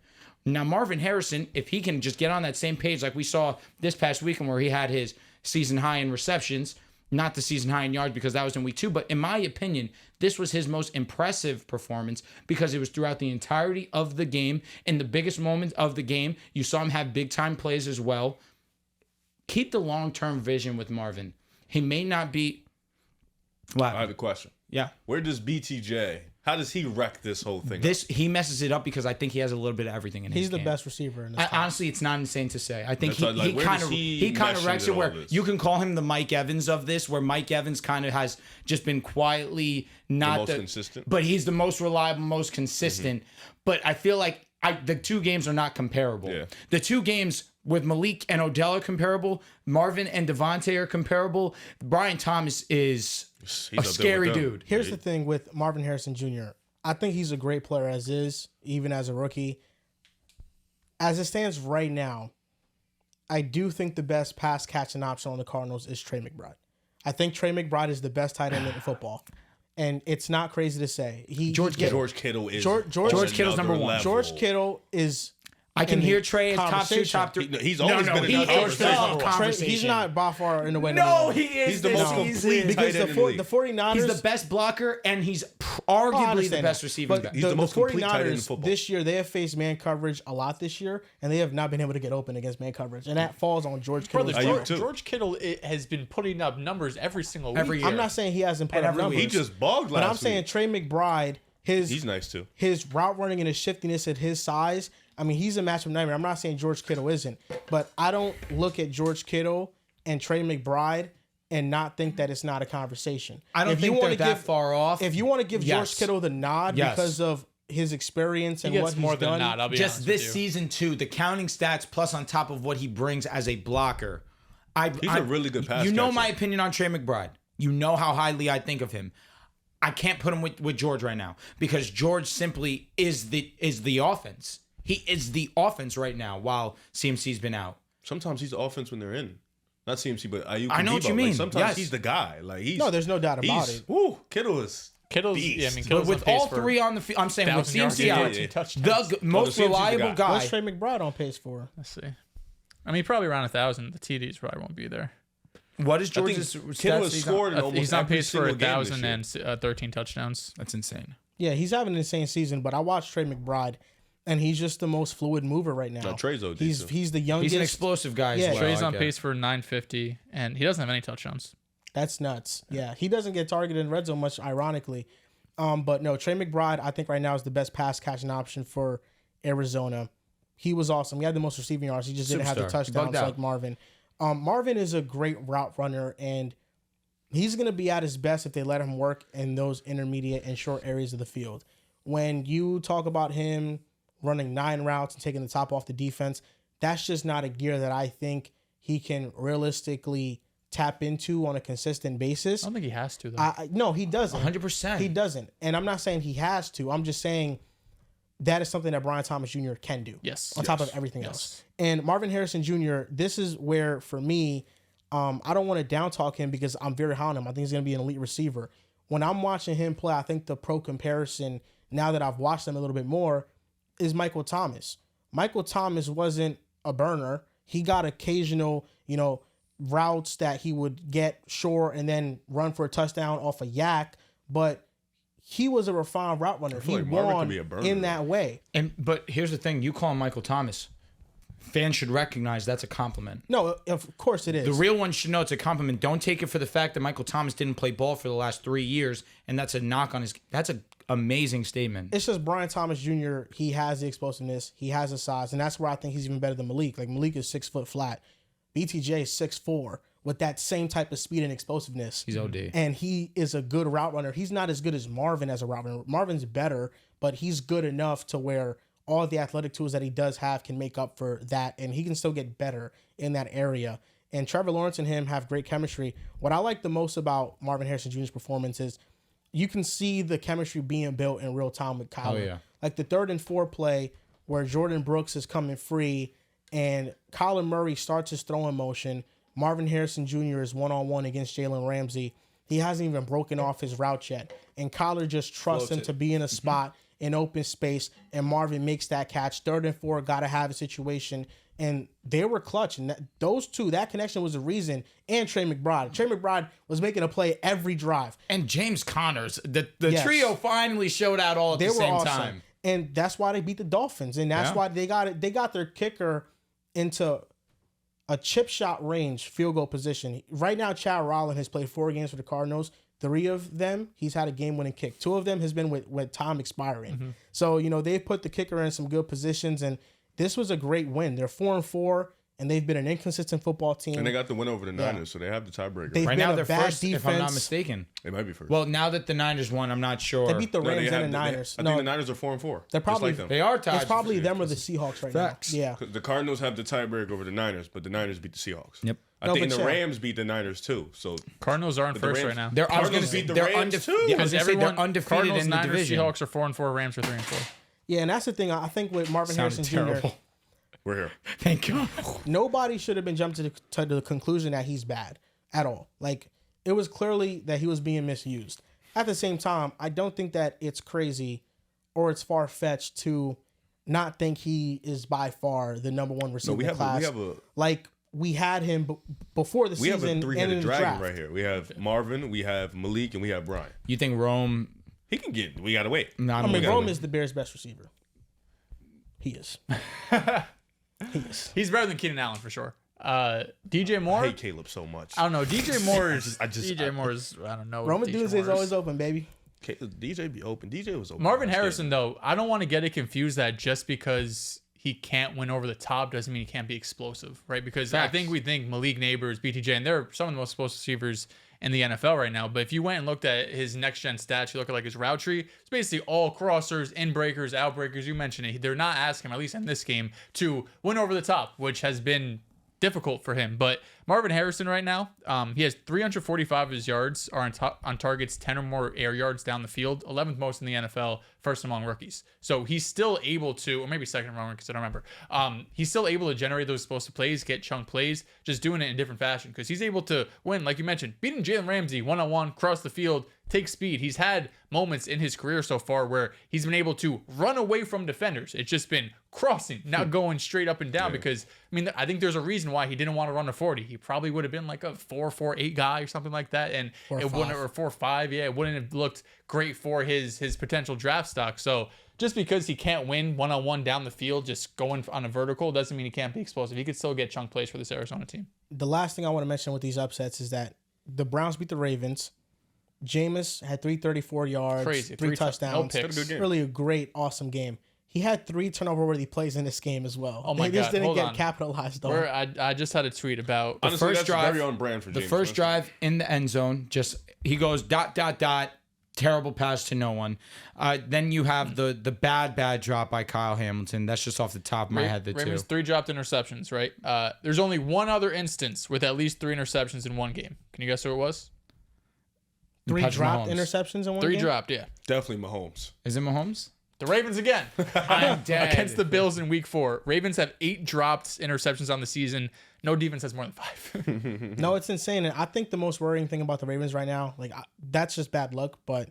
S2: Now, Marvin Harrison, if he can just get on that same page like we saw this past weekend where he had his season high in receptions, not the season high in yards because that was in week 2, but in my opinion, this was his most impressive performance because it was throughout the entirety of the game. In the biggest moments of the game, you saw him have big time plays as well. Keep the long-term vision with Marvin. He may not be...
S3: I have a question.
S2: Yeah.
S3: Where does BTJ... How does he wreck this whole thing?
S2: He messes it up because I think he has a little bit of everything in his
S1: He's the
S2: game.
S1: best receiver in this team.
S2: Honestly, it's not insane to say. I think
S3: That's
S2: he kind of wrecks it where
S3: this?
S2: you can call him the Mike Evans of this, where Mike Evans kind of has just been quietly not
S3: most consistent.
S2: but he's the most reliable, most consistent. But I feel like the two games are not comparable.
S3: Yeah.
S2: The two games with Malik and Odell are comparable. Marvin and Devontae are comparable. Brian Thomas is
S3: He's
S2: a
S3: up there
S2: scary
S3: with them.
S2: dude.
S1: Here's the thing with Marvin Harrison Jr. I think he's a great player as is, even as a rookie. As it stands right now, I do think the best pass catching option on the Cardinals is Trey McBride. I think Trey McBride is the best tight end in football. And it's not crazy to say.
S3: George Kittle is
S2: George Kittle's number one.
S1: George Kittle is...
S2: I can
S1: in the
S2: hear Trey as top 2, top 3.
S3: He's always been in the conversation.
S1: He's not by far in the way.
S2: No, he is.
S3: He's the most complete
S1: because
S3: tight end in the league.
S1: the 49ers...
S2: He's the best blocker, and he's arguably the best receiving back.
S3: He's the most complete tight end in
S1: 49ers
S3: football.
S1: this year, they have faced man coverage a lot this year, and they have not been able to get open against man coverage. And that falls on George Kittle.
S4: George Kittle has been putting up numbers every single week.
S2: Every year.
S1: I'm not saying he hasn't put up numbers.
S3: He just bogged last
S1: But I'm saying
S3: week.
S1: Trey McBride,
S3: He's nice too.
S1: his route running and his shiftiness at his size, I mean, he's a matchup nightmare. I'm not saying George Kittle isn't, but I don't look at George Kittle and Trey McBride and not think that it's not a conversation.
S2: I don't think they're that far off.
S1: If you want to give
S2: Yes.
S1: George Kittle the nod because of his experience and
S4: He
S1: what
S4: gets
S1: he's
S4: more than
S1: done,
S4: a nod, I'll be
S2: just
S4: honest
S2: this
S4: with you.
S2: season too, the counting stats plus on top of what he brings as a blocker.
S3: He's a really good pass
S2: You know
S3: catcher.
S2: my opinion on Trey McBride. You know how highly I think of him. I can't put him with George right now because George simply is the offense. He is the offense right now while CMC's been out.
S3: Sometimes he's the offense when they're in. Not CMC, but Ayuk.
S2: I know what you mean.
S3: Sometimes
S2: Yes.
S3: he's the guy.
S1: No, there's no doubt about it.
S3: Woo, Kittle's
S4: Kittle's,
S3: beast.
S4: yeah, I mean,
S2: But
S4: Kittle's
S2: with
S4: on pace
S2: all
S4: for
S2: three on the field, I'm saying with
S4: 1,000 yards
S2: CMC
S4: and
S2: out,
S4: 13 touchdowns.
S2: the most
S3: CMC's the
S2: reliable
S3: guy.
S2: guy.
S1: What's Trey McBride on pace for?
S4: Let's see. I mean, probably around 1,000. The TDs probably won't be there.
S2: What is
S3: I think
S2: George's
S3: Kittle
S2: stats
S3: has
S2: he's on?
S3: scored in almost
S4: He's on
S3: every
S4: pace for
S3: single game this
S4: 1,000
S3: year.
S4: and 13 touchdowns.
S2: That's insane.
S1: Yeah, he's having an insane season, but I watched Trey McBride, and he's just the most fluid mover right now.
S3: No, Trey's OD
S1: He's
S3: too.
S1: the youngest.
S2: He's an explosive guy
S1: Yeah,
S2: as well.
S4: Trey's
S2: I
S4: on
S2: get
S4: pace
S2: it.
S4: for 950, and he doesn't have any touchdowns.
S1: That's nuts. Yeah, he doesn't get targeted in red zone much, ironically. But no, Trey McBride, I think right now is the best pass catching option for Arizona. He was awesome. He had the most receiving yards. He just didn't have the
S2: Superstar. He
S1: touchdowns
S2: bugged out.
S1: like Marvin. Marvin is a great route runner, and he's going to be at his best if they let him work in those intermediate and short areas of the field. When you talk about him running 9 routes and taking the top off the defense, that's just not a gear that I think he can realistically tap into on a consistent basis.
S4: I don't think he has to, though.
S1: No, he doesn't.
S2: 100%.
S1: He doesn't. And I'm not saying he has to. I'm just saying that is something that Brian Thomas Jr. can do.
S4: Yes.
S1: On top of everything else. And Marvin Harrison Jr., this is where, for me, I don't want to down talk him because I'm very high on him. I think he's going to be an elite receiver. When I'm watching him play, I think the pro comparison, now that I've watched him a little bit more, is Michael Thomas. Michael Thomas wasn't a burner. He got occasional, routes that he would get short and then run for a touchdown off a yak, but he was a refined route runner. He
S3: like Marvin
S1: won
S3: could be a burner,
S1: in
S3: though.
S1: that way.
S2: But here's the thing: you call him Michael Thomas. Fans should recognize that's a compliment.
S1: No, of course it is.
S2: The real ones should know it's a compliment. Don't take it for the fact that Michael Thomas didn't play ball for the last 3 years, and that's a knock on his. That's an amazing statement.
S1: It's just Brian Thomas Jr., he has the explosiveness, he has the size, and that's where I think he's even better than Malik. Like, Malik is 6 foot flat. BTJ is 6'4", with that same type of speed and explosiveness.
S2: He's OD.
S1: And he is a good route runner. He's not as good as Marvin as a route runner. Marvin's better, but he's good enough to where all the athletic tools that he does have can make up for that, and he can still get better in that area. And Trevor Lawrence and him have great chemistry. What I like the most about Marvin Harrison Jr.'s performance is you can see the chemistry being built in real time with Kyler.
S2: Oh, yeah.
S1: Like the 3rd and 4 play where Jordan Brooks is coming free and Kyler Murray starts his throwing motion. Marvin Harrison Jr. is one-on-one against Jalen Ramsey. He hasn't even broken off his route yet. And Kyler just trusts him to be in a spot in open space, and Marvin makes that catch. 3rd and 4, got to have a situation. And they were clutch. And those two, that connection was the reason. And Trey McBride. Trey McBride was making a play every drive.
S2: And James Connors. The trio finally showed out all at the same time.
S1: And that's why they beat the Dolphins. And that's why they got their kicker into a chip shot range field goal position. Right now, Chad Rollins has played 4 games for the Cardinals. 3 of them, he's had a game-winning kick. 2 of them has been with time expiring. So, they've put the kicker in some good positions, and this was a great win. They're 4-4, and they've been an inconsistent football team.
S3: And they got the win over the Niners, so they have the tiebreaker.
S2: Right now, they're first, if I'm not mistaken.
S3: They might be first.
S2: Well, now that the Niners won, I'm not sure.
S1: They beat the Rams and the Niners.
S3: I think the Niners are 4-4.
S1: They're probably
S3: like them.
S2: They are tied.
S1: It's probably them or the Seahawks right now. Yeah.
S3: The Cardinals have the tiebreaker over the Niners, but the Niners beat the Seahawks.
S2: Yep.
S3: I think the Rams beat the Niners too. So
S4: Cardinals are in first right now.
S2: They're
S3: Cardinals beat the Rams too.
S2: Yeah, I was gonna say they're undefeated
S4: Cardinals,
S2: in the
S4: Niners,
S2: division.
S4: Seahawks are 4-4. Rams are 3-4.
S1: Yeah, and that's the thing. I think with Marvin Harrison Jr.,
S3: we're here.
S2: Thank God.
S1: Nobody should have been jumped to the conclusion that he's bad at all. Like, it was clearly that he was being misused. At the same time, I don't think that it's crazy or it's far-fetched to not think he is by far the number 1 receiver in class. We had him before the season.
S3: We have a 3-headed dragon
S1: draft.
S3: right here. We have Marvin, we have Malik, and we have Brian.
S2: You think Rome?
S3: He can get. We gotta wait.
S2: No,
S1: Rome is the Bears' best receiver. He is.
S4: He's better than Keenan Allen for sure. DJ Moore.
S3: I hate Caleb so much.
S4: I don't know. DJ Moore is. DJ Moore is. I don't know.
S1: Roman Doomsday is always open, baby.
S3: DJ be open. DJ was open.
S4: Marvin Harrison, though, I don't want to get it confused that just because he can't win over the top doesn't mean he can't be explosive, right? Because I think we think Malik Neighbors, BTJ, and they're some of the most explosive receivers in the NFL right now. But if you went and looked at his next-gen stats, you look at like his route tree, it's basically all crossers, in breakers, out breakers. You mentioned it. They're not asking him, at least in this game, to win over the top, which has been difficult for him. But Marvin Harrison right now, he has 345 of his yards are on targets 10 or more air yards down the field, 11th most in the NFL, first among rookies. So he's still able to, or maybe second among rookies, I don't remember. He's still able to generate those explosive plays, get chunk plays, just doing it in a different fashion because he's able to win, like you mentioned, beating Jalen Ramsey one-on-one, cross the field, take speed. He's had moments in his career so far where he's been able to run away from defenders. It's just been crossing, not going straight up and down because, I think there's a reason why he didn't want to run a 40. He probably would have been like a 4.48 guy or something like that. And it wouldn't, or 4.5. Yeah, it wouldn't have looked great for his potential draft stock. So just because he can't win one-on-one down the field, just going on a vertical, doesn't mean he can't be explosive. He could still get chunk plays for this Arizona team.
S1: The last thing I want to mention with these upsets is that the Browns beat the Ravens. Jameis had 334 yards,
S4: Crazy.
S1: 3 touchdowns.
S4: No picks.
S1: Really a great, awesome game. He had 3 turnover-worthy plays in this game as well.
S4: Oh my God!
S1: They just didn't
S4: Hold
S1: get
S4: on.
S1: capitalized on.
S4: I just had a tweet about
S3: Honestly,
S2: first
S3: that's
S2: drive,
S3: very on brand for
S2: the
S3: James.
S2: first drive in the end zone. Just he goes ... Terrible pass to no one. Then you have the bad drop by Kyle Hamilton. That's just off the top of my head.
S4: Ravens 3 dropped interceptions. Right. There's only one other instance with at least 3 interceptions in one game. Can you guess who it was?
S1: 3
S2: Patrick
S1: dropped
S2: Mahomes.
S1: interceptions in one
S4: 3
S1: game?
S4: dropped. Yeah.
S3: Definitely Mahomes.
S2: Is it Mahomes?
S4: The Ravens again.
S2: I'm dead.
S4: Against the Bills in week 4. Ravens have 8 dropped interceptions on the season. No defense has more than 5.
S1: No, it's insane. And I think the most worrying thing about the Ravens right now, that's just bad luck, but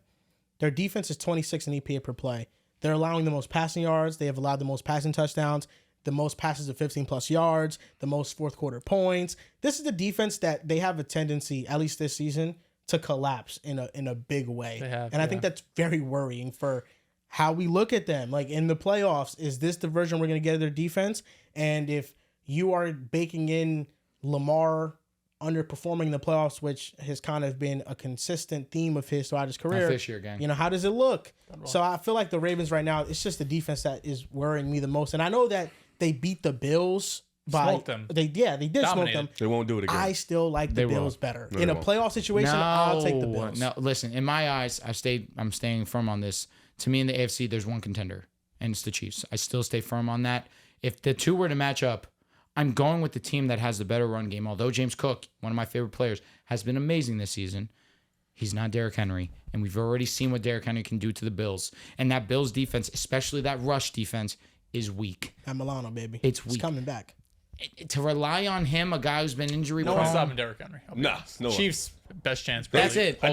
S1: their defense is 26 in EPA per play. They're allowing the most passing yards. They have allowed the most passing touchdowns, the most passes of 15-plus yards, the most fourth-quarter points. This is the defense that they have a tendency, at least this season, to collapse in a big way. I think that's very worrying for how we look at them. Like in the playoffs, is this the version we're going to get of their defense? And if you are baking in Lamar underperforming in the playoffs, which has kind of been a consistent theme of his throughout his career.
S2: Not this year again.
S1: How does it look? So I feel like the Ravens right now, it's just the defense that is worrying me the most. And I know that they beat the Bills by
S4: Smoked them.
S1: They did
S4: Dominated.
S1: smoke them.
S3: They won't do it again.
S1: I still like the Bills better. In a playoff situation, I'll take the Bills.
S2: No, listen. In my eyes, I'm staying firm on this. To me, in the AFC, there's one contender. and it's the Chiefs. I still stay firm on that. If the two were to match up, I'm going with the team that has the better run game. Although James Cook, one of my favorite players, has been amazing this season, he's not Derrick Henry. And we've already seen what Derrick Henry can do to the Bills. And that Bills defense, especially that rush defense, is weak.
S1: At Milano, baby.
S2: It's weak.
S1: He's coming back.
S2: To rely on him, a guy who's been injury prone.
S4: No one's stopping Derrick Henry.
S3: Nah, no one.
S4: Chiefs best chance.
S2: That's it.
S3: I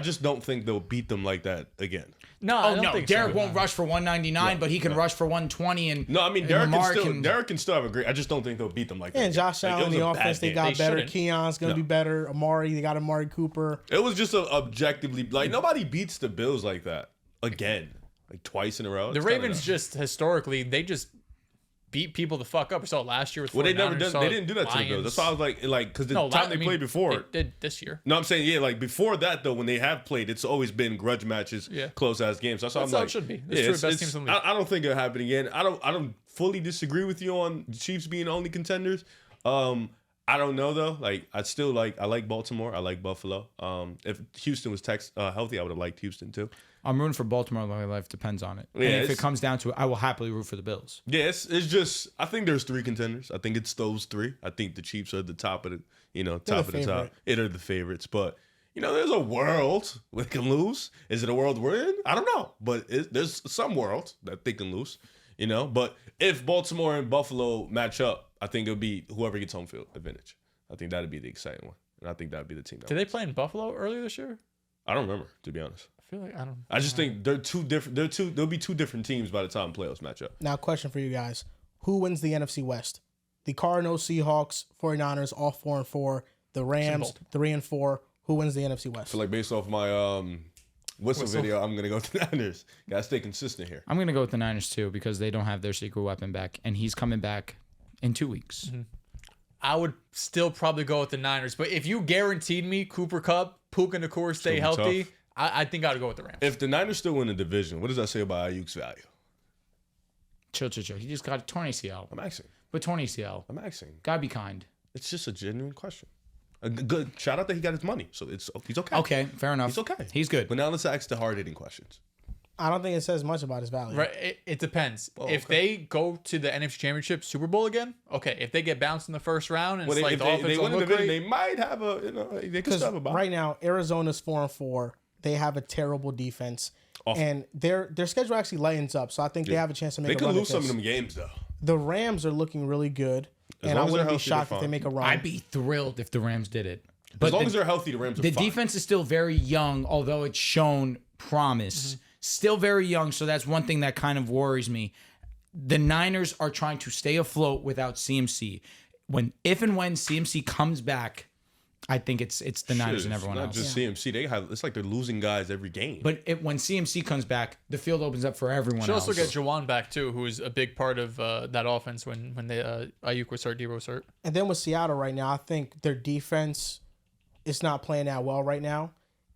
S3: just don't think they'll beat them like that again.
S4: No, I
S2: Oh
S4: don't
S2: no,
S4: think
S2: Derrick
S4: so.
S2: won't rush for 199, but he can rush for 120. And
S3: No, I mean
S2: and
S3: Derrick
S2: Lamar
S3: can still have a great. I just don't think they'll beat them like that.
S1: Yeah, and Josh
S3: Like,
S1: Allen,
S3: it was
S1: the
S3: a bad
S1: offense, they
S3: game.
S1: got
S4: They
S1: better.
S4: shouldn't.
S1: Keon's going to be better. They got Amari Cooper.
S3: It was just objectively like nobody beats the Bills like that again, like twice in a row.
S4: The
S3: It's
S4: Ravens
S3: kinda
S4: just historically they just beat people the fuck up. We saw it last year with 49ers.
S3: well, they never done.
S4: saw
S3: They didn't do that to the Bills. That's why I was like, because the time they played before.
S4: They did this year.
S3: No, I'm saying yeah, like before that though, when they have played, it's always been grudge matches,
S4: Yeah.
S3: close ass games. That's how
S4: That's
S3: I'm
S4: how
S3: like,
S4: it should be. That's true, best teams in the league.
S3: I don't think it'll happen again. I don't fully disagree with you on the Chiefs being the only contenders. I don't know though. Like I like Baltimore. I like Buffalo. If Houston was healthy, I would have liked Houston too.
S2: I'm rooting for Baltimore. My life depends on it.
S3: Yeah,
S2: and if it comes down to it, I will happily root for the Bills.
S3: Yeah, it's just I think there's three contenders. I think it's those three. I think the Chiefs are the top of the top of the top. They're the favorites, but there's a world where they can lose. Is it a world we're in? I don't know, but there's some world that they can lose. But if Baltimore and Buffalo match up, I think it'll be whoever gets home field advantage. I think that'd be the exciting one, and I think that'd be the team.
S4: Did they play in Buffalo earlier this year?
S3: I don't remember, to be honest.
S4: I feel like I don't.
S3: I just think they're two different. There'll be two different teams by the time playoffs match up.
S1: Now, question for you guys. Who wins the NFC West? The Cardinals, Seahawks, 49ers, all 4-4. The Rams, 3-4. Who wins the NFC West?
S3: So, like, based off my whistle video, I'm going to go to the Niners. Got to stay consistent here.
S2: I'm going to go with the Niners too because they don't have their secret weapon back, and he's coming back in 2 weeks.
S4: Mm-hmm. I would still probably go with the Niners, but if you guaranteed me Cooper Kupp, Puka Nacua stay healthy,
S3: tough.
S4: I think I'd go with the Rams.
S3: If the Niners still win the division, what does that say about Ayuk's value?
S2: Chill. He just got a torn ACL.
S3: I'm asking.
S2: But torn ACL.
S3: I'm asking.
S2: Gotta be kind.
S3: It's just a genuine question. A good shout out that he got his money, so he's okay.
S2: Okay, fair enough.
S3: He's okay.
S2: He's good.
S3: But now let's ask the hard hitting questions.
S1: I don't think it says much about his value.
S4: Right, it depends.
S3: Oh,
S4: if they go to the NFC Championship Super Bowl again, okay. If they get bounced in the first round and
S3: Well,
S4: it's like
S3: if
S4: the
S3: they
S4: offense
S3: win
S4: don't
S3: the
S4: look
S3: division,
S4: great,
S3: they might have they could
S1: Because
S3: stop about.
S1: right now, Arizona's 4-4. They have a terrible defense. And their schedule actually lightens up, so I think they have a chance to make
S3: They
S1: a
S3: could
S1: run
S3: lose
S1: at
S3: some of
S1: this.
S3: them games though.
S1: The Rams are looking really good, and I
S3: long as
S1: wouldn't
S3: they're
S1: be
S3: healthy,
S1: shocked
S3: they're
S1: if they
S3: fine.
S1: make a run.
S2: I'd be thrilled if the Rams did it.
S3: As long as they're healthy, the Rams are
S2: the
S3: fine.
S2: defense is still very young, although it's shown promise. Still very young, so that's one thing that kind of worries me. The Niners are trying to stay afloat without CMC. If and when CMC comes back, I think it's the Niners and everyone
S3: not
S2: else.
S3: just CMC. It's like they're losing guys every game.
S2: But when CMC comes back, the field opens up for everyone
S4: should
S2: else.
S4: also get Jawan back too, who is a big part of that offense when Ayuk was hurt, Debo was hurt.
S1: And then with Seattle right now, I think their defense is not playing that well right now.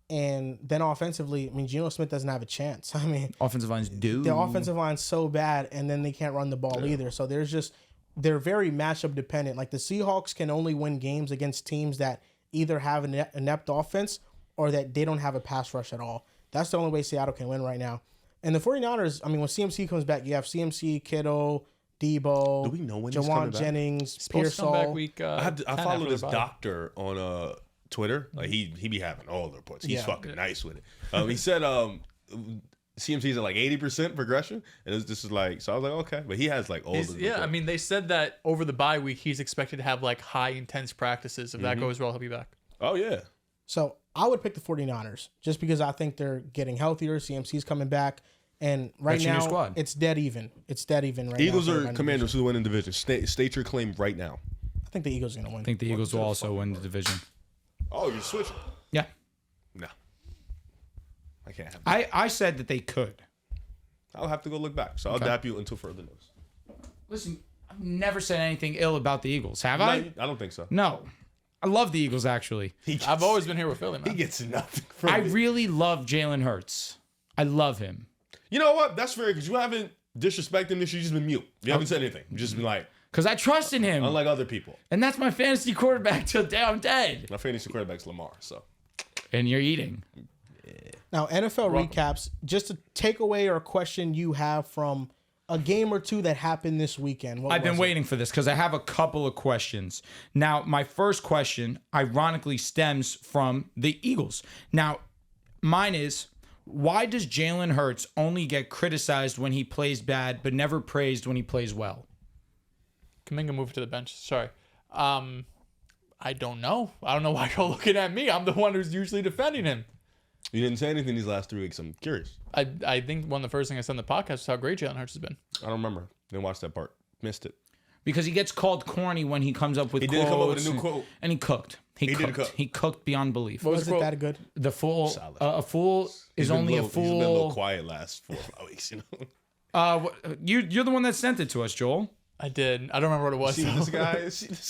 S1: And then offensively, I mean, Geno Smith doesn't have a chance. I mean,
S2: Offensive lines do.
S1: the offensive line's so bad, and then they can't run the ball either. So they're very matchup dependent. Like the Seahawks can only win games against teams that either have an inept offense or that they don't have a pass rush at all. That's the only way Seattle can win right now. And the 49ers, I mean, when CMC comes back, you have CMC, Kittle, Debo,
S3: Do we know when he's coming
S1: Jawan
S3: back?
S1: Jennings,
S4: Supposed to come back
S1: Pearsall.
S4: week.
S3: I
S4: 10
S3: follow
S4: after
S3: this
S4: the bye.
S3: doctor on Twitter. Like he be having all the reports. He's
S1: Yeah.
S3: fucking nice with it. He said CMC's at like 80% progression, and this is like, so I was like, okay, but he has like all the
S4: Yeah, I mean, they said that over the bye week, he's expected to have like high intense practices. If that goes well, he'll be back.
S3: oh yeah.
S1: So I would pick the 49ers just because I think they're getting healthier. CMC's coming back. And right
S2: That's your new
S1: now,
S2: squad.
S1: it's dead even. It's dead even right now.
S3: Eagles
S1: for the
S3: are
S1: winning
S3: Commanders
S1: division.
S3: who win in division. State your claim right now.
S1: I think the Eagles are going to win.
S2: I think the Eagles will also win the division.
S3: Oh, you're switching?
S2: Yeah.
S3: No, I can't have that.
S2: I said that they could.
S3: I'll have to go look back. So I'll dap you until further notice.
S2: Listen, I've never said anything ill about the Eagles, have
S3: No,
S2: I?
S3: I don't think so.
S2: No. I love the Eagles, actually.
S4: I've always been here with Philly,
S3: He
S4: man.
S3: gets nothing from
S2: I
S3: me.
S2: really love Jalen Hurts. I love him.
S3: You know what? That's fair because you haven't disrespected him this year. You've just been mute. You haven't said anything. You've just been like,
S2: Because I trust in him.
S3: unlike other people.
S2: And that's my fantasy quarterback till day I'm dead.
S3: My fantasy quarterback's Lamar, so.
S2: And you're eating.
S1: Now, NFL recaps, just a takeaway or a question you have from a game or two that happened this weekend.
S2: I've been waiting for this because I have a couple of questions. Now, my first question, ironically, stems from the Eagles. Now, mine is, why does Jalen Hurts only get criticized when he plays bad, but never praised when he plays well?
S4: Kuminga moved to the bench. Sorry. I don't know. I don't know why you're looking at me. I'm the one who's usually defending him.
S3: You didn't say anything these last 3 weeks. I'm curious.
S4: I think one of the first things I said on the podcast was how great Jalen Hurts has been.
S3: I don't remember. Didn't watch that part. Missed it.
S2: Because he gets called corny when he comes up with quotes.
S3: He did come up with a new quote.
S2: And he cooked. He
S3: did
S2: cooked.
S3: cook.
S2: He cooked beyond belief.
S1: Was it that good?
S2: The fool, a fool is only a fool.
S3: He's been a little quiet last 4 or 5 weeks, you know.
S2: You're the one that sent it to us, Joel.
S4: I did. I don't remember what it was.
S3: See this guy?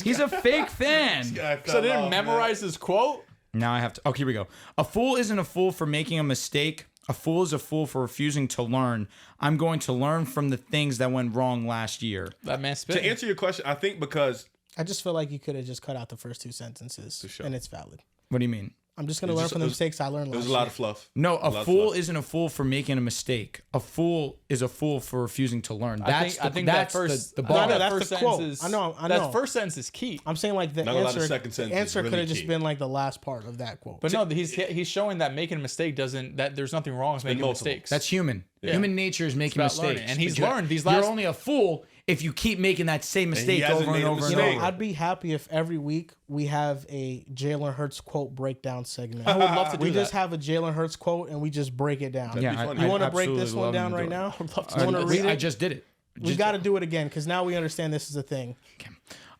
S2: He's a fake fan.
S3: This guy
S4: So I didn't
S3: fell off,
S4: memorize his quote?
S2: Now I have to. Okay, here we go. A fool isn't a fool for making a mistake. A fool is a fool for refusing to learn. I'm going to learn from the things that went wrong last year.
S4: That man spit.
S3: To answer your question, I think because
S1: I just feel like you could have just cut out the first 2 sentences, and it's valid.
S2: What do you mean?
S1: I'm just going to learn from the mistakes I learned last year.
S3: there's a lot of fluff.
S2: No, a fool isn't a fool for making a mistake. A fool is a fool for refusing to learn. That's
S4: I think that first
S2: the bar.
S1: No,
S4: that
S1: that's
S4: first
S1: the quote.
S4: sentence is,
S1: I know.
S4: That first sentence is key.
S1: I'm saying like the
S3: Not a lot of
S1: answer,
S3: second sentence
S1: answer
S3: is
S1: could
S3: really
S1: have just
S3: key.
S1: been like the last part of that quote.
S4: But no, he's showing that making a mistake doesn't, that there's nothing wrong with making
S3: multiple.
S4: mistakes.
S2: That's human. Human nature is making
S4: about
S2: mistakes.
S4: learning. And he's
S2: But you're-
S4: learned these
S2: You're
S4: last-
S2: only a fool if you keep making that same mistake
S3: hasn't
S2: over and
S3: made a
S2: over and
S3: mistake.
S2: over.
S1: I'd be happy if every week we have a Jalen Hurts quote breakdown segment.
S4: I would love to do
S1: We
S4: that.
S1: just have a Jalen Hurts quote and we just break it down.
S2: Yeah,
S3: be funny.
S1: You want to
S2: I'd
S1: break this
S2: absolutely
S1: one
S2: love
S1: down
S2: to
S1: right
S2: do
S1: now?
S4: I would love to
S1: You
S4: do
S1: want to
S4: that.
S1: read
S2: I
S1: it?
S2: just did it.
S1: We got to do it again because now we understand this is a thing.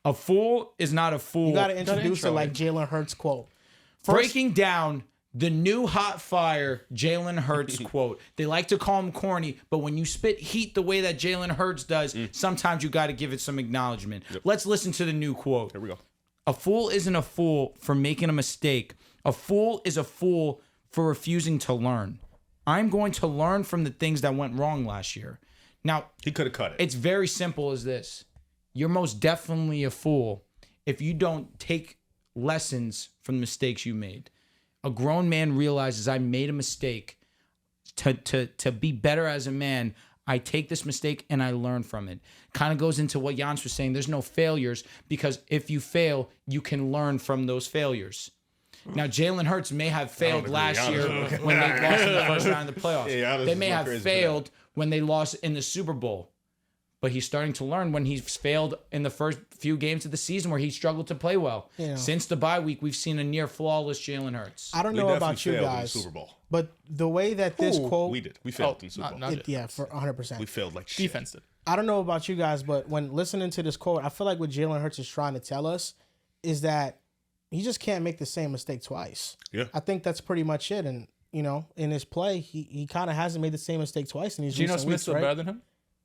S2: A fool is not a fool.
S1: You got to introduce it
S4: intro
S1: like
S4: it.
S1: Jalen Hurts quote.
S2: Breaking down the new hot fire Jalen Hurts quote. They like to call him corny, but when you spit heat the way that Jalen Hurts does, sometimes you got to give it some acknowledgement. Let's listen to the new quote.
S3: Here we go.
S2: A fool isn't a fool for making a mistake. A fool is a fool for refusing to learn. I'm going to learn from the things that went wrong last year. Now,
S3: He could have cut it.
S2: it's very simple as this. You're most definitely a fool if you don't take lessons from the mistakes you made. A grown man realizes I made a mistake. To be better as a man, I take this mistake and I learn from it. Kind of goes into what Jans was saying. There's no failures because if you fail, you can learn from those failures. Now, Jalen Hurts may have failed
S3: agree.
S2: last
S3: Giannis
S2: year
S3: is-
S2: when they lost in the first round of the playoffs.
S3: Yeah, Giannis
S2: They
S3: is
S2: may
S3: going
S2: have
S3: crazy for that.
S2: failed when they lost in the Super Bowl. But he's starting to learn when he's failed in the first few games of the season where he struggled to play well.
S1: Yeah.
S2: Since the bye week, we've seen a near flawless Jalen Hurts.
S1: I don't
S3: We
S1: know
S3: definitely
S1: about you
S3: failed in the
S1: guys,
S3: Super Bowl.
S1: but the way that this quote,
S3: We did. We failed in the Super Bowl.
S4: not-
S1: yeah, for 100%.
S3: We failed like shit.
S4: Defense did.
S1: I don't know about you guys, but when listening to this quote, I feel like what Jalen Hurts is trying to tell us is that he just can't make the same mistake twice.
S3: Yeah.
S1: I think that's pretty much it. And, you know, in his play, he kind of hasn't made the same mistake twice in these
S4: Geno
S1: recent
S4: Smith
S1: weeks,
S4: still
S1: right?
S4: better than him?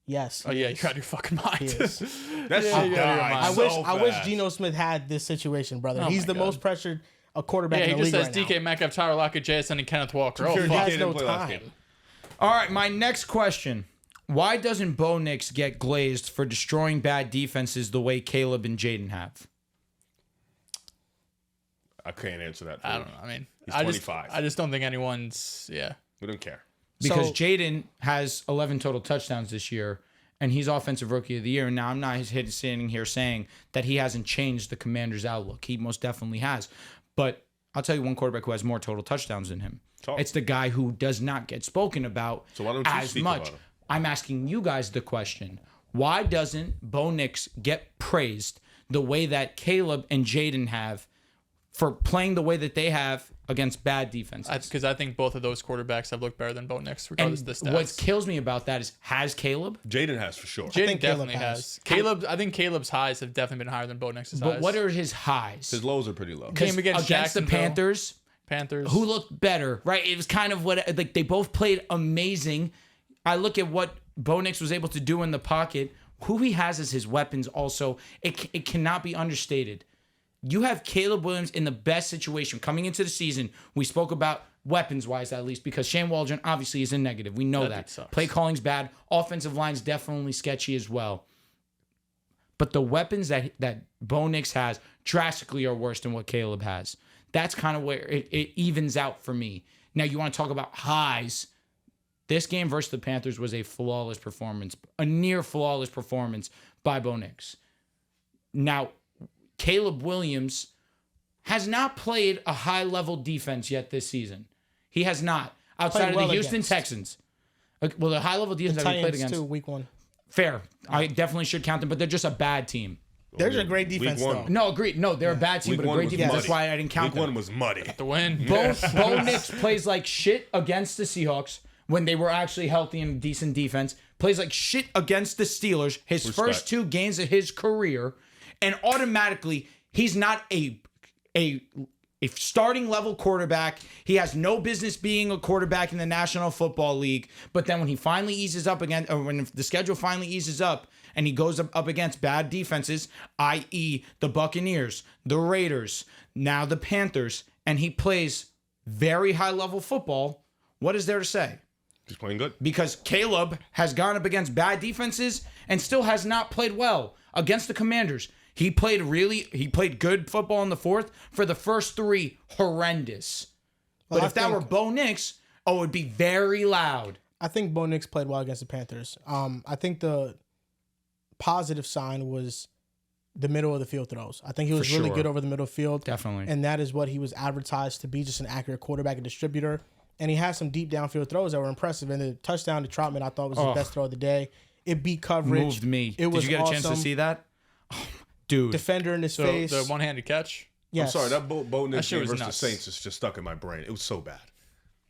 S1: Yes.
S4: Oh, yeah, you got your fucking mind.
S1: is.
S3: That
S4: Yeah,
S3: shit
S4: you gotta
S3: died
S4: remind-
S1: I wish
S3: fast.
S1: Geno Smith had this situation, brother.
S4: Oh
S1: He's
S4: my
S1: the
S4: God.
S1: most pressured quarterback
S4: Yeah, he
S1: in the
S4: just
S1: league
S4: says
S1: right
S4: DK
S1: now.
S4: Metcalf, Tyler Lockett, JSN, and Kenneth Walker. Oh,
S3: Sure,
S1: He
S3: DK
S4: fuck.
S1: has
S3: didn't
S1: no
S3: play last
S1: time.
S3: game.
S2: All right, my next question. Why doesn't Bo Nix get glazed for destroying bad defenses the way Caleb and Jaden have?
S3: I can't answer that. For
S4: I
S3: you.
S4: don't know. I mean,
S3: He's
S4: I
S3: 25.
S4: just don't think anyone's, yeah.
S3: We don't care.
S2: Because
S1: So-
S2: Jaden has 11 total touchdowns this year, and he's Offensive Rookie of the Year. Now, I'm not standing here saying that he hasn't changed the Commanders' outlook. He most definitely has. But I'll tell you one quarterback who has more total touchdowns than him.
S3: Talk.
S2: It's the guy who does not get spoken about
S3: So why don't you
S2: as
S3: speak
S2: much.
S3: about him?
S2: I'm asking you guys the question. Why doesn't Bo Nix get praised the way that Caleb and Jaden have for playing the way that they have against bad defenses?
S4: Because I think both of those quarterbacks have looked better than Bo Nix, regardless
S2: And
S4: of the stats.
S2: what kills me about that is, has Caleb?
S3: Jaden has for sure.
S4: Jaden
S1: think Caleb
S4: definitely
S1: has.
S4: has. I think Caleb's highs have definitely been higher than Bo Nix's highs.
S2: But what are his highs?
S3: His lows are pretty low.
S4: Game against
S2: the
S4: Jacksonville.
S2: Panthers, who looked better, right? It was kind of what, like, they both played amazing. I look at what Bo Nix was able to do in the pocket. Who he has as his weapons also, it cannot be understated. You have Caleb Williams in the best situation coming into the season. We spoke about weapons-wise, at least, because Shane Waldron obviously is a negative. We know that.
S4: sucks.
S2: Play calling's bad. Offensive line's definitely sketchy as well. But the weapons that Bo Nix has drastically are worse than what Caleb has. That's kind of where it evens out for me. Now, you want to talk about highs. This game versus the Panthers was a flawless performance, a near flawless performance by Bo Nix. Now, Caleb Williams has not played a high-level defense yet this season. He has not. Outside of the Houston Texans. Well, the high-level defense that we played against.
S1: Too, week 1.
S2: Fair. I definitely should count them, but they're just a bad team.
S1: There's a great defense, though.
S2: No, agreed. No, they're a bad team, but a great defense. That's why I didn't count them.
S3: Week 1 was muddy.
S4: The win.
S2: Bo Nix plays like shit against the Seahawks when they were actually healthy and decent defense. Plays like shit against the Steelers, his first 2 games of his career, and automatically he's not a starting level quarterback. He has no business being a quarterback in the National Football League. But then when he finally eases up again, or when the schedule finally eases up, and he goes up against bad defenses, i.e. the Buccaneers, the Raiders, now the Panthers, and he plays very high-level football, what is there to say?
S3: He's playing good.
S2: Because Caleb has gone up against bad defenses and still has not played well against the Commanders. He played good football in the 4th. For the first 3, horrendous. But if that were Bo Nix, it would be very loud.
S1: I think Bo Nix played well against the Panthers. I think the positive sign was the middle of the field throws. I think he was really good over the middle field.
S2: Definitely.
S1: And that is what he was advertised to be, just an accurate quarterback and distributor. And he had some deep downfield throws that were impressive. And the touchdown to Troutman, I thought was the best throw of the day. It beat coverage.
S2: Moved me.
S1: Did
S2: you get a chance to see that? Oh, dude.
S1: Defender in his face.
S4: The one-handed catch?
S1: Yes.
S3: I'm sorry, that Bo Nix game versus the
S4: nuts.
S3: Saints is just stuck in my brain. It was so bad.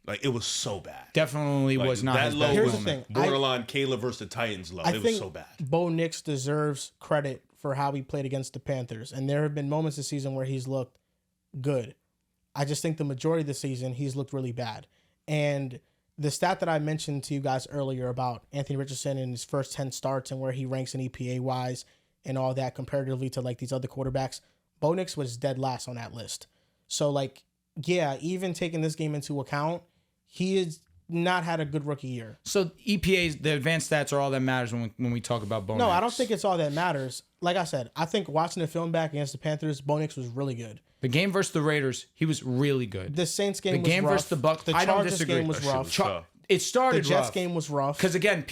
S3: Like, it was so bad.
S2: Definitely
S3: Like,
S2: was not
S3: that
S2: his
S3: low
S2: best
S1: Here's the
S2: moment.
S1: thing.
S3: borderline Caleb versus the Titans low. It was so bad.
S1: Bo Nix deserves credit for how he played against the Panthers. And there have been moments this season where he's looked good. I just think the majority of the season, he's looked really bad. And the stat that I mentioned to you guys earlier about Anthony Richardson in his first 10 starts and where he ranks in EPA-wise and all that comparatively to like these other quarterbacks, Bo Nix was dead last on that list. So, like, yeah, even taking this game into account, he has not had a good rookie year.
S2: So EPA's, the advanced stats are all that matters when we talk about Bo Nix.
S1: No, I don't think it's all that matters. Like I said, I think watching the film back against the Panthers, Bo Nix was really good.
S2: The game versus the Raiders, he was really good.
S1: The Saints game
S2: the
S1: was
S2: game
S1: rough.
S2: versus the Bucs,
S1: The
S2: I don't
S1: Chargers
S2: disagree.
S1: game was rough.
S2: It started
S1: The Jets
S2: rough.
S1: game was rough.
S2: Because again,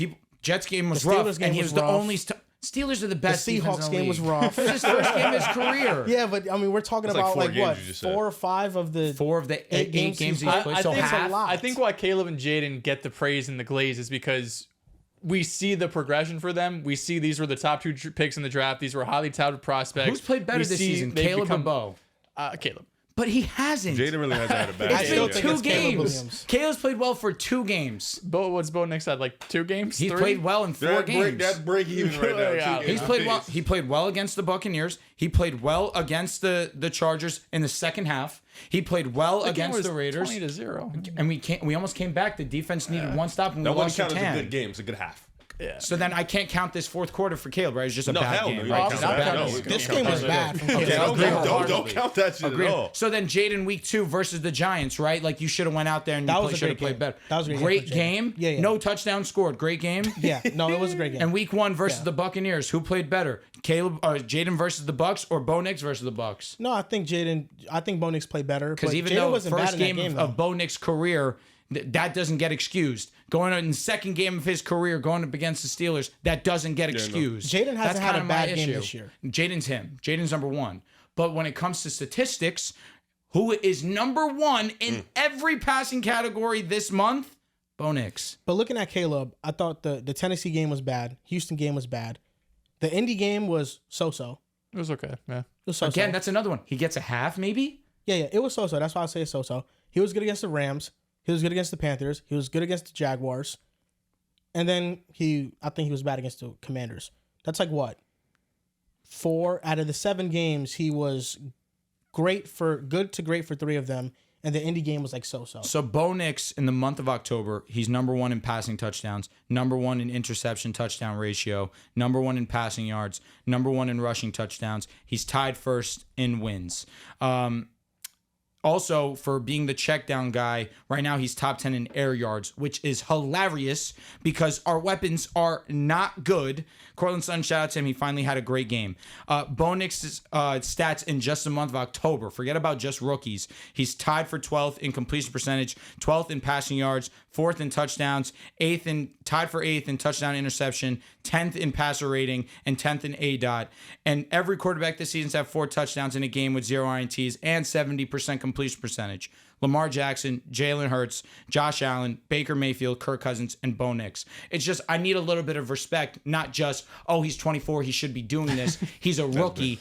S2: Jets game was
S1: The
S2: rough,
S1: Steelers game
S2: and he
S1: was
S2: was the
S1: rough.
S2: only. Steelers are the best.
S1: The
S2: defense
S1: Seahawks
S2: in the
S1: game was
S2: league.
S1: rough.
S2: It was his first game of his career.
S1: Yeah, but I mean, we're talking
S3: It's like
S1: about
S3: four
S1: like
S3: games
S1: what,
S3: you just said.
S1: 4 or 5 of the
S2: 4 of the 8 games he's
S1: I
S2: played. So
S1: think it's a
S2: half.
S1: lot.
S4: I think why Caleb and Jaden get the praise and the glaze is because we see the progression for them. We see these were the top 2 picks in the draft. These were highly touted prospects.
S2: Who's played better
S4: We
S2: this
S4: see
S2: season,
S4: they've
S2: Caleb or
S4: become-
S2: Bo?
S4: Caleb.
S2: But he hasn't.
S3: Jaden really hasn't had a bad
S1: I
S2: It's
S1: still
S2: been
S3: game.
S1: think
S2: 2
S1: it's Caleb
S2: games.
S1: Williams.
S2: Caleb's played well for 2 games.
S4: What's Bo Nix had? Like 2 games?
S2: He's
S4: 3?
S2: played well in 4 games.
S3: That's break even right now.
S4: Yeah.
S3: Two
S2: He's
S3: games.
S2: played well. He played well against the Buccaneers. He played well against the Chargers in the second half. He played well
S4: That game
S2: against
S4: was
S2: the Raiders.
S4: 20-0.
S2: And we almost came back. The defense needed one stop, and we
S3: That
S2: lost
S3: wouldn't
S2: to
S3: count as a
S2: 10.
S3: good game. It's a good half.
S4: Yeah.
S2: So then I can't count this fourth quarter for Caleb, right? It's just a
S3: No,
S2: bad
S3: hell
S2: game.
S3: no.
S2: Right?
S3: You don't
S2: Just
S3: count
S2: a
S3: that.
S2: bad
S3: No,
S2: game.
S3: don't
S1: This
S3: count
S1: game
S3: that.
S1: was bad. From
S2: Okay,
S1: Caleb.
S3: Don't count that shit
S2: Agreed.
S3: at all.
S2: So then Jaden week 2 versus the Giants, right? Like you should have went out there and
S1: That was
S2: you
S1: a
S2: should have
S1: great
S2: played
S1: game.
S2: better.
S1: That was a
S2: great
S1: game for Jaden.
S2: game.
S1: Yeah.
S2: No touchdown scored. Great game.
S1: Yeah, no, it was a great game.
S2: And week 1 versus the Buccaneers, who played better? Caleb or Jaden versus the Bucks, or Bo Nix versus the Bucks?
S1: No, I think Bo Nix played better.
S2: Because
S1: but
S2: even
S1: Jaden
S2: though
S1: wasn't bad
S2: first
S1: in that
S2: game,
S1: game
S2: of Bo Nix's career, that doesn't get excused. Going on in the second game of his career, going up against the Steelers, that doesn't get excused.
S1: Jaden hasn't
S2: That's
S1: had
S2: kind
S1: a
S2: of my
S1: bad game
S2: issue.
S1: this year.
S2: Jaden's him. Jaden's number 1. But when it comes to statistics, who is number 1 in every passing category this month? Bo Nix.
S1: But looking at Caleb, I thought the Tennessee game was bad. Houston game was bad. The Indy game was so-so.
S4: It was okay. Yeah.
S1: It was so-so.
S2: Again, that's another one. He gets a half, maybe?
S1: Yeah, it was so-so. That's why I say it's so-so. He was good against the Rams. He was good against the Panthers. He was good against the Jaguars. And then I think he was bad against the Commanders. That's like what? 4 out of the 7 games, he was good to great for 3 of them. And the Indy game was like so-so.
S2: So Bo Nix in the month of October, he's number 1 in passing touchdowns, number 1 in interception touchdown ratio, number 1 in passing yards, number 1 in rushing touchdowns. He's tied first in wins. Also, for being the check down guy, right now he's top 10 in air yards, which is hilarious because our weapons are not good. Cortland Sutton, shout out to him. He finally had a great game. Bo Nix's stats in just the month of October. Forget about just rookies. He's tied for 12th in completion percentage, 12th in passing yards, 4th in touchdowns, tied for 8th in touchdown interception, 10th in passer rating, and 10th in ADOT. And every quarterback this season's had 4 touchdowns in a game with 0 INTs and 70% completion percentage. Lamar Jackson, Jalen Hurts, Josh Allen, Baker Mayfield, Kirk Cousins, and Bo Nix. It's just, I need a little bit of respect, not just, oh, he's 24, he should be doing this. He's a rookie.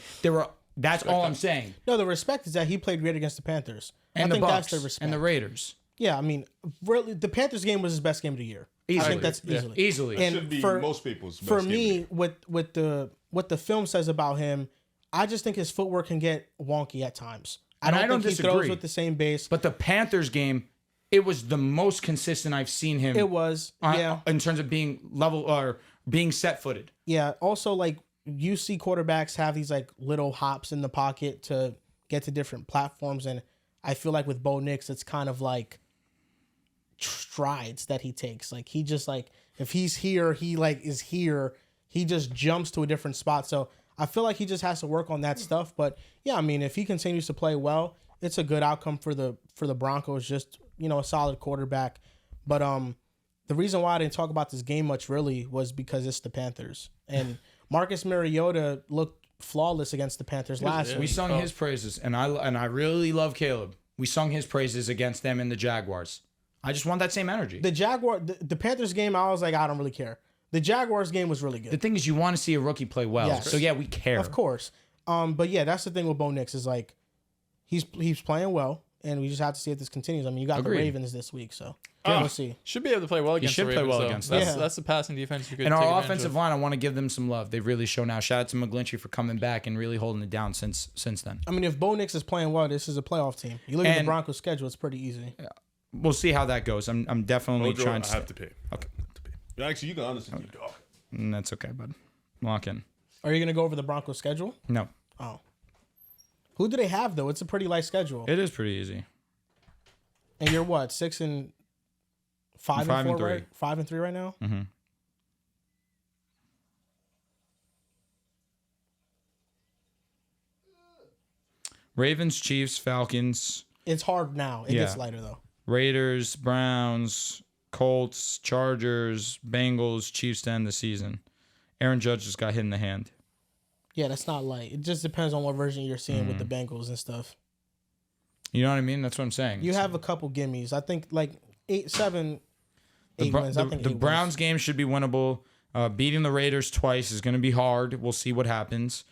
S2: That's all I'm saying.
S1: No, the respect is that he played great against the Panthers.
S2: And
S1: I
S2: the
S1: think
S2: Bucks
S1: that's the respect.
S2: and the Raiders.
S1: Yeah, I mean, really, the Panthers game was his best game of the year.
S2: Easily.
S1: I think that's
S2: Easily.
S1: And
S3: should be
S1: for,
S3: most people's best
S1: for
S3: game
S1: me,
S3: of
S1: what the film says about him, I just think his footwork can get wonky at times. I don't think he throws with the same base.
S2: But the Panthers game, it was the most consistent I've seen him.
S1: It was, yeah.
S2: In terms of being level or being set-footed.
S1: Yeah. Also, like, you see quarterbacks have these like little hops in the pocket to get to different platforms, and I feel like with Bo Nix, it's kind of like strides that he takes. Like, he just like, if he's here, he like is here. He just jumps to a different spot. So I feel like he just has to work on that stuff. But yeah, I mean, if he continues to play well, it's a good outcome for the Broncos. Just, you know, a solid quarterback. But the reason why I didn't talk about this game much really was because it's the Panthers, and Marcus Mariota looked flawless against the Panthers last week.
S2: We sung his praises, and I really love Caleb. We sung his praises against them and the Jaguars. I just want that same energy.
S1: The Panthers game, I was like, I don't really care. The Jaguars game was really good.
S2: The thing is, you want to see a rookie play well.
S1: Yes.
S2: So yeah, we care.
S1: Of course. But yeah, that's the thing with Bo Nix is like he's playing well, and we just have to see if this continues. I mean, you got
S2: Agreed.
S1: the Ravens this week, so we'll see.
S4: Should be able to play well against the Ravens.
S2: Play well
S4: though.
S2: against
S4: that's,
S1: them.
S4: that's the passing defense you could
S2: And
S4: take
S2: our
S4: advantage
S2: offensive
S4: of.
S2: line, I want to give them some love. They've really shown out. Shout out to McGlinchey for coming back and really holding it down since then.
S1: I mean, if Bo Nix is playing well, this is a playoff team. You look at the
S2: And-
S1: Broncos' schedule; it's pretty easy.
S2: We'll see how that goes. I'm definitely
S3: Mojo,
S2: trying
S3: I
S2: to.
S3: have to pay.
S2: Okay.
S3: I have to pay. Actually, you can honestly keep talking.
S2: That's okay, bud. Lock in.
S1: Are you gonna go over the Broncos' schedule?
S2: No,
S1: Oh, who do they have though? It's a pretty light schedule.
S2: it is pretty easy.
S1: And you're what, 6 and 5
S2: 5
S1: and 4,
S2: and 3.
S1: right? 5 and 3 right now.
S2: Mm-hmm. Ravens, Chiefs, Falcons,
S1: It's hard now. It gets lighter though.
S2: Raiders, Browns, Colts, Chargers, Bengals, Chiefs to end the season. Aaron Judge just got hit in the hand.
S1: Yeah, that's not light. It just depends on what version you're seeing with the Bengals and stuff.
S2: You know what I mean? That's what I'm saying.
S1: You have a couple gimmies. I think like 8 wins. I think
S2: the
S1: 8
S2: Browns
S1: wins.
S2: game should be winnable. Beating the Raiders twice is going to be hard. We'll see what happens.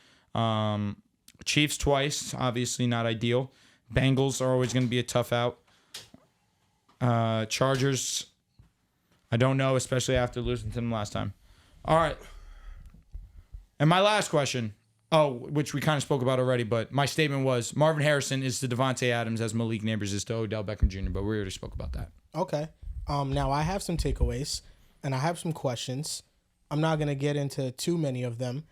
S2: Chiefs twice, obviously not ideal. Bengals are always going to be a tough out. Chargers, I don't know, especially after losing to them last time. All right. And my last question, which we kind of spoke about already, but my statement was Marvin Harrison is to Devontae Adams as Malik Neighbors is to Odell Beckham Jr., but we already spoke about that.
S1: Okay. Now I have some takeaways and I have some questions. I'm not going to get into too many of them.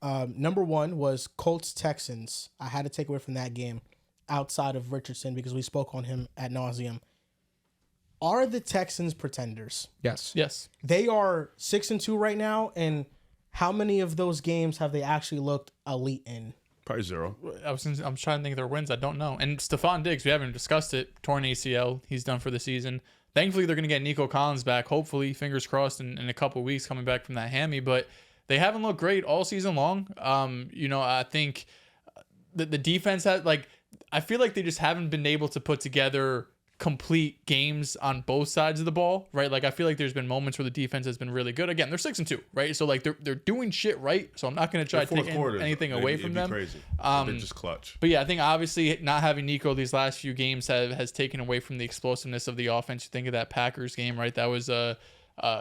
S1: Number one was Colts Texans. I had to take away from that game outside of Richardson because we spoke on him ad nauseum. Are the Texans pretenders?
S2: Yes.
S4: Yes.
S1: They are 6-2 right now, and how many of those games have they actually looked elite in?
S3: Probably 0.
S4: I'm trying to think of their wins. I don't know. And Stephon Diggs, we haven't discussed it. Torn ACL. He's done for the season. Thankfully, they're going to get Nico Collins back. Hopefully, fingers crossed, in a couple of weeks coming back from that hammy. But they haven't looked great all season long. I think the defense has, I feel like they just haven't been able to put together complete games on both sides of the ball, right? Like, I feel like there's been moments where the defense has been really good. Again, they're 6-2, right? So like they're doing shit right. So I'm not going to try to take anything away from them.
S3: Crazy. They're just clutch.
S4: But yeah, I think obviously not having Nico these last few games has taken away from the explosiveness of the offense. You think of that Packers game, right? That was a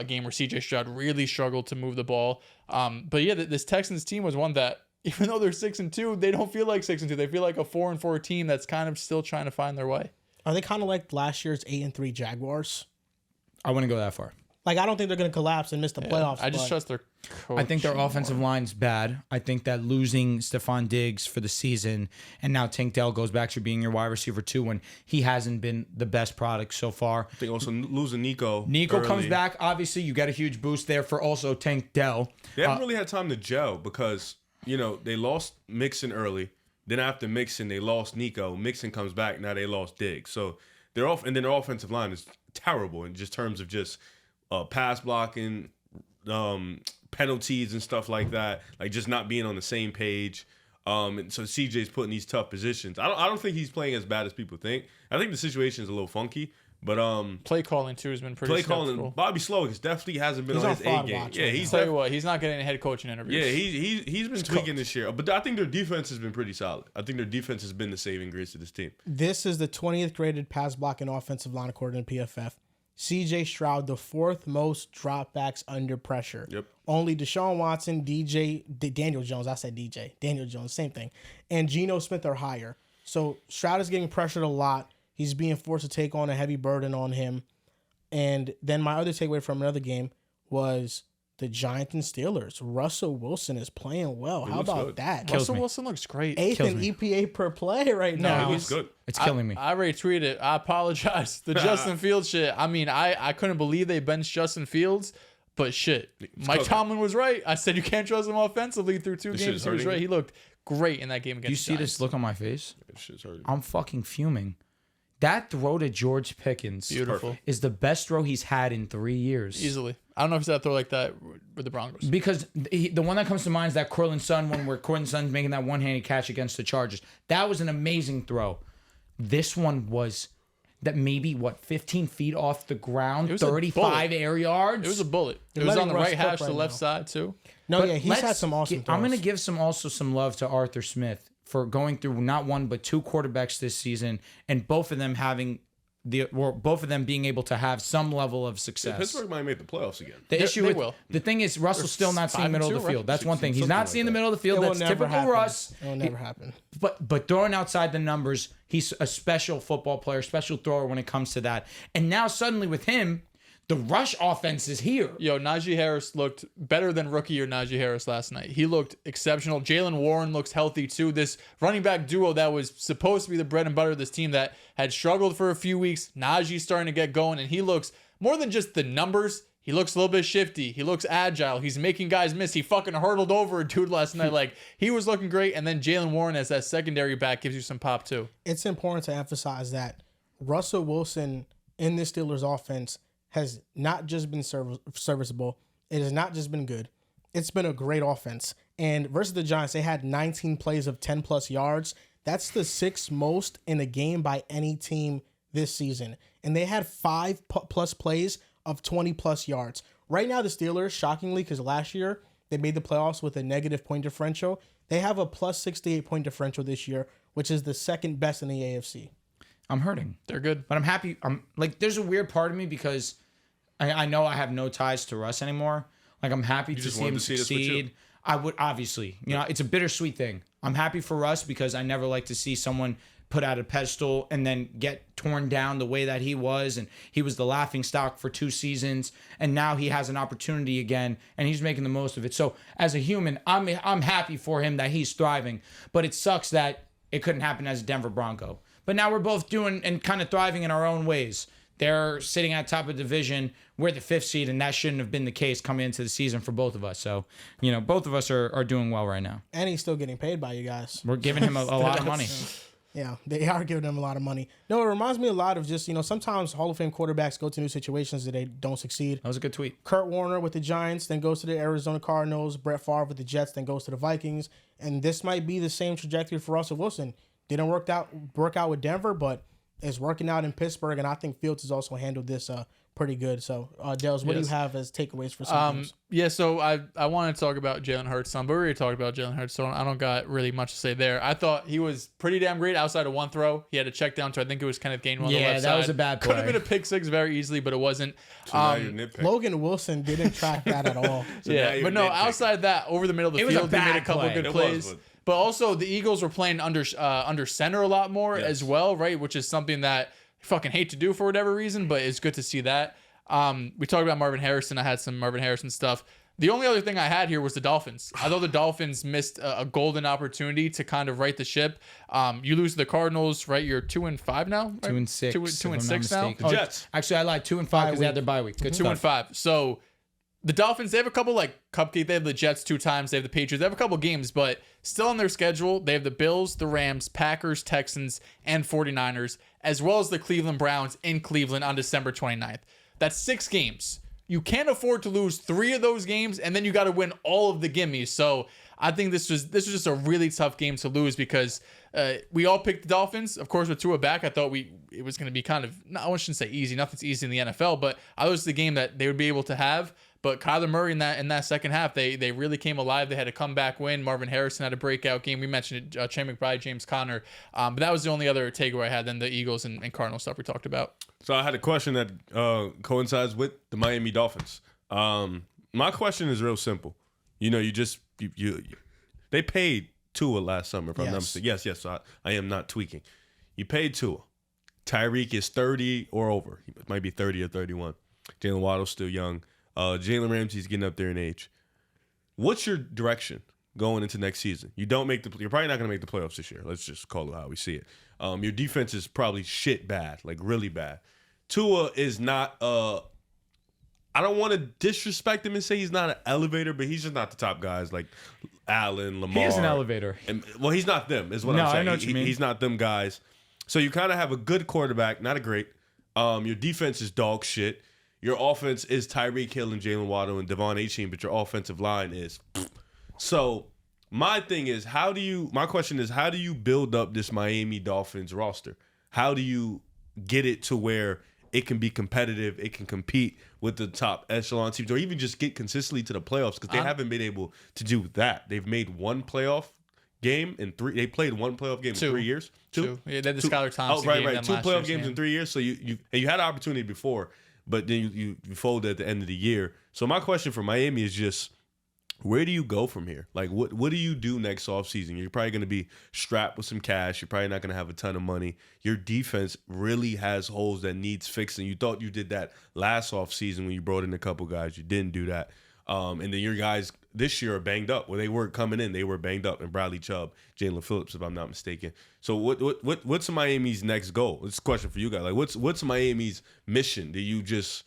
S4: game where CJ Stroud really struggled to move the ball. But yeah, this Texans team was one that, even though they're 6-2, they don't feel like 6-2. They feel like a 4-4 team that's kind of still trying to find their way.
S1: Are they kind of like last year's 8-3 Jaguars?
S2: I wouldn't go that far.
S1: Like, I don't think they're going to collapse and miss the playoffs.
S4: I just trust their
S2: I think their offensive line's bad. I think that losing Stephon Diggs for the season and now Tank Dell goes back to being your wide receiver 2 when he hasn't been the best product so far.
S3: I think also losing Nico.
S2: Nico comes back. Obviously, you get a huge boost there for also Tank Dell.
S3: They haven't really had time to gel because, they lost Mixon early. Then after Mixon, they lost Nico. Mixon comes back. Now they lost Diggs. So they're off, and then their offensive line is terrible in just terms of just pass blocking, penalties and stuff like that, like just not being on the same page. And so CJ's put in these tough positions. I don't think he's playing as bad as people think. I think the situation is a little funky, but
S4: play calling too has been pretty skeptical.
S3: Bobby Slowick definitely hasn't been on his A game. Yeah,
S4: he's tell you what, he's not getting head coaching interviews.
S3: Yeah, he's been tweaking this year, but I think their defense has been pretty solid. I think their defense has been the saving grace of this team.
S1: This is the 20th graded pass blocking offensive line according to PFF. CJ Stroud, the 4th most dropbacks under pressure.
S3: Yep.
S1: Only Deshaun Watson, Daniel Jones, I said DJ, Daniel Jones, same thing, and Geno Smith are higher. So Stroud is getting pressured a lot. He's being forced to take on a heavy burden on him. And then my other takeaway from another game was the Giants and Steelers. Russell Wilson is playing well. How about that?
S4: Russell Wilson looks great.
S1: 8th in EPA per play right now.
S3: He looks good.
S2: It's killing me.
S4: I retweeted it. I apologize. The Justin Fields shit. I mean, I couldn't believe they benched Justin Fields, but shit. Mike Tomlin was right. I said you can't trust him offensively through 2 games. He was right. He looked great in that game against the Giants.
S2: You see this look on my face?
S3: Shit's hurting.
S2: I'm fucking fuming. That throw to George Pickens is the best throw he's had in 3 years.
S4: Easily. I don't know if he's had a throw like that with the Broncos.
S2: Because the one that comes to mind is that Cortland Sutton one where Cortland Sutton's making that one-handed catch against the Chargers. That was an amazing throw. This one was that maybe, 15 feet off the ground, 35 air yards?
S4: It was a bullet. It was on the right hash to the left side, too.
S1: No, yeah, he's had some awesome throws.
S2: I'm going to give some love to Arthur Smith for going through not one but 2 quarterbacks this season, and both of them being able to have some level of success.
S3: Yeah, Pittsburgh might make the playoffs again.
S2: The thing is, Russell's still not seeing the middle of the field. That's one thing. He's not seeing the middle of the field. That's typical Russ.
S1: It will never happen.
S2: But throwing outside the numbers, he's a special football player, special thrower when it comes to that. And now suddenly with him, the rush offense is here.
S4: Yo, Najee Harris looked better than rookie year Najee Harris last night. He looked exceptional. Jalen Warren looks healthy too. This running back duo that was supposed to be the bread and butter of this team that had struggled for a few weeks. Najee's starting to get going, and he looks more than just the numbers. He looks a little bit shifty. He looks agile. He's making guys miss. He fucking hurdled over a dude last night. Like, he was looking great. And then Jalen Warren as that secondary back gives you some pop too.
S1: It's important to emphasize that Russell Wilson in this Steelers offense has not just been serviceable. It has not just been good. It's been a great offense. And versus the Giants, they had 19 plays of 10-plus yards. That's the 6th most in a game by any team this season. And they had 5-plus plays of 20-plus yards. Right now, the Steelers, shockingly, because last year they made the playoffs with a negative point differential, they have a plus 68 point differential this year, which is the 2nd best in the AFC.
S2: I'm hurting.
S4: They're good.
S2: But I'm happy. There's a weird part of me because I know I have no ties to Russ anymore. Like, I'm happy to see him succeed. I would, obviously. It's a bittersweet thing. I'm happy for Russ because I never like to see someone put out a pedestal and then get torn down the way that he was. And he was the laughingstock for 2 seasons. And now he has an opportunity again, and he's making the most of it. So, as a human, I'm happy for him that he's thriving. But it sucks that it couldn't happen as a Denver Bronco. But now we're both doing and kind of thriving in our own ways. They're sitting at top of the division. We're the 5th seed, and that shouldn't have been the case coming into the season for both of us. So, both of us are doing well right now.
S1: And he's still getting paid by you guys.
S2: We're giving him a lot of money.
S1: Yeah, they are giving him a lot of money. No, it reminds me a lot of just, sometimes Hall of Fame quarterbacks go to new situations that they don't succeed.
S2: That was a good tweet.
S1: Kurt Warner with the Giants, then goes to the Arizona Cardinals. Brett Favre with the Jets, then goes to the Vikings. And this might be the same trajectory for Russell Wilson. Didn't work out with Denver, but it's working out in Pittsburgh, and I think Fields has also handled this pretty good. So, Dehls, what do you have as takeaways for some games?
S4: Yeah, so I wanted to talk about Jalen Hurts some, but we already talked about Jalen Hurts, so I don't got really much to say there. I thought he was pretty damn great outside of one throw. He had a check down to, I think it was Kenneth Gainwell on the left side.
S2: Yeah, that was a bad play.
S4: Could have been a pick six very easily, but it wasn't.
S1: Logan Wilson didn't track that at all.
S4: But no, outside that, over the middle of the field, he made a couple good plays. But also, the Eagles were playing under center a lot more as well, right? Which is something that I fucking hate to do for whatever reason, but it's good to see that. We talked about Marvin Harrison. I had some Marvin Harrison stuff. The only other thing I had here was the Dolphins. I thought the Dolphins missed a golden opportunity to kind of right the ship. You lose to the Cardinals, right? You're 2-5 now. Right?
S2: 2-6.
S4: 2-6 now.
S3: The Jets.
S2: Actually, I lied. 2-5 because they had their bye week. Good
S4: 2-5. So the Dolphins, they have a couple like cupcake. They have the Jets 2 times. They have the Patriots. They have a couple games, but still on their schedule, they have the Bills, the Rams, Packers, Texans, and 49ers, as well as the Cleveland Browns in Cleveland on December 29th. That's 6 games. You can't afford to lose 3 of those games, and then you got to win all of the gimmies. So I think this was just a really tough game to lose because we all picked the Dolphins. Of course, with Tua back, I thought it was going to be kind of, I shouldn't say easy. Nothing's easy in the NFL, but I thought it was the game that they would be able to have. But Kyler Murray in that second half, they really came alive. They had a comeback win. Marvin Harrison had a breakout game. We mentioned it, Trey McBride, James Conner. But that was the only other takeaway I had than the Eagles and Cardinals stuff we talked about.
S3: So I had a question that coincides with the Miami Dolphins. My question is real simple. You know, they paid Tua last summer, if I'm not mistaken. Yes, I am not tweaking. You paid Tua. Tyreek is 30 or over. He might be 30 or 31. Jalen Waddle's still young. Jalen Ramsey's getting up there in age. What's your direction going into next season? You're probably not going to make the playoffs this year. Let's just call it how we see it. Your defense is probably shit bad, like really bad. Tua is not I don't want to disrespect him and say he's not an elevator, but he's just not the top guys like Allen, Lamar.
S2: He is an elevator.
S3: Well, he's not them, is what I'm saying.
S2: I know what you mean.
S3: He's not them guys. So you kind of have a good quarterback, not a great. Your defense is dog shit. Your offense is Tyreek Hill and Jalen Waddle and Devon Achane, but your offensive line is. So my thing is, my question is, how do you build up this Miami Dolphins roster? How do you get it to where it can be competitive, it can compete with the top echelon teams, or even just get consistently to the playoffs? Because they haven't been able to do that. They've made one playoff game in 3. They played one playoff game in 3 years. Two.
S4: Yeah, they had the Skylar Thompson game.
S3: Right. 2 playoff games in 3 years. So you had an opportunity before, but then you folded at the end of the year. So my question for Miami is just, where do you go from here? Like, what do you do next offseason? You're probably going to be strapped with some cash. You're probably not going to have a ton of money. Your defense really has holes that needs fixing. You thought you did that last offseason when you brought in a couple guys. You didn't do that. And then your guys this year are banged up. Well, they weren't coming in. They were banged up. And Bradley Chubb, Jalen Phillips, if I'm not mistaken. So what's Miami's next goal? It's a question for you guys. Like, what's Miami's mission? Do you just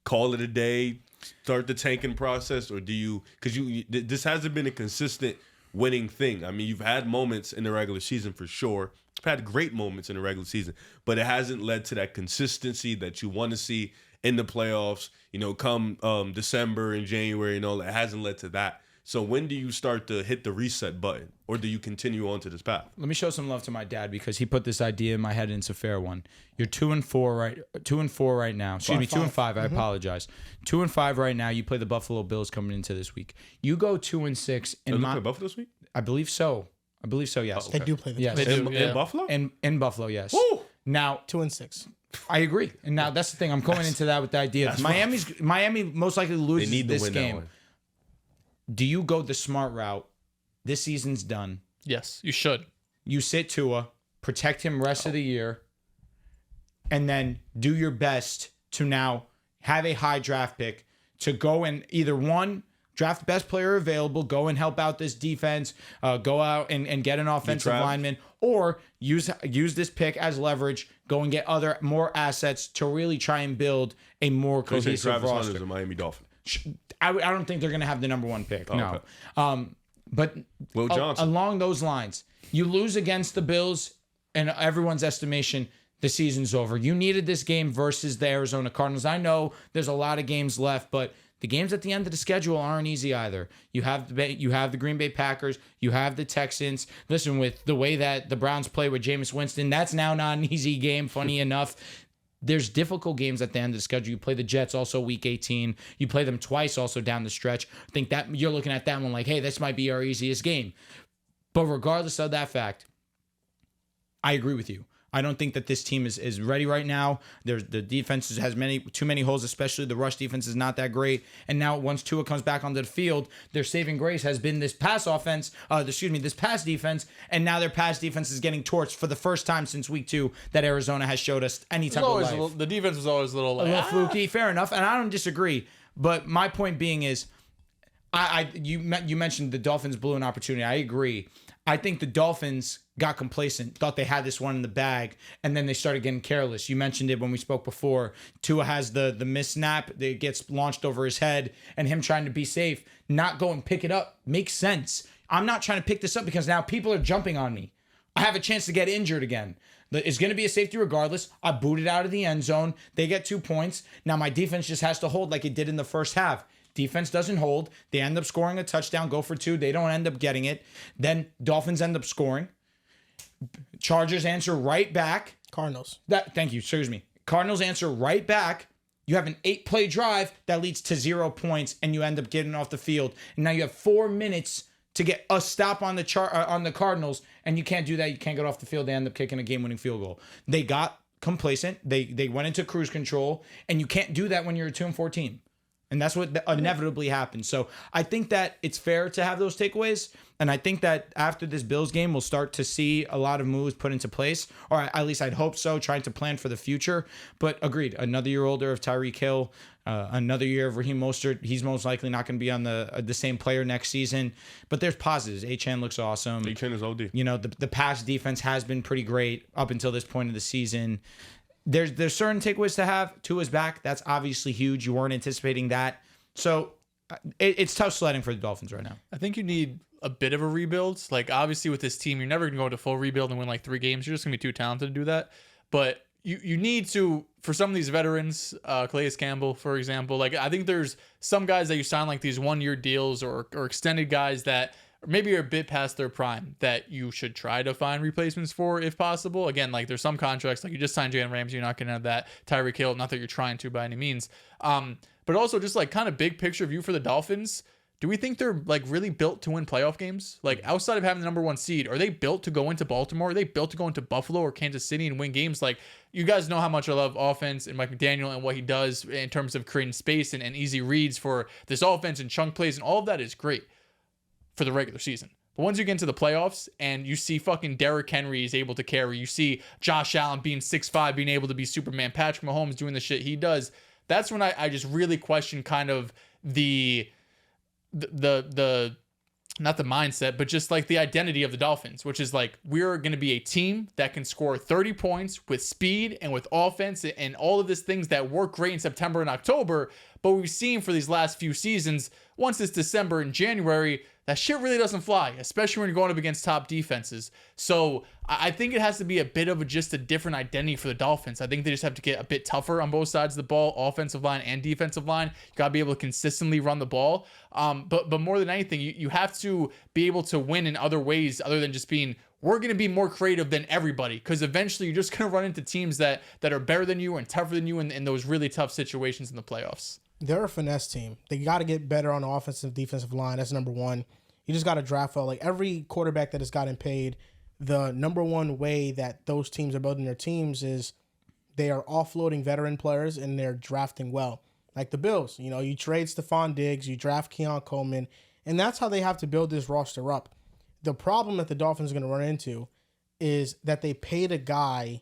S3: call it a day, start the tanking process, or do you? Because this hasn't been a consistent winning thing. I mean, you've had moments in the regular season for sure. You've had great moments in the regular season, but it hasn't led to that consistency that you want to see in the playoffs. You know, come December and January and all that, it hasn't led to that. So when do you start to hit the reset button, or do you continue on to this path?
S2: Let me show some love to my dad because he put this idea in my head and it's a fair one. You're 2-4 right. 2-4 right now. Excuse me, 2-5. I apologize. 2-5 right now. You play the Buffalo Bills coming into this week. You go 2-6.
S3: They play Buffalo this week?
S2: I believe so. Yes.
S3: Oh, okay.
S1: They do play the
S2: Yes.
S1: Bills.
S3: In Buffalo?
S2: In Buffalo, yes.
S3: Woo!
S2: Now
S1: 2-6.
S2: I agree. And now that's the thing. I'm going into that with the idea. Miami most likely loses this game. Do you go the smart route? This season's done.
S4: Yes, you should.
S2: You sit Tua, protect him rest of the year, and then do your best to now have a high draft pick to go and either one, draft the best player available, go and help out this defense, go out and get an offensive lineman, or use this pick as leverage, go and get more assets to really try and build a more cohesive
S3: Travis
S2: roster.
S3: Hunter's a Miami Dolphin.
S2: I don't think they're going to have the number 1 pick. No.
S3: Okay.
S2: But
S3: Will Johnson.
S2: Along those lines, you lose against the Bills, and everyone's estimation, the season's over. You needed this game versus the Arizona Cardinals. I know there's a lot of games left, but the games at the end of the schedule aren't easy either. You have the Green Bay Packers. You have the Texans. Listen, with the way that the Browns play with Jameis Winston, that's now not an easy game, funny enough. There's difficult games at the end of the schedule. You play the Jets also week 18. You play them twice also down the stretch. I think that you're looking at that one like, hey, this might be our easiest game. But regardless of that fact, I agree with you. I don't think that this team is ready right now. The defense has too many holes, especially the rush defense is not that great. And now once Tua comes back onto the field, their saving grace has been this pass defense, and now their pass defense is getting torched for the first time since week 2 that Arizona has showed us any type of life.
S4: The defense was always a little
S2: fluky, fair enough, and I don't disagree. But my point being is, You mentioned the Dolphins blew an opportunity. I agree. I think the Dolphins got complacent, thought they had this one in the bag, and then they started getting careless. You mentioned it when we spoke before. Tua has the miss snap that gets launched over his head, and him trying to be safe, not go and pick it up. Makes sense. I'm not trying to pick this up because now people are jumping on me. I have a chance to get injured again. It's going to be a safety regardless. I booted out of the end zone. They get 2 points. Now my defense just has to hold like it did in the first half. Defense doesn't hold. They end up scoring a touchdown, go for 2. They don't end up getting it. Then Dolphins end up scoring. Chargers answer right back.
S1: Cardinals.
S2: Thank you. Excuse me. Cardinals answer right back. You have an 8-play drive that leads to 0 points, and you end up getting off the field. And now you have 4 minutes to get a stop on the Cardinals, and you can't do that. You can't get off the field. They end up kicking a game-winning field goal. They got complacent. They went into cruise control, and you can't do that when you're a 2-4 team. And that's what inevitably happens. So I think that it's fair to have those takeaways. And I think that after this Bills game, we'll start to see a lot of moves put into place. Or at least I'd hope so, trying to plan for the future. But agreed, another year older of Tyreek Hill, another year of Raheem Mostert. He's most likely not going to be on the same player next season. But there's positives. Achane looks awesome.
S3: Achane is OD.
S2: You know, the pass defense has been pretty great up until this point of the season. There's certain takeaways to have. Tua's back. That's obviously huge. You weren't anticipating that. So it's tough sledding for the Dolphins right now.
S4: I think you need a bit of a rebuild. Like, obviously, with this team, you're never going to go into full rebuild and win like 3 games. You're just going to be too talented to do that. But you need to, for some of these veterans, Calais Campbell, for example, like I think there's some guys that you sign like these 1-year deals or extended guys that maybe are a bit past their prime that you should try to find replacements for if possible. Again, like there's some contracts, like you just signed Jalen Ramsey, you're not going to have that. Tyreek Hill, not that you're trying to by any means. But also just like kind of big picture view for the Dolphins. Do we think they're like really built to win playoff games? Like outside of having the number 1 seed, are they built to go into Baltimore? Are they built to go into Buffalo or Kansas City and win games? Like, you guys know how much I love offense and Mike McDaniel and what he does in terms of creating space and easy reads for this offense and chunk plays, and all of that is great for the regular season. But once you get into the playoffs and you see fucking Derrick Henry is able to carry, you see Josh Allen being 6'5", being able to be Superman, Patrick Mahomes doing the shit he does, that's when I just really question kind of the not the mindset, but just like the identity of the Dolphins, which is like, we're going to be a team that can score 30 points with speed and with offense and all of these things that work great in September and October. But we've seen for these last few seasons, once it's December and January, that shit really doesn't fly, especially when you're going up against top defenses. So I think it has to be a bit of just a different identity for the Dolphins. I think they just have to get a bit tougher on both sides of the ball, offensive line and defensive line. You got to be able to consistently run the ball. But more than anything, you have to be able to win in other ways other than just being, we're going to be more creative than everybody, because eventually you're just going to run into teams that are better than you and tougher than you in those really tough situations in the playoffs.
S1: They're a finesse team. They got to get better on the offensive defensive line. That's number 1. You just got to draft well. Like every quarterback that has gotten paid, the number 1 way that those teams are building their teams is they are offloading veteran players and they're drafting well. Like the Bills, you know, you trade Stephon Diggs, you draft Keon Coleman, and that's how they have to build this roster up. The problem that the Dolphins are going to run into is that they paid a guy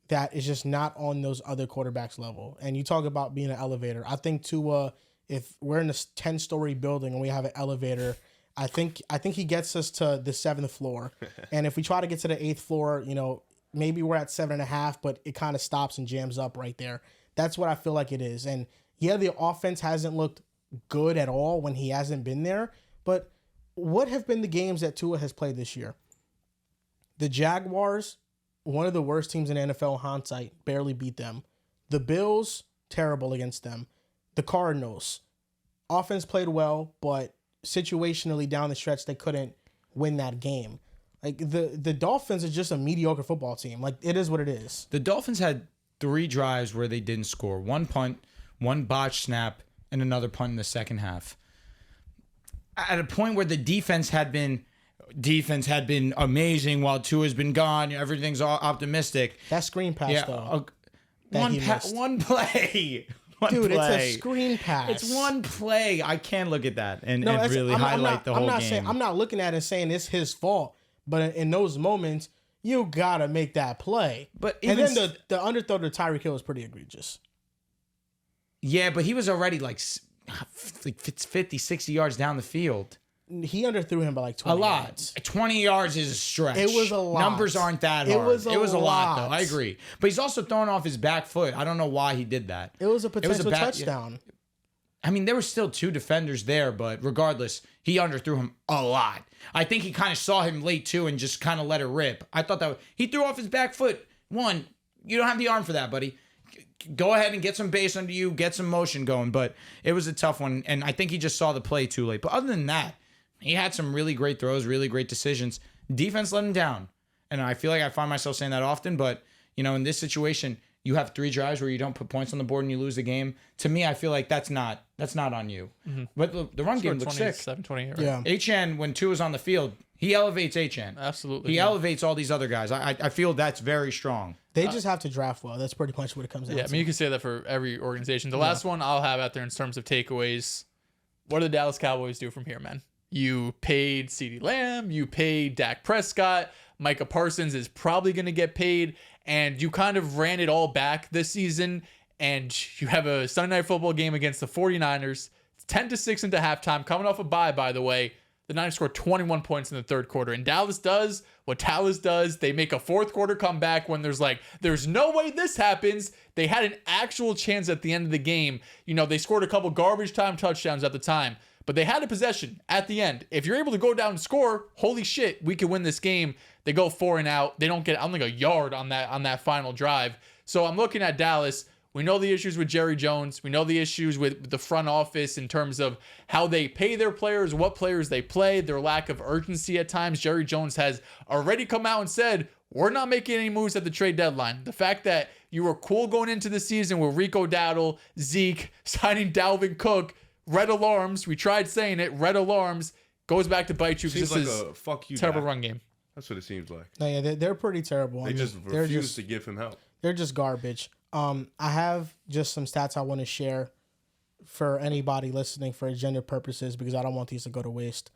S1: that is just not on those other quarterbacks level. And you talk about being an elevator. I think Tua, if we're in a 10-story building and we have an elevator, I think he gets us to the 7th floor. And if we try to get to the 8th floor, you know, maybe we're at 7.5, but it kind of stops and jams up right there. That's what I feel like it is. And yeah, the offense hasn't looked good at all when he hasn't been there. But what have been the games that Tua has played this year? The Jaguars, one of the worst teams in NFL hindsight, barely beat them. The Bills, terrible against them. The Cardinals, offense played well, but situationally down the stretch, they couldn't win that game. Like the Dolphins are just a mediocre football team. Like, it is what it is.
S2: The Dolphins had 3 drives where they didn't score. 1 punt, 1 botched snap, and another punt in the second half. At a point where the defense had been amazing while Tua's been gone, everything's all optimistic.
S1: That screen pass, though.
S2: One play.
S1: Dude,
S2: play.
S1: It's a screen pass.
S2: It's one play. I can't look at that and really highlight the whole game.
S1: I'm not looking at it and saying it's his fault, but in those moments, you gotta make that play.
S2: But
S1: and then the underthrow to Tyreek Hill is pretty egregious.
S2: Yeah, but he was already like like 50, 60 yards down the field.
S1: He underthrew him by like 20
S2: A lot.
S1: yards.
S2: 20 yards is a stretch.
S1: It was a lot.
S2: Numbers aren't that
S1: It
S2: hard.
S1: was a
S2: lot,
S1: lot.
S2: though. I agree. But he's also throwing off his back foot. I don't know why he did that.
S1: It was a potential
S2: bad-
S1: touchdown.
S2: I mean, there were still 2 defenders there, but regardless, he underthrew him a lot. I think he kind of saw him late too and just kind of let it rip. I thought that he threw off his back foot. One, you don't have the arm for that, buddy. Go ahead and get some base under you, get some motion going. But it was a tough one, and I think he just saw the play too late. But other than that, he had some really great throws, really great decisions. Defense let him down. And I feel like I find myself saying that often, but in this situation, you have 3 drives where you don't put points on the board and you lose the game. To me, I feel like that's not on you. Mm-hmm. But the run game looks sick.
S4: 27-28, right?
S1: Yeah.
S2: Achane, when Tua is on the field, he elevates Achane.
S4: Absolutely.
S2: He elevates all these other guys. I feel that's very strong.
S1: They just have to draft well. That's pretty much what it comes down to.
S4: Yeah, I mean, you can say that for every organization. The last one I'll have out there in terms of takeaways, what do the Dallas Cowboys do from here, man? You paid CeeDee Lamb. You paid Dak Prescott. Micah Parsons is probably going to get paid. And you kind of ran it all back this season. And you have a Sunday Night Football game against the 49ers. It's 10-6 into halftime. Coming off a bye, by the way. The Niners scored 21 points in the third quarter. And Dallas does what Dallas does. They make a fourth quarter comeback when there's no way this happens. They had an actual chance at the end of the game. They scored a couple garbage time touchdowns at the time. But they had a possession at the end. If you're able to go down and score, holy shit, we could win this game. They go 4 and out. They don't get, I don't think, a yard on that final drive. So I'm looking at Dallas. We know the issues with Jerry Jones. We know the issues with the front office in terms of how they pay their players, what players they play, their lack of urgency at times. Jerry Jones has already come out and said, we're not making any moves at the trade deadline. The fact that you were cool going into the season with Rico Dowdle, Zeke, signing Dalvin Cook, red alarms. We tried saying it. Red alarms goes back to bite you.
S3: Seems
S4: this
S3: like
S4: is
S3: a fuck you.
S4: terrible
S3: Dak.
S4: run game.
S3: That's what it seems like.
S1: No, yeah, they're pretty terrible.
S3: They just refuse to give him help.
S1: They're just garbage. I have just some stats I want to share for anybody listening for agenda purposes because I don't want these to go to waste.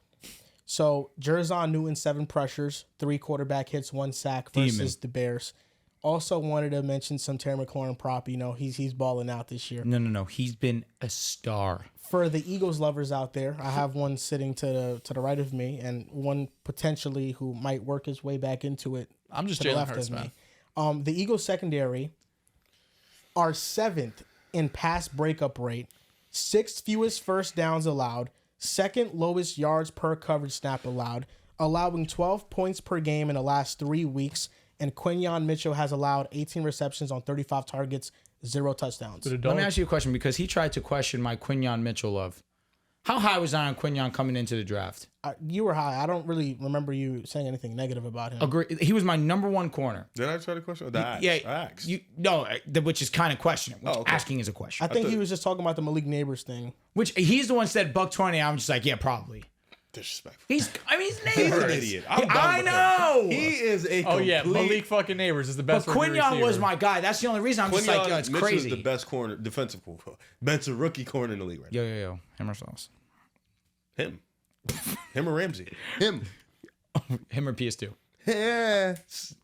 S1: So Jerzon Newton, 7 pressures, 3 quarterback hits, 1 sack versus the Bears. Also wanted to mention some Terry McLaurin prop. He's balling out this year.
S2: No. He's been a star.
S1: For the Eagles lovers out there, I have one sitting to the right of me and one potentially who might work his way back into it.
S4: I'm just
S1: to the
S4: Jalen
S1: left
S4: Hurts,
S1: of me.
S4: man.
S1: The Eagles secondary are 7th in pass breakup rate, 6th fewest first downs allowed, 2nd lowest yards per coverage snap allowed, allowing 12 points per game in the last 3 weeks. And Quinyon Mitchell has allowed 18 receptions on 35 targets, 0 touchdowns.
S2: Let me ask you a question because he tried to question my Quinyon Mitchell love. How high was I on Quinyon coming into the draft?
S1: You were high. I don't really remember you saying anything negative about him.
S2: Agree. He was my number 1 corner.
S3: Did I try to question? The axe.
S2: Yeah,
S3: Axe.
S2: which is kind of questioning.
S3: Oh, okay.
S2: Asking is a question.
S1: I think he was just talking about the Malik Neighbors thing.
S2: Which he's the one said $120. I'm just like, yeah, probably.
S3: Disrespectful.
S2: He's Neighbors.
S3: He's an idiot.
S2: I know.
S3: He is a
S4: Oh yeah, Malik fucking Neighbors is the best.
S2: But Quinyon was my guy. That's the only reason I'm just like, yo, it's
S3: Mitchell
S2: crazy.
S3: is the best corner, defensive rookie corner in the league right now.
S2: Yo. Hammer sauce.
S3: Him or Ramsey. Him
S2: Him or PS2.
S3: Yeah.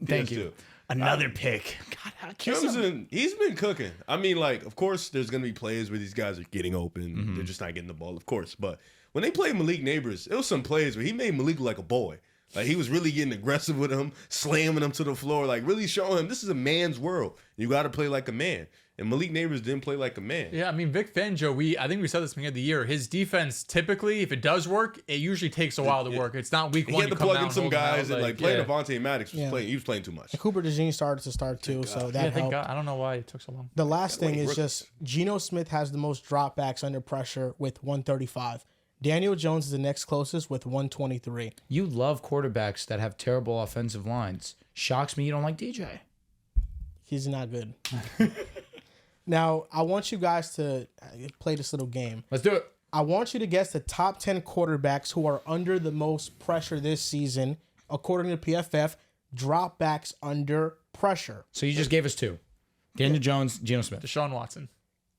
S2: Thank you. Another pick. God, how
S3: Clemson, he's been cooking. I mean, of course, there's going to be plays where these guys are getting open.
S2: Mm-hmm.
S3: They're just not getting the ball, of course. But when they played Malik Neighbors, it was some plays where he made Malik look like a boy. Like, he was really getting aggressive with him, slamming him to the floor, like really showing him this is a man's world. You got to play like a man. And Malik Neighbors didn't play like a man.
S4: Yeah, I mean, Vic Fangio, I think we said this at the beginning of the year. His defense, typically, if it does work, it usually takes a while to work. It's not week 1.
S3: He had to plug in some guys and playing Devontae Maddox was playing. He was playing too much.
S1: Cooper DeJean started to start too, so that helped.
S4: God. I don't know why it took so long.
S1: The last thing is just Geno Smith has the most dropbacks under pressure with 135. Daniel Jones is the next closest with 123.
S2: You love quarterbacks that have terrible offensive lines. Shocks me you don't like DJ.
S1: He's not good. Now, I want you guys to play this little game.
S2: Let's do it.
S1: I want you to guess the top 10 quarterbacks who are under the most pressure this season, according to PFF, dropbacks under pressure.
S2: So you just gave us 2. Daniel Jones, Geno Smith.
S4: Deshaun Watson.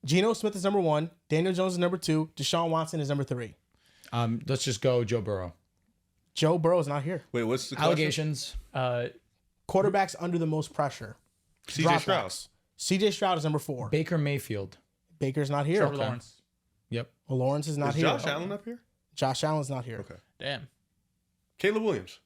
S1: Geno Smith is number 1. Daniel Jones is number 2. Deshaun Watson is number 3.
S2: Let's just go Joe Burrow.
S1: Joe Burrow's not here.
S3: Wait, what's the
S2: Allegations?
S1: Quarterbacks under the most pressure.
S3: CJ Stroud.
S1: CJ Stroud is number 4.
S2: Baker Mayfield.
S1: Baker's not here.
S4: Trevor Lawrence.
S2: Yep.
S1: Well, Lawrence is not
S3: Is
S1: here.
S3: Josh Allen up here?
S1: Josh Allen's not here.
S3: Okay.
S4: Damn.
S3: Caleb Williams.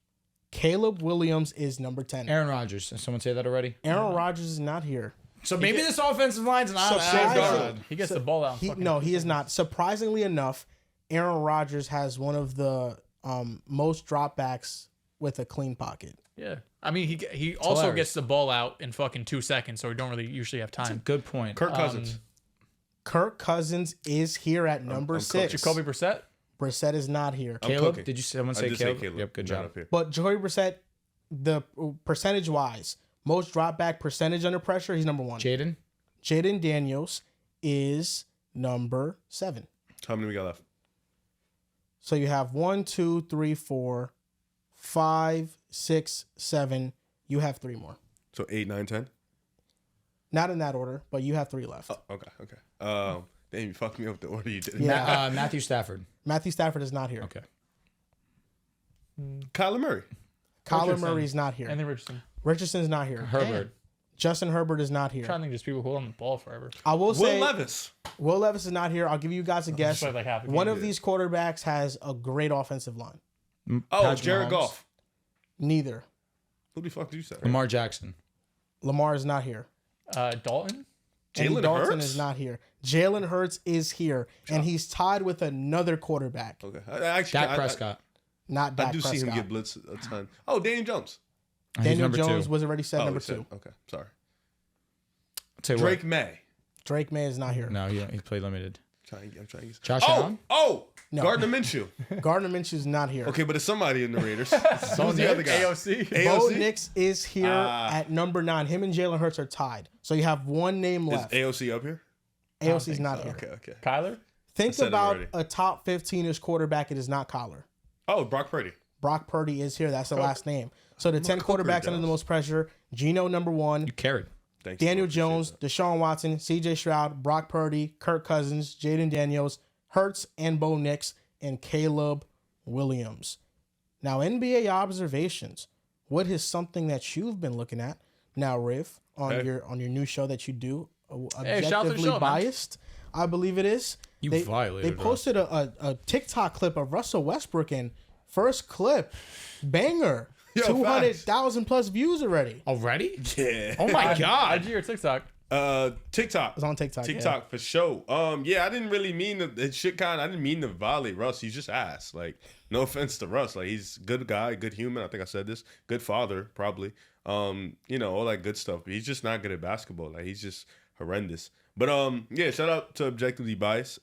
S1: Caleb Williams is number 10.
S2: Aaron Rodgers. Did someone say that already?
S1: Aaron Rodgers is not here.
S2: So maybe this offensive line's not
S1: Surprising.
S4: He gets the ball out.
S1: He is not. Surprisingly enough, Aaron Rodgers has one of the most dropbacks with a clean pocket.
S4: Yeah. I mean, he also
S2: hilarious.
S4: gets the ball out in fucking 2 seconds, so we don't really usually have time.
S2: Good point.
S3: Kirk Cousins.
S1: Kirk Cousins is here at number 6.
S4: Jacoby Brissett.
S1: Brissett is not here.
S2: Caleb,
S3: cooking.
S2: did you someone
S3: I
S2: say
S3: did
S2: Caleb?
S3: say Caleb.
S2: Yep, good
S3: Not
S2: job.
S3: up here.
S1: But Jacoby Brissett, the percentage-wise, most dropback percentage under pressure, he's number 1.
S2: Jaden?
S1: Jaden Daniels is number 7.
S3: How many we got left?
S1: So you have 1, 2, 3, 4, 5, 6, 7. You have 3 more.
S3: So 8, 9, 10?
S1: Not in that order, but you have 3 left.
S3: Oh, okay. Damn, you fucked me up with the order you did.
S1: Yeah.
S2: Matthew Stafford.
S1: Matthew Stafford is not here.
S2: Okay.
S3: Kyler Murray.
S1: Kyler
S4: Richardson.
S1: Murray's not here.
S4: Anthony Richardson.
S1: Richardson's not here.
S2: Herbert.
S1: Justin Herbert is not here.
S4: I'm trying to think of just people who hold on the ball forever.
S1: I will say
S3: Will Levis.
S1: Will Levis is not here. I'll give you guys a guess.
S4: played like half a game.
S1: One of these quarterbacks has a great offensive line.
S3: Oh,
S2: Patrick
S3: Jared
S2: Mahomes.
S3: Goff.
S1: Neither.
S3: Who the fuck did you say?
S2: Lamar Jackson.
S1: Lamar is not here.
S4: Dalton.
S1: Andy
S3: Jalen
S1: Dalton
S3: Hurts?
S1: is not here. Jalen Hurts is here, and he's tied with another quarterback.
S3: Okay. Actually,
S2: Dak Prescott.
S1: Not Dak
S3: I do
S1: Prescott.
S3: see him get blitzed a ton. Oh, Daniel Jones.
S2: He's
S1: Daniel
S2: number
S1: Jones
S2: 2.
S1: was already said
S3: Oh,
S1: number
S3: he said-
S1: 2.
S3: Okay, sorry.
S2: Tell you
S3: Drake
S2: what.
S3: May.
S1: Drake May is not here.
S2: No, he played limited.
S3: I'm trying to get.
S2: Josh
S3: Oh,
S2: Allen?
S1: No.
S3: Gardner Minshew.
S1: Gardner Minshew's not here.
S3: Okay, but it's somebody in the Raiders. Who's the other guy?
S4: AOC.
S1: Bo
S3: AOC.
S1: Nix is here at number 9. Him and Jalen Hurts are tied. So you have one name
S3: Is
S1: left.
S3: AOC up here?
S1: AOC's not here.
S3: Okay.
S4: Kyler.
S1: Think
S3: said it
S1: about
S3: already.
S1: a top 15-ish quarterback. It is not Kyler.
S3: Oh, Brock Purdy.
S1: Brock Purdy is here. That's the last name. So the 10
S3: Cooker
S1: quarterbacks under
S3: does.
S1: the most pressure. Geno, number 1.
S2: You carried.
S3: Thanks.
S1: Daniel
S3: Appreciate
S1: Jones,
S3: that.
S1: Deshaun Watson, CJ Stroud, Brock Purdy, Kirk Cousins, Jaden Daniels, Hurts and Bo Nix, and Caleb Williams. Now, NBA observations. What is something that you've been looking at now, Riff, on
S3: Hey.
S1: your new show that you do,
S4: Hey, shout out to the
S1: objectively
S4: show, man.
S1: biased, I believe it is.
S2: You
S1: They
S2: violated
S1: posted a TikTok clip of Russell Westbrook in first clip, banger,
S3: Yo,
S1: 200,000 plus views already.
S2: Already?
S3: Yeah.
S2: Oh my God.
S4: IG or TikTok.
S3: TikTok.
S1: It's on TikTok.
S3: TikTok for sure. Yeah, I didn't really mean I didn't mean to violate Russ. He's just ass. Like, no offense to Russ. Like, he's a good guy, good human. I think I said this. Good father, probably. All that good stuff. But he's just not good at basketball. Like, he's just horrendous. But yeah, shout out to Objectively Biased.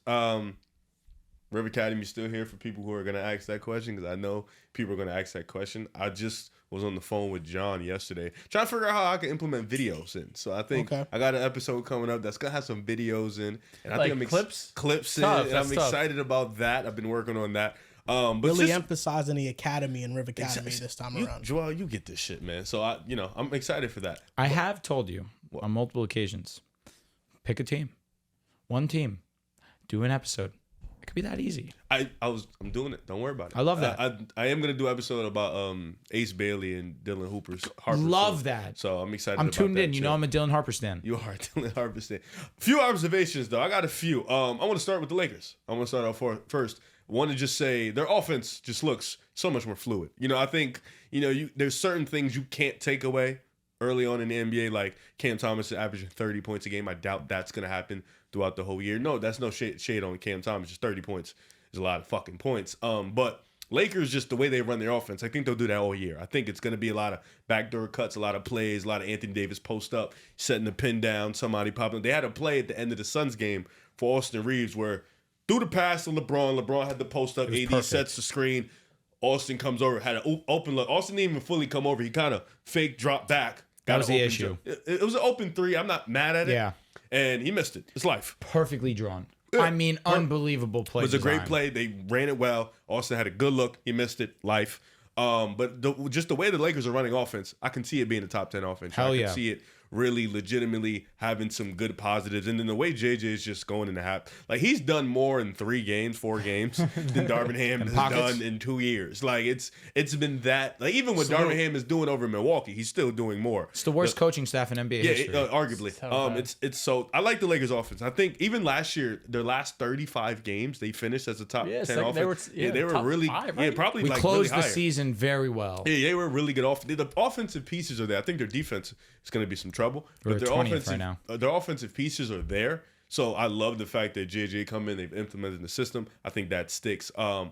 S3: River Academy's still here for people who are gonna ask that question, because I know people are gonna ask that question. I just was on the phone with John yesterday trying to figure out how I can implement videos in. So I think
S1: Okay.
S3: I got an episode coming up that's gonna have some videos in, and I
S4: Like
S3: think I'm
S4: clips?
S3: clips in,
S4: Tough,
S3: and
S4: that's
S3: I'm
S4: tough.
S3: excited about that. I've been working on that. But
S1: Really
S3: just-
S1: emphasizing the academy and Riv Academy this time around.
S3: Joel, you get this shit, man. So I'm excited for that.
S2: I have told you on multiple occasions, pick a team. One team. Do an episode. It could be that easy.
S3: I'm doing it. Don't worry about it.
S2: I love that.
S3: I am gonna do an episode about Ace Bailey and Dylan Harper.
S2: Love
S3: soon.
S2: that.
S3: So I'm excited.
S2: I'm
S3: about
S2: tuned
S3: that
S2: in. You
S3: too.
S2: know I'm a Dylan Harper stan.
S3: You are Dylan Harper. Few observations though. I got a few. I want to start with the Lakers. I want to start off first. I want to just say their offense just looks so much more fluid. I think there's certain things you can't take away early on in the NBA, like Cam Thomas averaging 30 points a game. I doubt that's gonna happen throughout the whole year. No, that's no shade on Cam Thomas. Just 30 points is a lot of fucking points. But Lakers, just the way they run their offense, I think they'll do that all year. I think it's going to be a lot of backdoor cuts, a lot of plays, a lot of Anthony Davis post up, setting the pin down, somebody popping. They had a play at the end of the Suns game for Austin Reeves where threw the pass to LeBron. LeBron had the post up. AD
S2: perfect.
S3: sets the screen. Austin comes over, had an open look. Austin didn't even fully come over. He kind of fake dropped back.
S2: That was
S3: an
S2: the
S3: open
S2: issue.
S3: jump. It was an open three. I'm not mad at it.
S2: Yeah.
S3: And he missed it. It's life.
S2: Perfectly drawn. I mean, unbelievable play.
S3: It was a great
S2: design.
S3: play. They ran it well. Austin had a good look. He missed it. Life. But just the way the Lakers are running offense, I can see it being a top 10 offense.
S2: Hell
S3: I can
S2: yeah.
S3: see it really legitimately having some good positives. And then the way JJ is just going in the half, like he's done more in 4 games than Darvin Ham has done in 2 years. Like it's been that, like even what Darvin Ham is doing over in Milwaukee, he's still doing more.
S2: It's the worst coaching staff in NBA history.
S3: Arguably. It's so I like the Lakers offense. I think even last year, their last 35 games, they finished as a top 10 offense. They were really 5, right? Probably
S2: we
S3: like
S2: closed
S3: really
S2: the season very well.
S3: Yeah, they were really good off. The offensive pieces are there. I think their defense is going to be some trouble, but their offensive pieces are there. So I love the fact that JJ come in, they've implemented the system. I think that sticks. A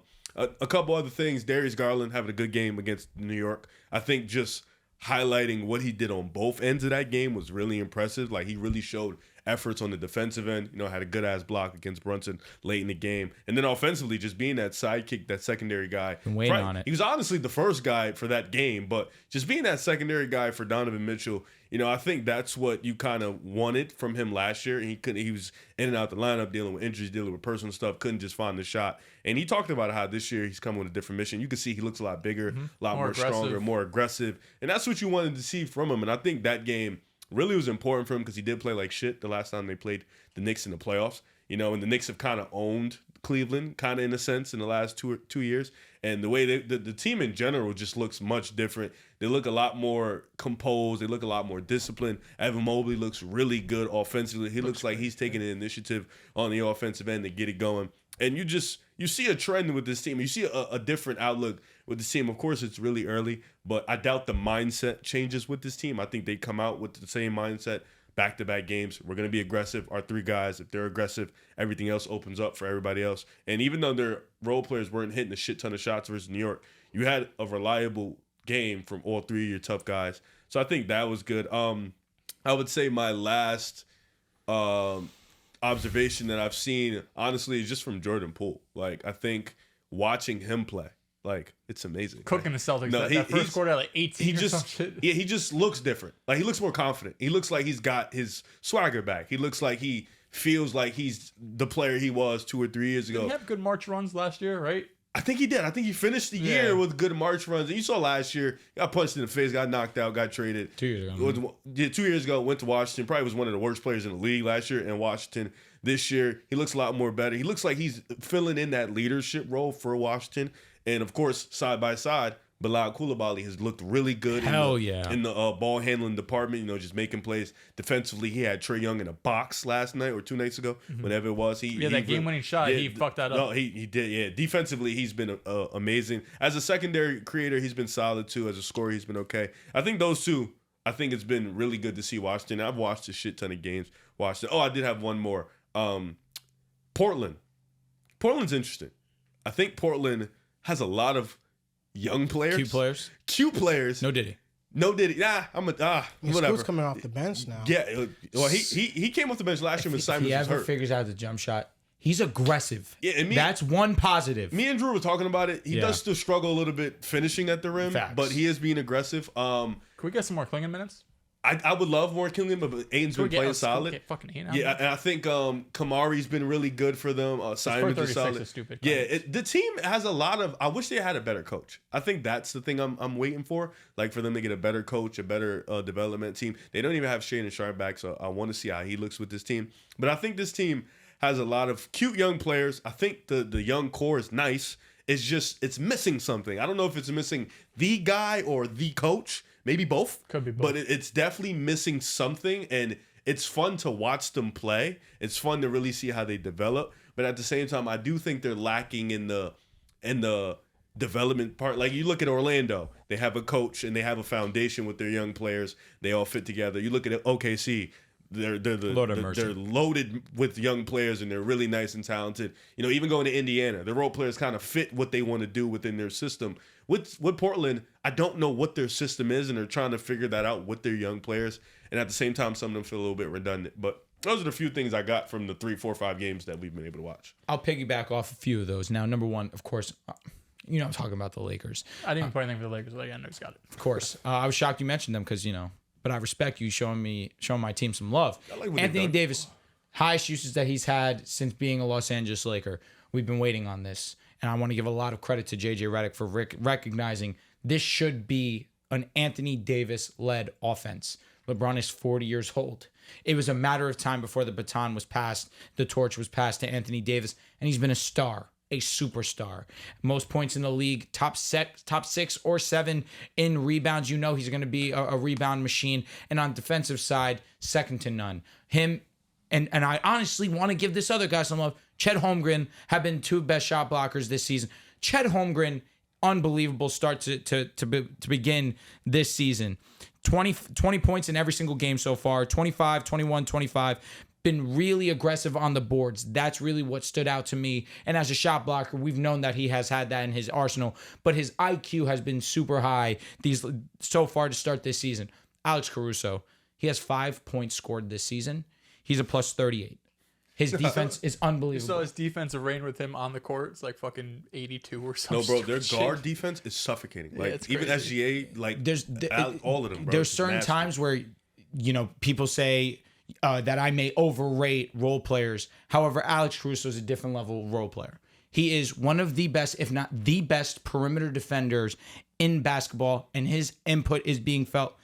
S3: couple other things. Darius Garland having a good game against New York. I think just highlighting what he did on both ends of that game was really impressive. Like he really showed efforts on the defensive end, had a good ass block against Brunson late in the game. And then offensively, just being that sidekick, that secondary guy.
S2: Been waiting on it.
S3: He was honestly the first guy for that game, but just being that secondary guy for Donovan Mitchell, I think that's what you kind of wanted from him last year. And he was in and out the lineup, dealing with injuries, dealing with personal stuff, couldn't just find the shot. And he talked about how this year he's coming with a different mission. You can see he looks a lot bigger, a lot more stronger, more aggressive. And that's what you wanted to see from him. And I think that game really was important for him because he did play like shit the last time they played the Knicks in the playoffs. And the Knicks have kind of owned Cleveland, kind of in a sense, in the last two years. And the way the team in general just looks much different. They look a lot more composed. They look a lot more disciplined. Evan Mobley looks really good offensively. He looks like he's taking the initiative on the offensive end to get it going. And you see a trend with this team. You see a different outlook with this team. Of course, it's really early, but I doubt the mindset changes with this team. I think they come out with the same mindset, back-to-back games. We're going to be aggressive. Our 3 guys, if they're aggressive, everything else opens up for everybody else. And even though their role players weren't hitting a shit ton of shots versus New York, you had a reliable game from all 3 of your tough guys. So I think that was good. I would say my last observation that I've seen, honestly, is just from Jordan Poole. Like, I think watching him play, like, it's amazing.
S4: Cooking the Celtics. That first quarter, like 18 or some shit.
S3: Yeah, he just looks different. Like, he looks more confident. He looks like he's got his swagger back. He looks like he feels like he's the player he was 2 or 3 years ago.
S4: Did he have good March runs last year, right?
S3: I think he did. I think he finished the year with good March runs. And you saw last year, got punched in the face, got knocked out, got traded.
S2: 2 years ago.
S3: 2 years ago, went to Washington. Probably was one of the worst players in the league last year in Washington. This year, he looks a lot more better. He looks like he's filling in that leadership role for Washington. And, of course, side by side, Bilal Coulibaly has looked really good in the ball handling department, just making plays. Defensively, he had Trae Young in a box last night or 2 nights ago, whenever it was.
S4: That game-winning shot, he fucked that up.
S3: No, he did, yeah. Defensively, he's been amazing. As a secondary creator, he's been solid, too. As a scorer, he's been okay. I think those two, I think it's been really good to see Washington. I've watched a shit ton of games. I did have one more. Portland. Portland's interesting. I think Portland has a lot of young players. Cute players.
S2: No Diddy.
S3: Nah, whatever.
S1: Scoot's coming off the bench now.
S3: Yeah, well, he came off the bench last year when Simons was hurt.
S2: If he ever figures out the jump shot, he's aggressive.
S3: Yeah, and
S2: that's one positive.
S3: Me and Drew were talking about it. He does still struggle a little bit finishing at the rim, but he is being aggressive.
S4: Can we get some more Klingon minutes?
S3: I would love more Killian, but Aiden's been playing solid. Yeah, and I think Kamari's been really good for them. Simons is solid. The team has a lot of. I wish they had a better coach. I think that's the thing I'm waiting for. Like for them to get a better coach, a better development team. They don't even have Shaden Sharp back, so I want to see how he looks with this team. But I think this team has a lot of cute young players. I think the young core is nice. It's missing something. I don't know if it's missing the guy or the coach. Maybe both.
S4: Could be both.
S3: But it's definitely missing something, and it's fun to watch them play. It's fun to really see how they develop. But at the same time, I do think they're lacking in the development part. Like you look at Orlando, they have a coach and they have a foundation with their young players. They all fit together. You look at OKC, they're loaded with young players and they're really nice and talented. Even going to Indiana, the role players kind of fit what they want to do within their system. With Portland, I don't know what their system is, and they're trying to figure that out with their young players. And at the same time, some of them feel a little bit redundant. But those are the few things I got from the 3, 4, 5 games that we've been able to watch.
S2: I'll piggyback off a few of those. Now, number one, of course, I'm talking about the Lakers.
S4: I didn't even put anything for the Lakers, but I just got it.
S2: Of course. I was shocked you mentioned them because, but I respect you showing my team some love. Anthony Davis, highest usage that he's had since being a Los Angeles Laker. We've been waiting on this. And I want to give a lot of credit to JJ Redick for recognizing this should be an Anthony Davis-led offense. LeBron is 40 years old. It was a matter of time before the baton was passed, the torch was passed to Anthony Davis, and he's been a star, a superstar. Most points in the league, top 6 or 7 in rebounds. You know he's going to be a rebound machine. And on defensive side, second to none. Him and I honestly want to give this other guy some love. Chet Holmgren have been 2 best shot blockers this season. Chet Holmgren, unbelievable start to begin this season. 20 points in every single game so far. 25, 21, 25. Been really aggressive on the boards. That's really what stood out to me. And as a shot blocker, we've known that he has had that in his arsenal. But his IQ has been super high so far to start this season. Alex Caruso, he has 5 points scored this season. He's a plus 38. His defense is unbelievable.
S4: You saw his defensive reign with him on the court. It's like fucking 82 or something.
S3: No, bro, their guard defense is suffocating. Like even SGA, like all of them. Bro,
S2: there's certain times where people say that I may overrate role players. However, Alex Caruso is a different level role player. He is one of the best, if not the best, perimeter defenders in basketball, and his input is being felt.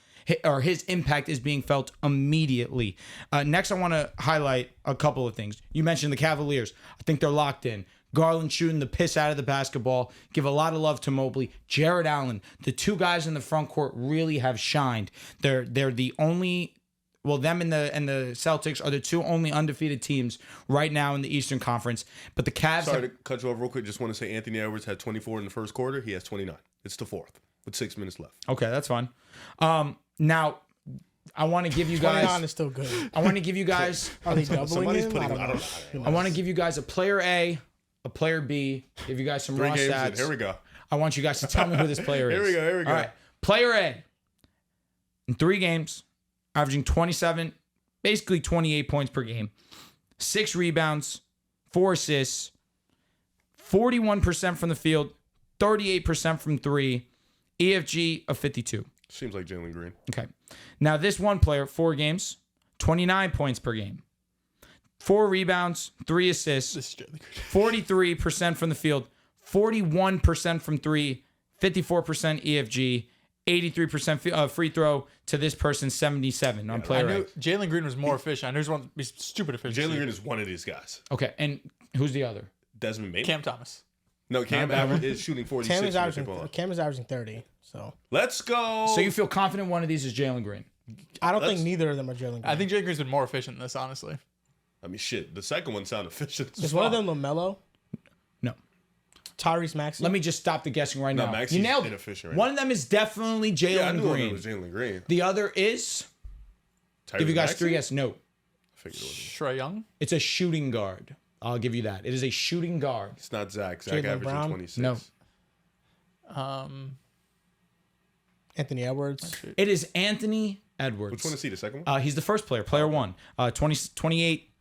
S2: Or his impact is being felt immediately. Next, I want to highlight a couple of things. You mentioned the Cavaliers. I think they're locked in. Garland shooting the piss out of the basketball. Give a lot of love to Mobley. Jared Allen. The 2 guys in the front court really have shined. They're the only. Well, them and the Celtics are the 2 only undefeated teams right now in the Eastern Conference. But the Cavs.
S3: Sorry to cut you off real quick. Just want to say Anthony Edwards had 24 in the first quarter. He has 29. It's the 4th with 6 minutes left.
S2: Okay, that's fine. Now, I want to give you guys.
S1: 29 is still good.
S2: I want to give you guys.
S1: Are they doubling
S3: Somebody's
S1: him?
S3: putting.
S1: I don't know.
S2: I want to give you guys a player A, a player B. Give you guys some
S3: 3
S2: raw
S3: games
S2: stats.
S3: in. Here we go.
S2: I want you guys to tell me who this player is.
S3: Here we go.
S2: All right, player A. In 3 games, averaging 27, basically 28 points per game, 6 rebounds, 4 assists, 41% from the field, 38% from 3, EFG of 52.
S3: Seems like Jalen Green.
S2: Okay. Now, this one player, 4 games, 29 points per game, 4 rebounds, 3 assists,
S4: This is Jalen Green.
S2: 43% from the field, 41% from 3, 54% EFG, 83% free throw to this person's 77 on player
S4: I knew
S2: A.
S4: Jalen Green was more efficient. I knew he was one to be stupid efficient.
S3: Jalen Green is one of these guys.
S2: Okay. And who's the other?
S3: Desmond Bain.
S4: Cam Thomas.
S3: No, Cam is shooting 46.
S1: Cam is averaging 30. So
S3: Let's go.
S2: So you feel confident one of these is Jalen Green?
S1: I don't think neither of them are Jalen Green.
S4: I think Jalen Green's been more efficient in this, honestly.
S3: I mean, shit. The second one sounded efficient.
S1: Is one of them LaMelo?
S2: No.
S1: Tyrese Maxey?
S2: Let me just stop the guessing right now.
S3: Maxey's
S2: You nailed it.
S3: inefficient right
S2: One of them is definitely Jalen
S3: Yeah, I knew
S2: Green.
S3: it was Jalen Green.
S2: The other is.
S3: Tyrese
S2: Give you guys
S3: Maxey?
S2: 3 guesses. No.
S3: I figured it was.
S4: Trae Young.
S2: It's a shooting guard. I'll give you that. It is a shooting guard.
S3: It's not Zach. Zach
S1: Jaylen
S3: averaging
S1: Brown?
S3: 26.
S2: No.
S1: Anthony Edwards?
S2: It is Anthony Edwards.
S3: Which one is he? The second one?
S2: He's the first player, player 1. 28.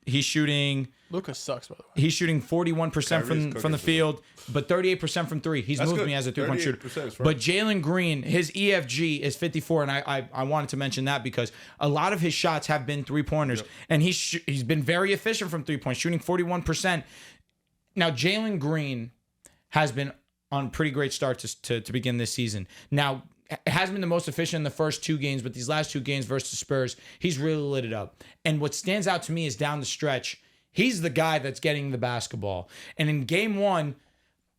S2: He's shooting.
S4: Lucas sucks, by the way.
S2: He's shooting 41%
S3: Kyrie's
S2: from the field, but 38% from 3. He's
S3: That's
S2: moved
S3: good.
S2: me as a 3-point shooter.
S3: 38% is fine.
S2: But Jalen Green, his EFG is 54, and I wanted to mention that because a lot of his shots have been 3-pointers, and he's been very efficient from 3 points, shooting 41%. Now, Jalen Green has been on pretty great start to begin this season. Now, it hasn't been the most efficient in the first 2 games, but these last 2 games versus the Spurs, he's really lit it up. And what stands out to me is down the stretch, he's the guy that's getting the basketball. And in game 1,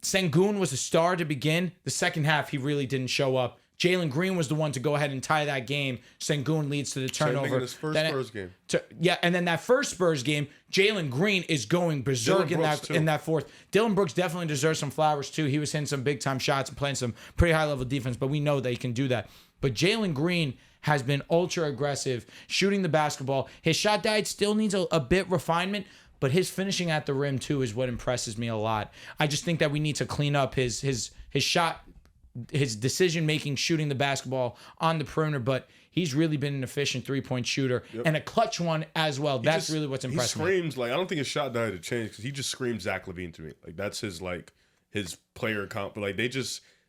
S2: Sengun was a star to begin. The second half, he really didn't show up. Jalen Green was the one to go ahead and tie that game. Sengun leads to the turnover.
S3: Same thing in his first Spurs game.
S2: And then that first Spurs game, Jalen Green is going berserk in that fourth. Dylan Brooks definitely deserves some flowers too. He was hitting some big time shots and playing some pretty high level defense, but we know that he can do that. But Jalen Green has been ultra aggressive, shooting the basketball. His shot diet still needs a bit refinement, but his finishing at the rim too is what impresses me a lot. I just think that we need to clean up his shot, his decision-making shooting the basketball on the perimeter, but he's really been an efficient 3-point shooter and a clutch one as well. That's really what's impressed me.
S3: He screams, like, I don't think his shot diet had changed because he just screams Zach LaVine to me. Like, that's his player comp. Like,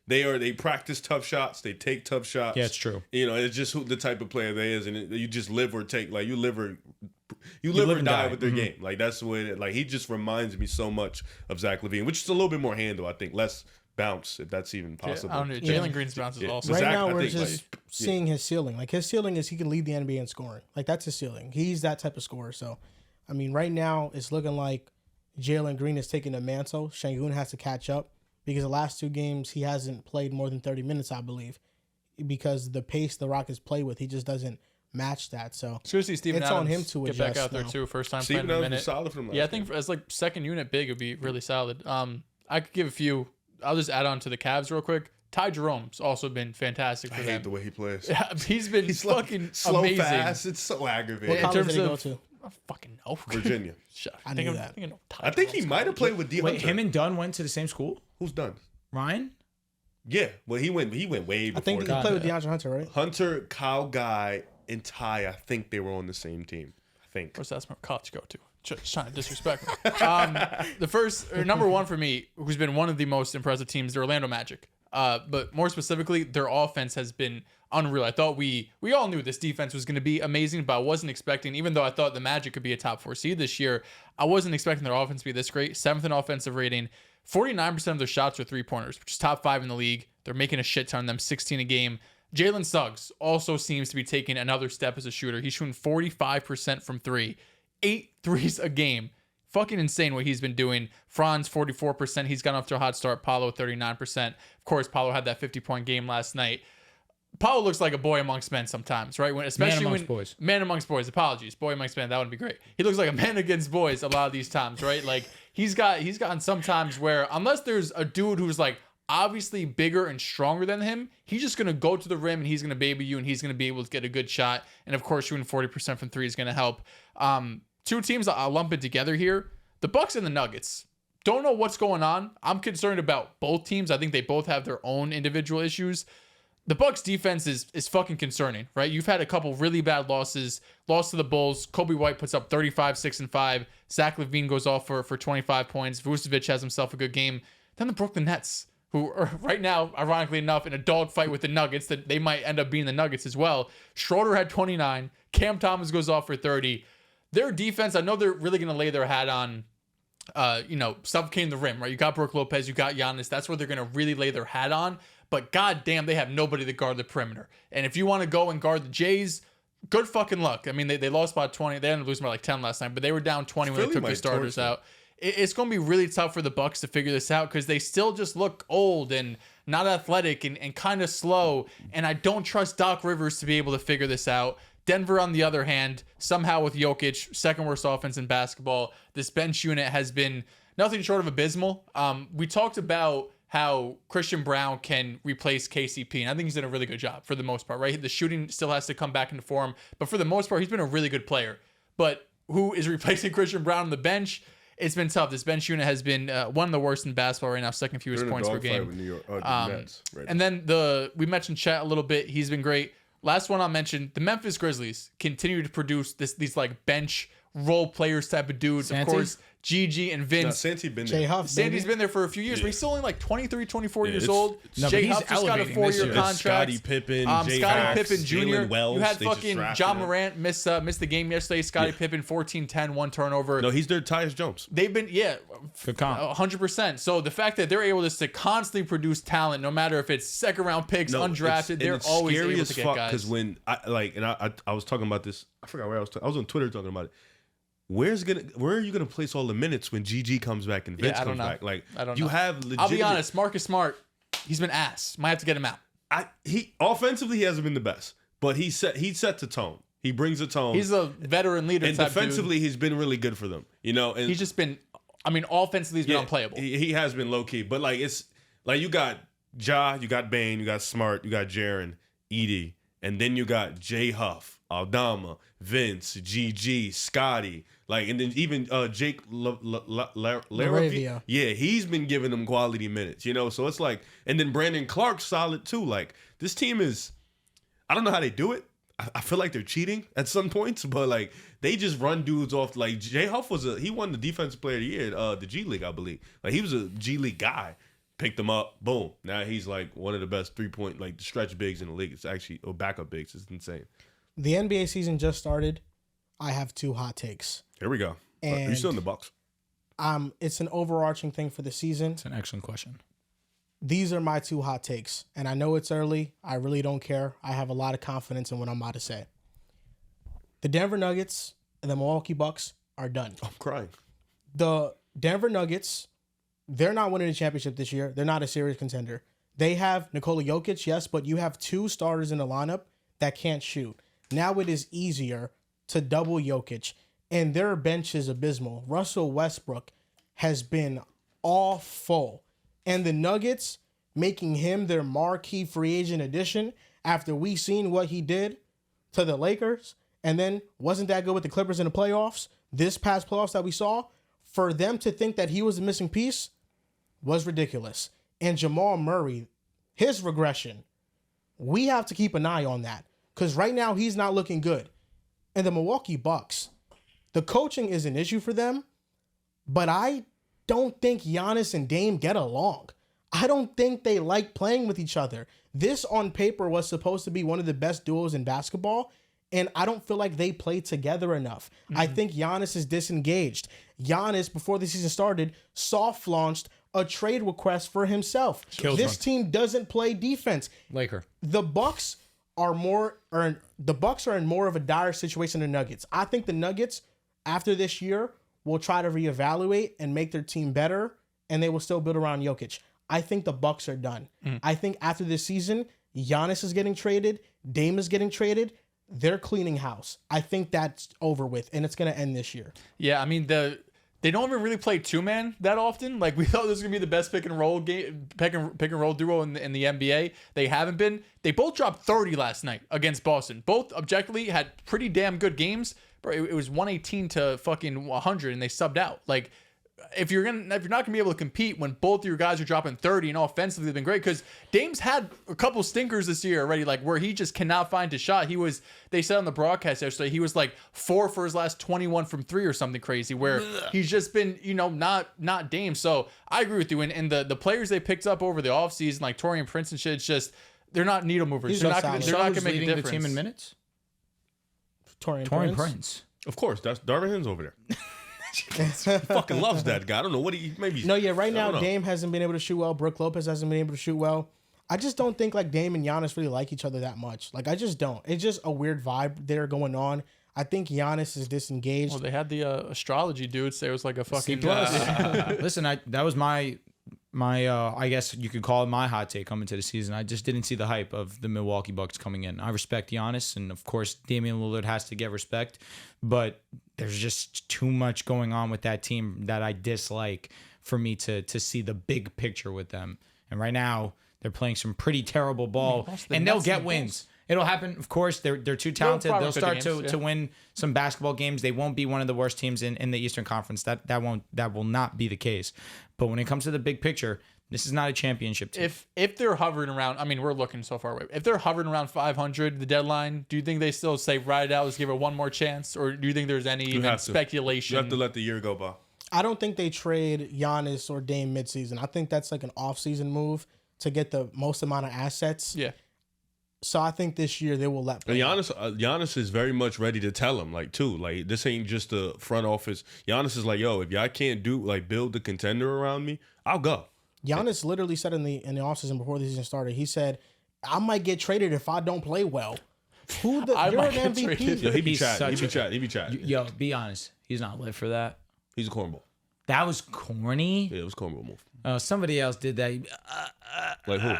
S3: they practice tough shots. They take tough shots.
S2: Yeah, it's true.
S3: You know, it's just the type of player they is, and you just live or take. Like, you live or die with their
S2: Mm-hmm.
S3: game. Like, that's the way that, like, he just reminds me so much of Zach LaVine, which is a little bit more handle, I think. Less bounce, if that's even possible.
S4: I don't know. Jalen Green's bounce is awesome.
S1: Right
S3: Zach,
S1: now,
S3: I
S1: we're
S3: think,
S1: just
S3: like,
S1: seeing his ceiling. Like, his ceiling is he can lead the NBA in scoring. Like, that's his ceiling. He's that type of scorer. So, I mean, right now, it's looking like Jalen Green is taking the mantle. Şengün has to catch up because the last 2 games, he hasn't played more than 30 minutes, I believe, because the pace the Rockets play with, he just doesn't match that. So,
S4: Seriously, Steven
S1: it's
S4: Adams
S1: on him to
S4: get back
S1: adjust
S4: out there
S1: now.
S4: too. First time
S3: Steven
S4: playing in a
S3: Adams
S4: minute.
S3: was solid from last
S4: Yeah, I think as like second unit big, it'd be really solid. I could give a few. I'll just add on to the Cavs real quick. Ty Jerome's also been fantastic for
S3: I
S4: them.
S3: hate the way he plays.
S4: Yeah, he's been fucking
S3: slow,
S4: amazing.
S3: fast. It's so aggravating.
S1: What
S4: In
S1: college
S4: terms
S1: did he go
S4: of-
S1: to?
S4: I fucking know.
S3: Virginia.
S4: Shut up.
S1: I knew that.
S3: I think he might have played with D.
S2: Wait,
S3: Hunter.
S2: him and Dunn went to the same school?
S3: Who's done?
S2: Ryan?
S3: Yeah, well, he went way before
S1: I think he
S3: that.
S1: played with DeAndre Hunter, right?
S3: Hunter, Kyle Guy, and Ty, I think they were on the same team. I think.
S4: Where's that smart college go to? Just trying to disrespect me. The first, or number one for me, who's been one of the most impressive teams, the Orlando Magic. But more specifically, their offense has been unreal. I thought we all knew this defense was going to be amazing, but I wasn't expecting, even though I thought the Magic could be a top 4 seed this year, I wasn't expecting their offense to be this great. 7th in offensive rating. 49% of their shots are 3-pointers, which is top 5 in the league. They're making a shit ton of them, 16 a game. Jalen Suggs also seems to be taking another step as a shooter. He's shooting 45% from 3. 8 threes a game. Fucking insane what he's been doing. Franz, 44%. He's gotten off to a hot start. Paulo, 39%. Of course, Paulo had that 50-point game last night. Paulo looks like a boy amongst men sometimes, right? Especially
S2: amongst boys.
S4: Man amongst boys. Apologies. Boy amongst men. That would be great. He looks like a man against boys a lot of these times, right? Like, he's gotten sometimes where, unless there's a dude who's like obviously bigger and stronger than him, he's just going to go to the rim and he's going to baby you and he's going to be able to get a good shot. And of course, shooting 40% from 3 is going to help. 2 teams I'll lump it together here. The Bucks and the Nuggets. Don't know what's going on. I'm concerned about both teams. I think they both have their own individual issues. The Bucks defense is fucking concerning, right? You've had a couple really bad losses. Lost to the Bulls. Kobe White puts up 35, 6, and 5. Zach LaVine goes off for 25 points. Vucevic has himself a good game. Then the Brooklyn Nets, who are right now, ironically enough, in a dogfight with the Nuggets, that they might end up being the Nuggets as well. Schroeder had 29. Cam Thomas goes off for 30. Their defense, I know they're really going to lay their hat on, suffocating the rim, right? You got Brook Lopez, you got Giannis. That's where they're going to really lay their hat on. But goddamn, they have nobody to guard the perimeter. And if you want to go and guard the Jays, good fucking luck. I mean, they lost by 20. They ended up losing by like 10 last night, but they were down 20 when they took their starters out. It's going to be really tough for the Bucks to figure this out because they still just look old and not athletic and kind of slow. And I don't trust Doc Rivers to be able to figure this out. Denver, on the other hand, somehow with Jokic, second worst offense in basketball, this bench unit has been nothing short of abysmal. We talked about how Christian Brown can replace KCP, and I think he's done a really good job for the most part, right? The shooting still has to come back into form, but for the most part, he's been a really good player. But who is replacing Christian Brown on the bench? It's been tough. This bench unit has been one of the worst in basketball right now, second fewest points per game.
S3: With New York, Nets, right
S4: and then we mentioned Chet a little bit. He's been great. Last one I'll mention, the Memphis Grizzlies continue to produce these like bench role players type of dudes.
S2: Santi?
S4: Of course, Gigi and Vince.
S3: No, Santi been
S1: Jay
S3: there.
S1: Huff,
S4: Sandy's
S1: baby.
S4: been there for a few years, but he's still only like 23, 24 years
S3: it's-
S4: old.
S2: No, but
S4: Jay
S2: he's
S4: Huff just got a
S2: elevating this
S4: 4-year
S2: year.
S4: contract.
S3: Scottie Pippen, Jay
S4: Scottie
S3: Hawks,
S4: Pippen Jr.
S3: Jalen Wells,
S4: You had
S3: they just
S4: fucking
S3: drafted
S4: John
S3: him.
S4: Morant miss the game yesterday. Scottie Pippen 14-10, 1 turnover.
S3: No, he's their Tyus Jones.
S4: They've been,
S2: Good comp.
S4: 100%. So the fact that they're able just to constantly produce talent, no matter if it's second round picks, undrafted, they're always
S3: scary
S4: able
S3: as
S4: to get
S3: fuck
S4: guys.
S3: because when I was talking about this, I forgot where I was. I was on Twitter talking about it. Where are you gonna place all the minutes when GG comes back and Vince
S4: I don't
S3: comes
S4: know.
S3: back? Like
S4: I don't
S3: you
S4: know.
S3: have legitimate.
S4: I'll be honest, Marcus Smart, he's been ass. Might have to get him out.
S3: He offensively he hasn't been the best, but he set the tone. He brings a tone.
S4: He's a veteran leader
S3: and
S4: type
S3: defensively
S4: dude.
S3: he's been really good for them. You know, and
S4: He's just been, offensively he's been
S3: yeah,
S4: unplayable.
S3: He has been low key, but like it's like you got Ja, you got Bane, you got Smart, you got Jaren, Edie, and then you got Jay Huff, Aldama, Vince, GG, Scotty, like, and then even Jake
S1: Laravia.
S3: Yeah, he's been giving them quality minutes, you know. So it's like, and then Brandon Clark's solid too. Like this team is, I don't know how they do it. I feel like they're cheating at some points, but like they just run dudes off. Like Jay Huff he won the defensive player of the year at the G League, I believe. Like he was a G League guy. Picked him up, boom. Now he's like one of the best 3-point like stretch bigs in the league. It's actually backup bigs. It's insane.
S1: The NBA season just started. I have 2 hot takes.
S3: Here we go. Are you still in the Bucks?
S1: It's an overarching thing for the season.
S2: It's an excellent question.
S1: these are my 2 hot takes. And I know it's early. I really don't care. I have a lot of confidence in what I'm about to say. The Denver Nuggets and the Milwaukee Bucks are done.
S3: I'm crying.
S1: The Denver Nuggets, they're not winning the championship this year. They're not a serious contender. They have Nikola Jokic, yes, but you have 2 starters in the lineup that can't shoot. Now it is easier to double Jokic, and their bench is abysmal. Russell Westbrook has been awful. And the Nuggets making him their marquee free agent addition after we seen what he did to the Lakers, and then wasn't that good with the Clippers in the playoffs, this past playoffs that we saw, for them to think that he was the missing piece was ridiculous. And Jamal Murray, his regression, we have to keep an eye on that because right now he's not looking good. And the Milwaukee Bucks, the coaching is an issue for them, but I don't think Giannis and Dame get along. I don't think they like playing with each other. This on paper was supposed to be one of the best duos in basketball, and I don't feel like they play together enough. I think Giannis is disengaged. Giannis, before the season started, soft launched a trade request for himself. This team doesn't play defense.
S2: Laker.
S1: The Bucks are in more of a dire situation than the Nuggets. I think the Nuggets, after this year, will try to reevaluate and make their team better, and they will still build around Jokic. I think the Bucks are done. I think after this season, Giannis is getting traded, Dame is getting traded. They're cleaning house. I think that's over with, and it's going to end this year.
S4: Yeah, I mean, they don't even really play 2-man that often. Like, we thought this was going to be the best pick and roll duo in the NBA. They haven't been. They both dropped 30 last night against Boston. Both objectively had pretty damn good games. Bro, it was 118 to fucking 100, and they subbed out. Like, if you're not gonna be able to compete when both of your guys are dropping 30 and offensively they've been great, because Dame's had a couple stinkers this year already, like where he just cannot find his shot. They said on the broadcast yesterday he was like 4 for his last 21 from 3 or something crazy, where he's just been not Dame. So I agree with you. And the players they picked up over the offseason, like Torian Prince and shit, it's just they're not needle movers. They're not gonna make a difference.
S2: The team in minutes.
S1: Torian Prince.
S3: Of course, that's Darvin Ham's over there. He fucking loves that guy. I don't know what
S1: right now Dame hasn't been able to shoot well. Brook Lopez hasn't been able to shoot well. I just don't think like Dame and Giannis really like each other that much. Like I just don't. It's just a weird vibe there going on. I think Giannis is disengaged.
S4: Well, they had the astrology dude say it was like a fucking
S2: C+. Listen, that was my I guess you could call it my hot take coming to the season. I just didn't see the hype of the Milwaukee Bucks coming in. I respect Giannis, and of course Damian Lillard has to get respect, but there's just too much going on with that team that I dislike for me to see the big picture with them. And right now they're playing some pretty terrible ball, and they'll get wins. It'll happen. Of course, they're too talented. They'll start to win some basketball games. They won't be one of the worst teams in the Eastern Conference. That will not be the case. But when it comes to the big picture, this is not a championship team.
S4: If they're hovering around, I mean, we're looking so far away. If they're hovering around 500, the deadline, do you think they still say ride it out, let's give it one more chance, or do you think there's any speculation?
S3: You have to let the year go by.
S1: I don't think they trade Giannis or Dame midseason. I think that's like an off-season move to get the most amount of assets.
S4: Yeah.
S1: So I think this year they will let play.
S3: And Giannis is very much ready to tell him, like, too. Like, this ain't just the front office. Giannis is like, yo, if y'all can't build the contender around me, I'll go.
S1: Giannis literally said in the offseason before the season started, he said, I might get traded if I don't play well. You're an MVP.
S3: Yo, he be chatting.
S2: Yo, be honest. He's not lit for that.
S3: He's a cornball.
S2: That was corny.
S3: Yeah, it was a cornball move.
S2: Somebody else did that.
S3: Like who?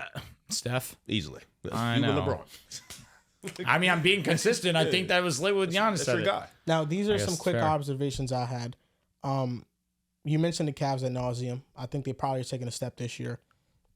S2: Steph.
S3: Easily.
S2: I know. LeBron. I mean, I'm being consistent. I think that was lit with Giannis.
S3: That's your guy.
S1: Now, these are some quick observations I had. You mentioned the Cavs ad nauseum. I think they probably are taking a step this year.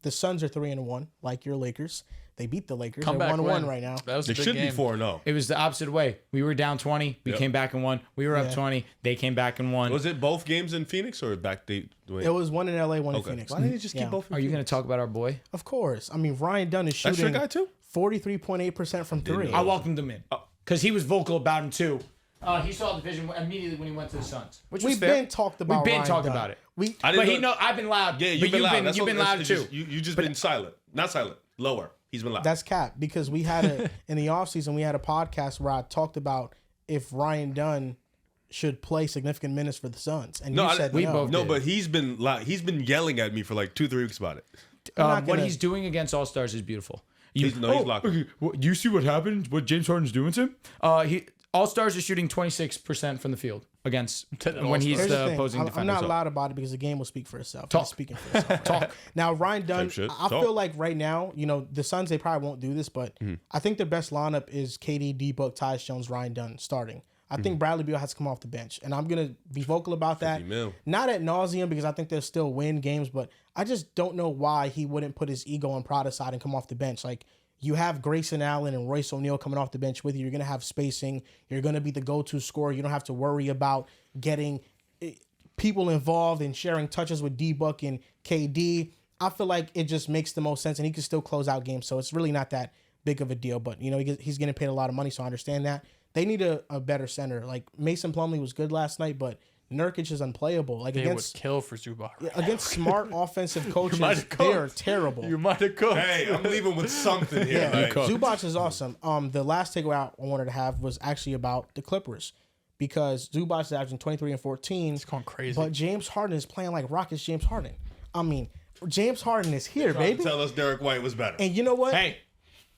S1: The Suns are 3-1, like your Lakers. They beat the Lakers. They're 1-1 right now.
S4: That was
S3: they should be 4-0.
S2: It was the opposite way. We were down 20. We came back and won. We were up 20. They came back and won.
S3: Was it both games in Phoenix or back?
S1: It was one in LA, one in Phoenix.
S3: Why didn't you just keep both?
S2: Are you going to talk about our boy?
S1: Of course. I mean, Ryan Dunn is shooting 43.8% from three.
S2: I welcomed him in because he was vocal about him too. He saw the vision immediately when he went to the Suns. Which
S1: We've been talked about.
S2: We've been talked about it. I've been loud.
S3: Yeah, you've been loud.
S2: You've been loud too.
S3: You just been silent. Not silent. Lower. He's been loud.
S1: That's cap because we had in the offseason we had a podcast where I talked about if Ryan Dunn should play significant minutes for the Suns, and you said
S3: we both. No, but he's been loud. He's been yelling at me for like 2-3 weeks about it.
S2: What he's doing against All-Stars is beautiful.
S3: He's locked.
S2: Okay. Do you see what happened? What James Harden's doing to him? All-Stars are shooting 26% from the field against when he's the opposing defender.
S1: I'm not loud about it because the game will speak for itself. Talk. Speaking for itself. Talk. Now, Ryan Dunn, I feel like right now, the Suns, they probably won't do this, but I think their best lineup is KD, D-Book, Tyus Jones, Ryan Dunn starting. I think Bradley Beal has to come off the bench, and I'm going to be vocal about that. Not at nauseum because I think they'll still win games, but I just don't know why he wouldn't put his ego and pride aside and come off the bench. Like, you have Grayson Allen and Royce O'Neal coming off the bench with you. You're going to have spacing. You're going to be the go-to scorer. You don't have to worry about getting people involved and sharing touches with D-Book and KD. I feel like it just makes the most sense, and he can still close out games, so it's really not that big of a deal. But, he's getting paid a lot of money, so I understand that. They need a better center. Like, Mason Plumlee was good last night, but Nurkic is unplayable. Like,
S4: they would kill for Zubac.
S1: Against smart offensive coaches, they are terrible.
S4: You might have cooked.
S3: Hey, I'm leaving with something here.
S1: Yeah, Zubac is awesome. The last takeaway I wanted to have was actually about the Clippers, because Zubac is averaging 23 and 14.
S4: It's going crazy.
S1: But James Harden is playing like Rockets James Harden. I mean, James Harden is here, baby.
S3: Tell us Derek White was better.
S1: And you know what?
S2: Hey,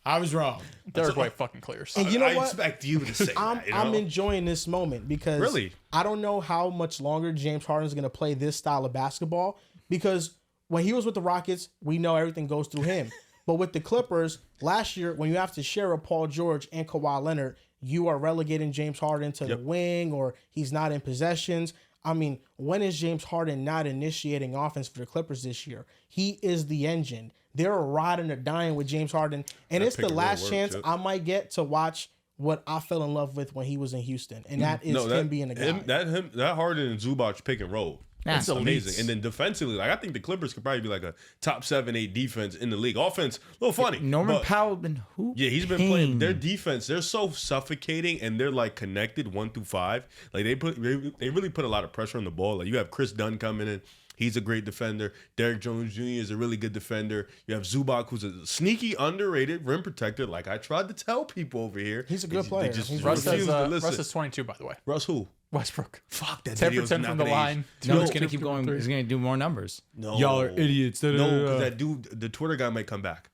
S2: I was wrong.
S4: Derek White fucking clears.
S1: And you know what?
S3: I expect you to say that.
S1: I'm enjoying this moment because I don't know how much longer James Harden is going to play this style of basketball, because when he was with the Rockets, we know everything goes through him. But with the Clippers, last year, when you have to share a Paul George and Kawhi Leonard, you are relegating James Harden to the wing, or he's not in possessions. I mean, when is James Harden not initiating offense for the Clippers this year? He is the engine. They're riding or dying with James Harden. And it's the last chance I might get to watch what I fell in love with when he was in Houston. And that is him being a guy.
S3: That Harden and Zubac pick and roll. That's amazing.
S4: Elite.
S3: And then defensively, I think the Clippers could probably be like a top 7-8 defense in the league. Offense, a little funny.
S2: Norman Powell been who?
S3: Yeah, he's been playing. Their defense, they're so suffocating, and they're like connected 1 through 5. Like they really put a lot of pressure on the ball. Like you have Chris Dunn coming in. He's a great defender. Derek Jones Jr. is a really good defender. You have Zubac, who's a sneaky, underrated rim protector. Like I tried to tell people over here.
S1: He's a good player.
S4: Russ is 22, by the way.
S3: Russ who?
S4: Westbrook.
S3: Fuck that.
S4: 10% from the line.
S2: No, he's going to keep going. He's going to do more numbers.
S3: No.
S2: Y'all are idiots.
S3: No, because that dude, the Twitter guy might come back.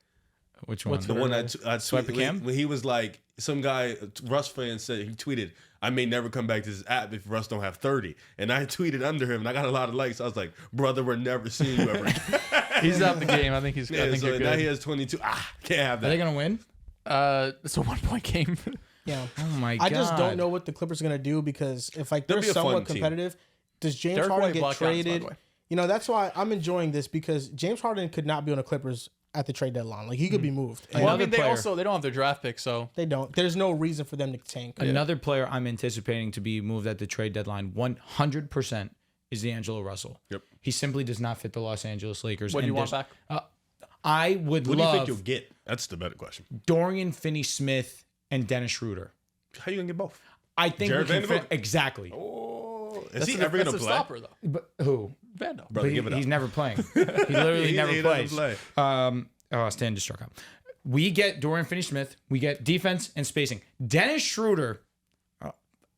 S2: Which one?
S3: The one that I tweeted when he was like, some guy, Russ fan said, he tweeted, I may never come back to this app if Russ don't have 30. And I tweeted under him, and I got a lot of likes. I was like, brother, we're never seeing you ever again.
S4: He's out the game. I think he's
S3: yeah,
S4: I think
S3: so
S4: you're
S3: now
S4: good.
S3: he has 22. Can't have that.
S2: Are they going to win?
S4: It's a 1-point game.
S1: Yeah.
S2: Oh, my God.
S1: I just don't know what the Clippers are going to do, because if like they're somewhat competitive, does James Harden get traded? That's why I'm enjoying this, because James Harden could not be on the Clippers at the trade deadline. Like he could be moved.
S4: Well, I mean, they don't have their draft pick, so
S1: they don't. There's no reason for them to tank.
S2: Another player I'm anticipating to be moved at the trade deadline 100% is D'Angelo Russell.
S3: Yep.
S2: He simply does not fit the Los Angeles Lakers.
S4: What do you want back?
S2: I would love.
S3: What do you think you'll get? That's the better question.
S2: Dorian Finney-Smith and Dennis Schroeder.
S3: How you gonna get both?
S2: I think
S3: Jared
S2: we can
S3: Vanderbilt?
S2: exactly.
S3: Oh, is he ever gonna play?
S4: Stopper, though.
S2: But who?
S4: Vando.
S3: Brother,
S2: But
S3: give it up.
S2: he's never playing. He literally never plays. Stand just struck out. We get Dorian Finney-Smith. We get defense and spacing. Dennis Schroeder.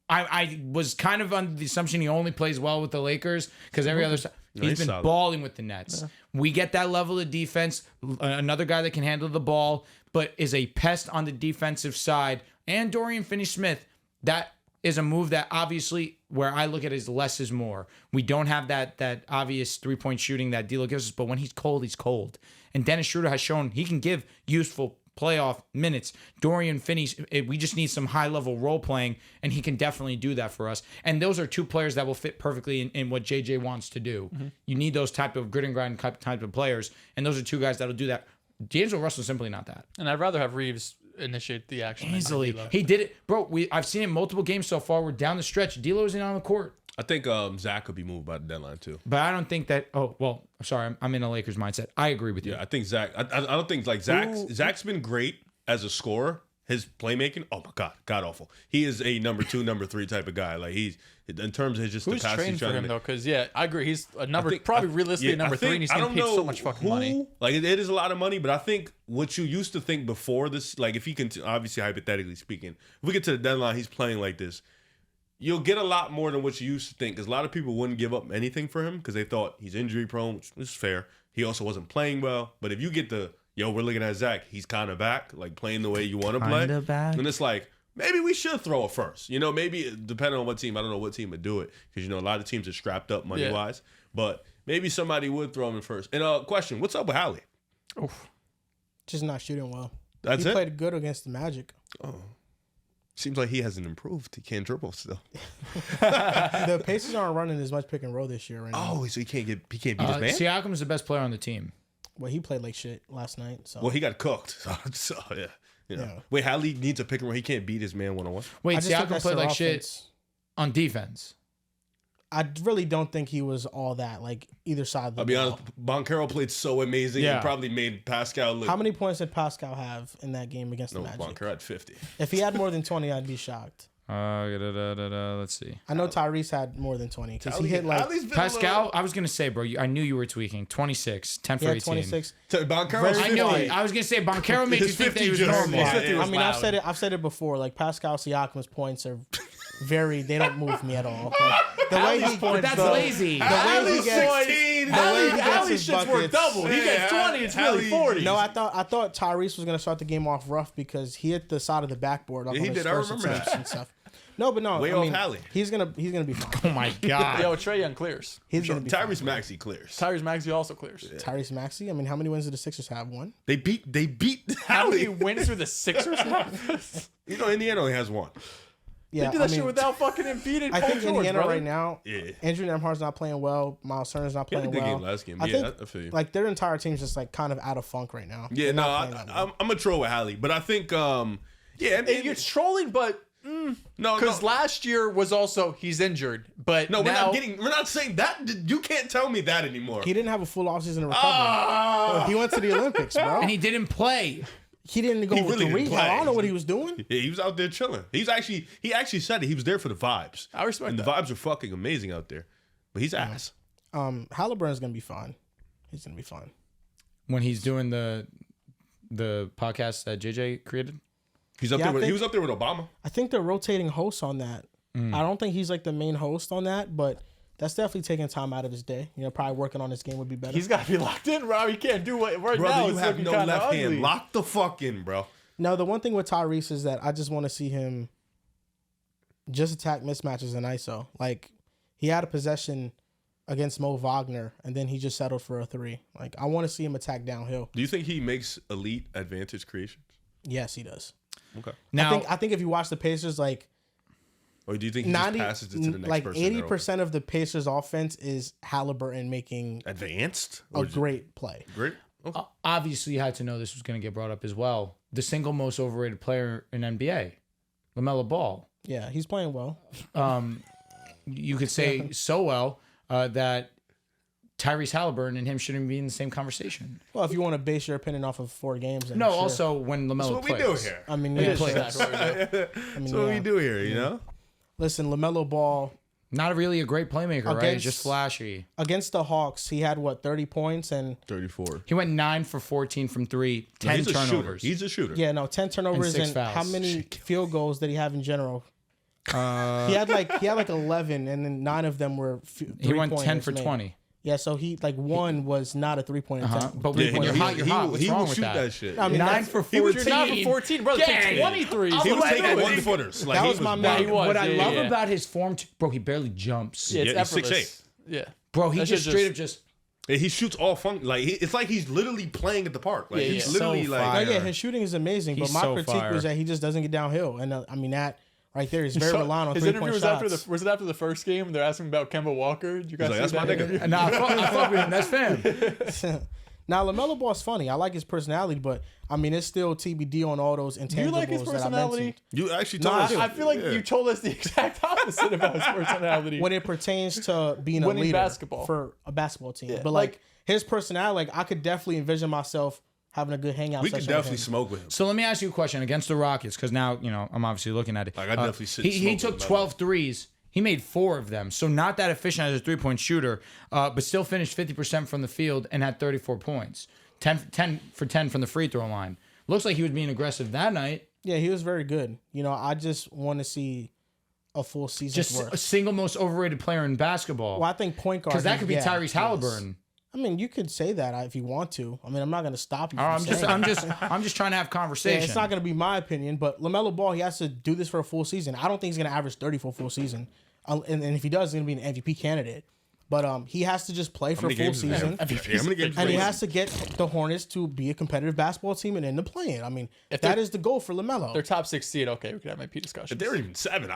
S2: I was kind of under the assumption he only plays well with the Lakers, because every other side he's been
S3: solid.
S2: balling with the Nets. Yeah. We get that level of defense. Another guy that can handle the ball, but is a pest on the defensive side. And Dorian Finney-Smith. That is a move that obviously, where I look at it, is less is more. We don't have that obvious 3-point shooting that D'Lo gives us, but when he's cold, he's cold. And Dennis Schroeder has shown he can give useful playoff minutes. Dorian Finney, we just need some high-level role playing, and he can definitely do that for us. And those are two players that will fit perfectly in what JJ wants to do. Mm-hmm. You need those type of grit and grind type of players, and those are two guys that'll do that. D'Angelo Russell's simply not that.
S4: And I'd rather have Reeves initiate the action
S2: easily. He did it, bro. I've seen it multiple games so far. We're down the stretch. D'Lo isn't on the court.
S3: I think Zach could be moved by the deadline too.
S2: But I don't think that. Oh well, sorry. I'm in a Lakers mindset. I agree with you.
S3: Yeah, I think Zach. I don't think like Zach's been great as a scorer. His playmaking, oh my god awful. He is a number 2, number 3 type of guy. Like he's in terms of just
S4: who's
S3: the pass
S4: trained
S3: he's
S4: for
S3: trying
S4: him
S3: to
S4: though, because I agree. He's a number realistically number 3, and he's getting paid so much fucking money.
S3: Like it is a lot of money, but I think what you used to think before this, like if he can, obviously hypothetically speaking, if we get to the deadline, he's playing like this. you'll get a lot more than what you used to think. Because a lot of people wouldn't give up anything for him because they thought he's injury prone, which is fair. He also wasn't playing well. But if you get we're looking at Zach, he's kind of back, like playing the way you want to play.
S2: Kinda back.
S3: And it's like, maybe we should throw it first. Maybe depending on what team. I don't know what team would do it because, a lot of teams are strapped up money-wise. But maybe somebody would throw him in first. And question, what's up with Hallie?
S4: Oof.
S1: Just not shooting well.
S3: That's
S1: he
S3: it?
S1: played good against the Magic.
S3: Oh. Seems like he hasn't improved. He can't dribble still.
S1: The Pacers aren't running as much pick and roll this year right now.
S3: Oh, so he can't beat his man?
S2: Siakam's the best player on the team.
S1: Well, he played like shit last night. So.
S3: Well, he got cooked. So yeah.
S1: Yeah.
S3: Wait, Hallie needs a pick and roll. He can't beat his man one-on-one?
S2: Wait,
S1: I just think
S2: Siakam
S1: that's
S2: played
S1: their
S2: like shit
S1: offense.
S2: on defense.
S1: I really don't think he was all that, like either side of the
S3: I'll be
S1: ball.
S3: honest, Boncaro played so amazing.
S2: Yeah.
S3: He probably made Pascal look.
S1: How many points did Pascal have in that game against
S3: No,
S1: the Magic?
S3: Boncaro had 50.
S1: If he had more than 20, I'd be shocked.
S2: Let's see.
S1: I know Tyrese had more than 20 because he hit like
S3: Hallie's been
S2: Pascal, I was going to say, bro, I knew you were tweaking. 26, 10 for
S1: he had
S2: 18.
S1: 26.
S3: Boncaro
S1: Very
S2: I knew
S1: Right.
S2: it. I was going to say, Boncaro made you
S3: His
S2: think that he
S3: 50
S2: was
S3: just-
S2: normal.
S3: yeah,
S4: It was
S1: I mean,
S4: loud.
S1: I've said it before. Like Pascal Siakam's points are they don't move me at all. Like, the way he
S2: But that's
S1: the-
S2: lazy.
S1: The way he
S3: Hallie's
S1: gets
S3: 16.
S1: the way he gets
S4: Hallie's
S1: his
S4: shits were
S1: buckets.
S4: double. He gets
S3: Yeah,
S4: 20, it's really
S3: Hallie-
S4: 40.
S1: No, I thought Tyrese was gonna start the game off rough because he hit the side of the backboard. Like
S3: Yeah,
S1: on
S3: he
S1: his
S3: did. I
S1: first
S3: remember
S1: attempts
S3: that.
S1: and stuff. No, but no,
S3: Way
S1: I
S3: off
S1: mean,
S3: Hallie.
S1: he's gonna be fine.
S2: Oh, my God.
S4: Yo, Trae Young clears.
S1: He's gonna be
S3: Tyrese
S1: fine.
S3: Maxey clears.
S4: Tyrese Maxey also clears.
S1: Tyrese Maxey. I mean, how many wins did the Sixers have? One.
S3: They beat
S4: How many
S3: Hallie.
S4: wins do the Sixers have?
S3: Indiana only has one.
S1: Yeah,
S4: They did that shit without fucking Embiid and
S1: I
S4: Paul
S1: think
S4: George,
S1: Indiana
S4: brother.
S1: right now,
S3: Yeah.
S1: Andrew Nemhard's not playing well. Miles Turner's not
S3: He had a
S1: playing
S3: good
S1: well.
S3: game last game.
S1: I
S3: Yeah,
S1: think
S3: I feel you.
S1: like their entire team's just like kind of out of funk right now.
S3: Yeah,
S1: They're
S3: no,
S1: not playing that well.
S3: I'm a troll with Hallie, but I think, yeah, I mean,
S4: You're trolling, but
S3: no,
S4: because last year was also he's injured, but
S3: no,
S4: now,
S3: we're not saying that. You can't tell me that anymore.
S1: He didn't have a full offseason to recover.
S3: Ah!
S1: He went to the Olympics, bro.
S2: And he didn't play.
S1: He didn't go
S3: He
S1: with
S3: really
S1: the
S3: didn't
S1: rehab.
S3: play.
S1: I don't know what he was doing.
S3: Yeah, he was out there chilling. He actually said it. He was there for the vibes.
S4: I respect
S3: and
S4: that.
S3: the vibes are fucking amazing out there. But he's ass.
S1: Halliburton's gonna be fine. He's gonna be fine.
S2: When he's doing the podcast that JJ created.
S3: He's up
S1: Yeah,
S3: there.
S1: I
S3: He
S1: think-
S3: was up there with Obama.
S1: I think they're rotating hosts on that. I don't think he's like the main host on that, but that's definitely taking time out of his day. Probably working on his game would be better.
S4: he's got to be locked in, Rob. He can't do what right
S3: Brother,
S4: now.
S3: you
S4: It's
S3: have
S4: looking
S3: no
S4: kinda
S3: left
S4: ugly.
S3: hand. Lock the fuck in, bro.
S1: No, the one thing with Tyrese is that I just want to see him just attack mismatches in ISO. Like he had a possession against Mo Wagner, and then he just settled for a three. Like I want to see him attack downhill.
S3: Do you think he makes elite advantage creations?
S1: Yes, he does.
S3: Okay.
S2: Now,
S1: I think if you watch the Pacers, like
S3: Or do you think he just passes it to the next
S1: like
S3: person? and they're
S1: 80% of the Pacers offense is Halliburton making
S3: open? Advanced?
S1: a great play.
S3: Great. Okay.
S2: obviously, you had to know this was going to get brought up as well. The single most overrated player in NBA, LaMelo Ball.
S1: Yeah, he's playing well.
S2: You could say so well that Tyrese Halliburton and him shouldn't be in the same conversation.
S1: Well, if you want to base your opinion off of 4 games, then
S2: No,
S1: sure.
S2: also when LaMelo
S3: That's what
S2: plays.
S3: we do here.
S1: I mean,
S4: It
S1: yeah,
S4: is
S1: sure.
S4: exactly what we do.
S3: That's what we do here, you know?
S1: Listen, LaMelo Ball
S2: Not really a great playmaker, right?
S1: Against-
S2: Just flashy.
S1: against the Hawks, he had 30 points and
S3: 34.
S2: He went 9 for 14 from 3, 10
S3: He's a shooter.
S2: turnovers.
S3: He's a shooter.
S1: 10 turnovers
S2: And
S1: and,
S2: 6 fouls.
S1: how many field goals did he have in general? He had like 11 and then 9 of them were
S2: He went 10 for 20.
S1: Yeah, so he one was not a 3-point attempt.
S2: But
S3: Yeah,
S2: when you're hot, you're hot. What's
S3: he
S2: wron
S3: will
S2: with
S3: shoot
S2: that?
S3: that shit.
S1: I mean,
S2: 9
S1: that's-
S2: for
S3: he was
S2: 14.
S4: 9 for 14, brother. Take
S2: Gang.
S4: 23.
S3: He was
S2: What
S3: taking
S2: do
S3: 1-footers. Like,
S1: That
S3: he
S1: was my
S3: bad.
S1: man.
S4: he was.
S2: What I
S4: yeah,
S2: love
S4: yeah.
S2: about his form, bro, he barely jumps.
S4: Yeah, it's
S3: Yeah, he's
S4: effortless.
S3: 6'8".
S4: Yeah.
S2: Bro, he
S4: That
S2: just
S4: shit
S2: straight up just.
S3: Yeah, he shoots all fun. Like it's like he's literally playing at the park. Like
S4: Yeah,
S3: it's
S4: yeah.
S3: literally
S2: So
S3: like
S2: fire.
S1: Oh, yeah, his shooting is amazing,
S2: He's
S1: but my
S2: so
S1: critique
S2: fire.
S1: was that he just doesn't get downhill. And I mean that right there is very
S4: So,
S1: reliant on
S4: his
S1: 3-point
S4: interview
S1: shots.
S4: was it after the first game? They're asking about Kemba Walker. Did you guys
S3: like,
S4: see
S3: "That's
S4: that
S3: my nigga."
S4: interview?
S2: Nah, I fuck with him. That's fam.
S1: Now LaMelo Ball's funny. I like his personality, but I mean it's still TBD on all those intangibles
S4: You like his
S1: that I
S4: personality?
S1: mentioned.
S3: you actually
S1: No,
S3: told
S1: I
S3: us.
S1: do.
S4: I feel like you told us the exact opposite about his personality.
S1: When it pertains to being a
S4: Winning
S1: leader
S4: basketball.
S1: for a basketball team.
S4: Yeah.
S1: But like his personality, like I could definitely envision myself having a good hangout
S3: We
S1: session
S3: could
S1: with
S3: definitely
S1: him.
S3: smoke with him.
S2: So let me ask you a question against the Rockets, because now, I'm obviously looking at it.
S3: Like, I'd definitely sit and
S2: He
S3: smoke
S2: took
S3: with him.
S2: 12 threes. He made 4 of them. So not that efficient as a 3-point shooter, but still finished 50% from the field and had 34 points. 10 for 10 from the free throw line. Looks like he was being aggressive that night.
S1: Yeah, he was very good. I just want to see a full season.
S2: Just a single most overrated player in basketball.
S1: Well, I think point guard.
S2: Because that could be Tyrese
S1: yes.
S2: Halliburton.
S1: I mean, you could say that if you want to. I mean, I'm not going to stop you. From
S2: I'm just trying to have
S1: Yeah,
S2: conversation.
S1: it's not going to be my opinion, but LaMelo Ball, he has to do this for a full season. I don't think he's going to average 30 for a full season, and if he does, he's going to be an MVP candidate. But he has to just play for a full season, and he has to get the Hornets to be a competitive basketball team and end the play-in. I mean, that is the goal for LaMelo.
S4: They're top 6 seed. Okay, we could have MVP discussion.
S3: If they're even 7,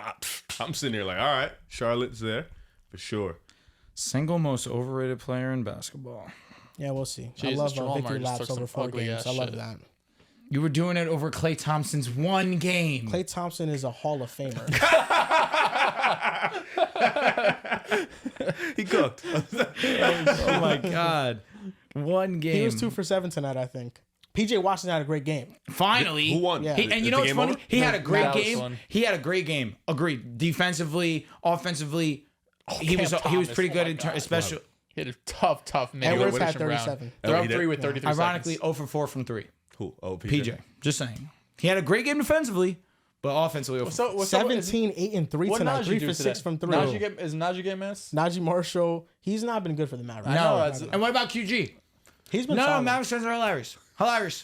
S3: I'm sitting there like, all right, Charlotte's there for sure.
S2: Single most overrated player in basketball.
S1: Yeah, we'll see.
S4: Jesus,
S1: I love
S4: Jamal
S1: victory
S4: Murray just
S1: laps
S4: took
S1: over
S4: some
S1: 4
S4: ugly
S1: games.
S4: ass
S1: I love
S4: shit.
S1: that.
S2: You were doing it over Klay Thompson's one game.
S1: Klay Thompson is a Hall of Famer.
S3: He cooked.
S2: Oh my God. One game.
S1: He was 2 for 7 tonight, I think. PJ Washington had a great game.
S2: Finally.
S3: Who won?
S1: Yeah.
S2: And you know what's
S3: game
S2: funny?
S3: over?
S2: He had a great
S4: Dallas
S2: game.
S4: won.
S2: He had a great game. Agreed. Defensively, offensively, he was
S4: Thomas.
S2: pretty
S4: Oh
S2: good
S4: my
S2: in
S4: God.
S2: especially.
S4: He had a tough minute.
S1: Edwards
S3: what
S1: had
S3: is
S1: 37.
S4: They're
S3: Oh,
S4: up
S3: he did?
S4: 3 with 33
S2: Ironically,
S4: seconds.
S2: 0 for 4 from 3.
S3: Who? Oh,
S2: PJ. Just saying. He had a great game defensively, but offensively, 0 for 4.
S4: What's up?
S1: 17, 8, and 3
S4: What
S1: tonight.
S4: Najee
S1: 3
S4: do
S1: for
S4: today?
S1: 6 from 3.
S4: Is Najee get missed?
S1: Najee Marshall, he's not been good for the Mavericks.
S2: No.
S4: that's-
S2: And what about QG?
S1: He's been
S2: No,
S1: solid.
S2: Mavericks fans are hilarious. Hilarious.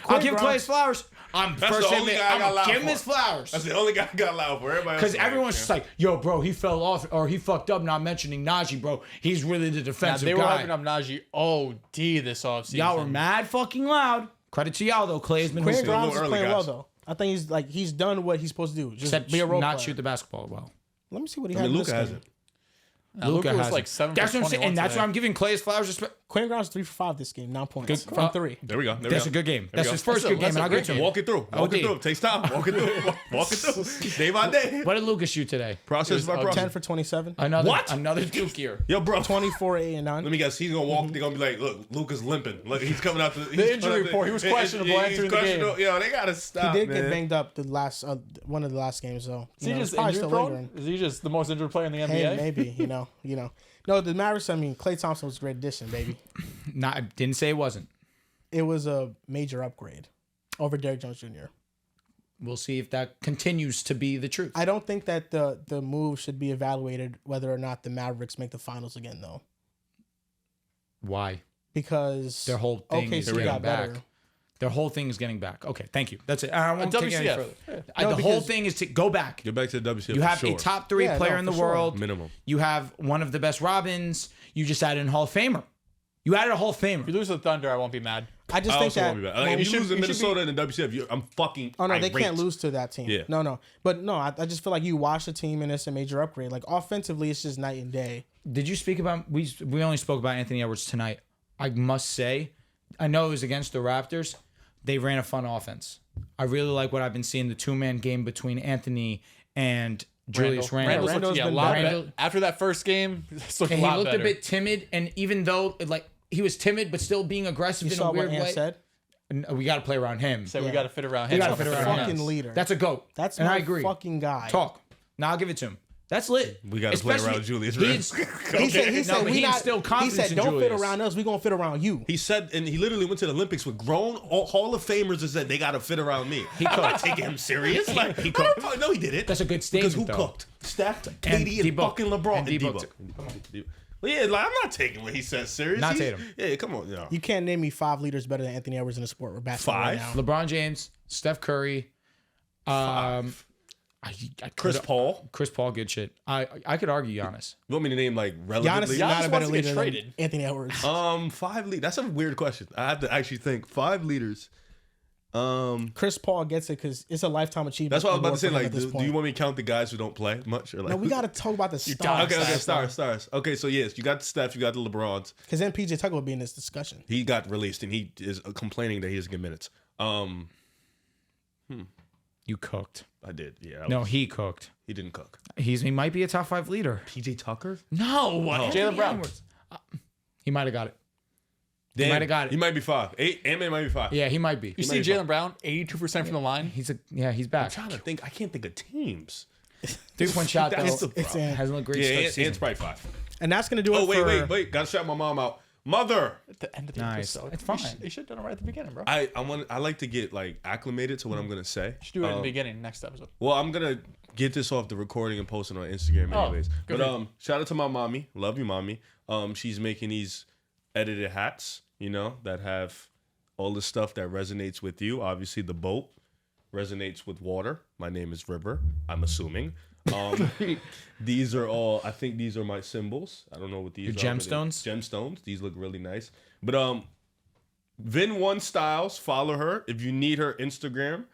S2: I'll give
S1: Grimes-
S2: Klay his flowers. I'm
S3: That's
S2: first
S3: the only
S2: admit,
S3: guy I got
S2: I'm
S3: loud
S2: give him
S3: for.
S2: his flowers.
S3: That's the only guy I got loud for. Everybody else
S2: Because
S3: is like,
S2: everyone's
S3: yeah.
S2: just like, yo, bro, he fell off or he fucked up not mentioning Najee, bro. He's really the
S4: Nah,
S2: defensive
S4: they were
S2: guy.
S4: hyping up Najee OD this offseason.
S2: Y'all were mad fucking loud. Credit to y'all, though. Clay has been
S1: Quentin
S3: a little
S1: Grimes is
S3: early,
S1: playing well,
S3: guys.
S1: though. I think he's done what he's supposed to do. Just
S2: Except
S1: be a role
S2: not
S1: player.
S2: shoot the basketball well.
S1: Let me see what he
S3: I
S1: had
S3: mean,
S1: in this
S3: Luka
S1: game.
S3: hasn't.
S4: Luka was
S2: has
S4: like
S2: it.
S4: 7
S2: That's
S4: for
S2: what I'm saying.
S4: 21
S2: And that's
S4: today.
S2: why I'm giving Clay his flowers.
S1: Quentin Grimes 3 for 5 this game, 9 points
S2: Good.
S1: from 3.
S3: There we go.
S2: That's a good game.
S3: There we
S2: That's
S3: go.
S2: his first
S4: That's a-
S2: good game,
S4: that's
S2: and
S4: a
S2: I'll
S4: great
S2: give it to
S4: game.
S2: him.
S3: Walk it through. Walk it
S2: OD.
S3: through. It takes time. Walk it through. Walk it through. Day by day.
S2: What did Lucas shoot today?
S3: Process by
S4: It was
S3: process.
S1: 10 for 27.
S2: Another Duke here.
S3: Yo, bro.
S1: 24, 8, and 9.
S3: Let me guess. He's gonna walk. They're gonna be like, "Look, Luka's limping. Look, he's coming out the
S4: injury report, he was questionable entering the game.
S3: Yo, they gotta
S1: He
S3: stop.
S1: did
S3: man.
S1: get banged up the last one of the last games, though.
S4: Is he
S1: it's
S4: just
S1: probably
S4: injury
S1: still
S4: prone?
S1: lingering.
S4: Is he just the most injured player in the NBA?
S1: Hey, maybe, you know. No, the Mavericks, I mean, Klay Thompson was a great addition, baby.
S2: I didn't say it wasn't.
S1: It was a major upgrade over Derrick Jones Jr.
S2: We'll see if that continues to be the truth.
S1: I don't think that the move should be evaluated whether or not the Mavericks make the finals again, though.
S2: Why?
S1: Because
S2: Their whole thing is
S1: OKC
S2: getting
S1: got
S2: back.
S1: better.
S2: Their whole thing is getting back. Okay, thank you. That's it. I won't take it any
S4: WCF.
S2: further.
S4: Yeah.
S1: No,
S2: The whole
S1: because-
S2: thing is to go back.
S3: Get back to the WCF.
S2: You have
S3: for sure.
S2: a top 3
S1: Yeah,
S2: player
S1: no,
S2: in the
S1: for sure.
S2: world.
S3: minimum.
S2: You have one of the best Robins. You just added a Hall of Famer. You added a Hall of
S4: If you
S2: Famer.
S4: lose to the Thunder, I won't be mad.
S1: I just
S3: I
S1: think
S3: also
S1: that.
S3: won't be bad.
S1: well,
S3: Like,
S1: we
S3: if you
S1: should-
S3: lose in
S1: we should
S3: Minnesota in the WCF, I'm fucking.
S1: Oh no, they
S3: irate.
S1: can't lose to that team.
S3: Yeah.
S1: No. But no, I just feel like you watch the team and it's a major upgrade. Like offensively, it's just night and day.
S2: Did you speak about? We only spoke about Anthony Edwards tonight. I must say, I know it was against the Raptors. They ran a fun offense. I really like what I've been seeing, the 2-man game between Anthony and Julius Randle.
S4: Randall's
S1: Randall's
S4: looked, yeah, a
S1: been
S4: lot
S1: better.
S4: better. After that first game, it's looked
S2: And
S4: a
S2: he
S4: lot
S2: looked
S4: better.
S2: a bit timid, and even though he was timid but still being aggressive
S1: You
S2: in
S1: saw
S2: a
S1: what
S2: weird
S1: Ant
S2: way.
S1: said.
S2: And we got to play around him.
S4: So we
S1: Yeah.
S4: got to fit around
S2: We
S4: him.
S2: gotta fit
S1: That's a
S2: around
S1: fucking
S2: him.
S1: leader.
S2: That's a goat.
S1: That's
S2: and
S1: my
S2: I agree.
S1: fucking guy.
S2: Talk. Now I'll give it to him. That's lit.
S3: We gotta play
S2: Especially-
S3: around Julius
S2: he
S3: Randle.
S2: is-
S1: He said,
S2: No, but
S1: we
S2: he
S1: not,
S2: instilled
S1: he
S2: confidence
S1: said,
S2: in
S1: don't fit
S2: Julius.
S1: around us. We're going to fit around you.
S3: He said, and he literally went to the Olympics with grown Hall of Famers and said they got to fit around me. I'm not taking him serious. Like,
S2: He
S3: I don't
S2: cooked.
S3: fucking know he did it.
S2: That's a good
S3: Because
S2: statement,
S3: who
S2: though.
S3: cooked? Steph, KD, and
S2: D-Book.
S3: fucking LeBron.
S2: And D-Book.
S3: Well, yeah, like, I'm not taking what he says serious.
S2: Not
S3: He's-
S2: Tatum.
S3: Yeah, come on. Yeah.
S1: You can't name me 5 leaders better than Anthony Edwards in the sport. We're basketball right now.
S2: LeBron James, Steph Curry,
S3: Chris Paul.
S2: Chris Paul, good shit. I could argue Giannis.
S3: You want me to name like
S1: Giannis
S3: relatively?
S1: is not a
S4: wants
S1: better
S4: to get
S1: leader than
S4: traded.
S1: Anthony Edwards.
S3: 5 leaders. That's a weird question. I have to actually think. 5 leaders.
S1: Chris Paul gets it because it's a lifetime achievement.
S3: That's what I was about to
S1: award
S3: say.
S1: for him
S3: Like,
S1: at this
S3: do
S1: point.
S3: you want me to count the guys who don't play much? Or like,
S1: No, we got to talk about the stars.
S3: Okay, stars. Okay, so yes, you got Steph, you got the LeBrons.
S1: Because then PJ Tucker will be in this discussion.
S3: He got released, and he is complaining that he doesn't get minutes.
S2: You cooked.
S3: I did. Yeah.
S2: No, he cooked.
S3: he didn't cook.
S2: He might be a top 5 leader.
S3: PJ Tucker.
S2: No, Anthony
S4: Jaylen Brown.
S2: Edwards. He might have got it.
S3: Damn,
S2: might have got it.
S3: He might be 5. Ant-Man might be 5.
S2: Yeah, he might be.
S4: You see Jaylen Brown, 82% from the line.
S2: He's back.
S3: I'm trying to think. I can't think of teams.
S2: 3-point shot though.
S3: That's the
S1: It's
S3: problem.
S1: Ant.
S2: Hasn't looked great.
S3: Yeah,
S2: start
S3: Ant's
S2: season.
S3: probably 5.
S1: And that's going to do it
S3: Oh,
S1: for...
S3: wait. Gotta shout my mom out. Mother.
S4: At the end of the
S2: Nice.
S4: episode.
S2: It's fine.
S4: You should have done it right at the beginning, bro.
S3: I like to get like acclimated to what I'm gonna say.
S4: You should do it at the beginning next episode.
S3: Well, I'm gonna get this off the recording and post it on Instagram anyways.
S4: good
S3: But shout out to my mommy. Love you, mommy. She's making these edited hats, you know, that have all the stuff that resonates with you. Obviously, the boat resonates with water. My name is River, I'm assuming. These are all, I think these are my symbols. I don't know what these
S2: Your
S3: are.
S2: gemstones?
S3: Gemstones. These look really nice. But Vin1 Styles, follow her. If you need her Instagram,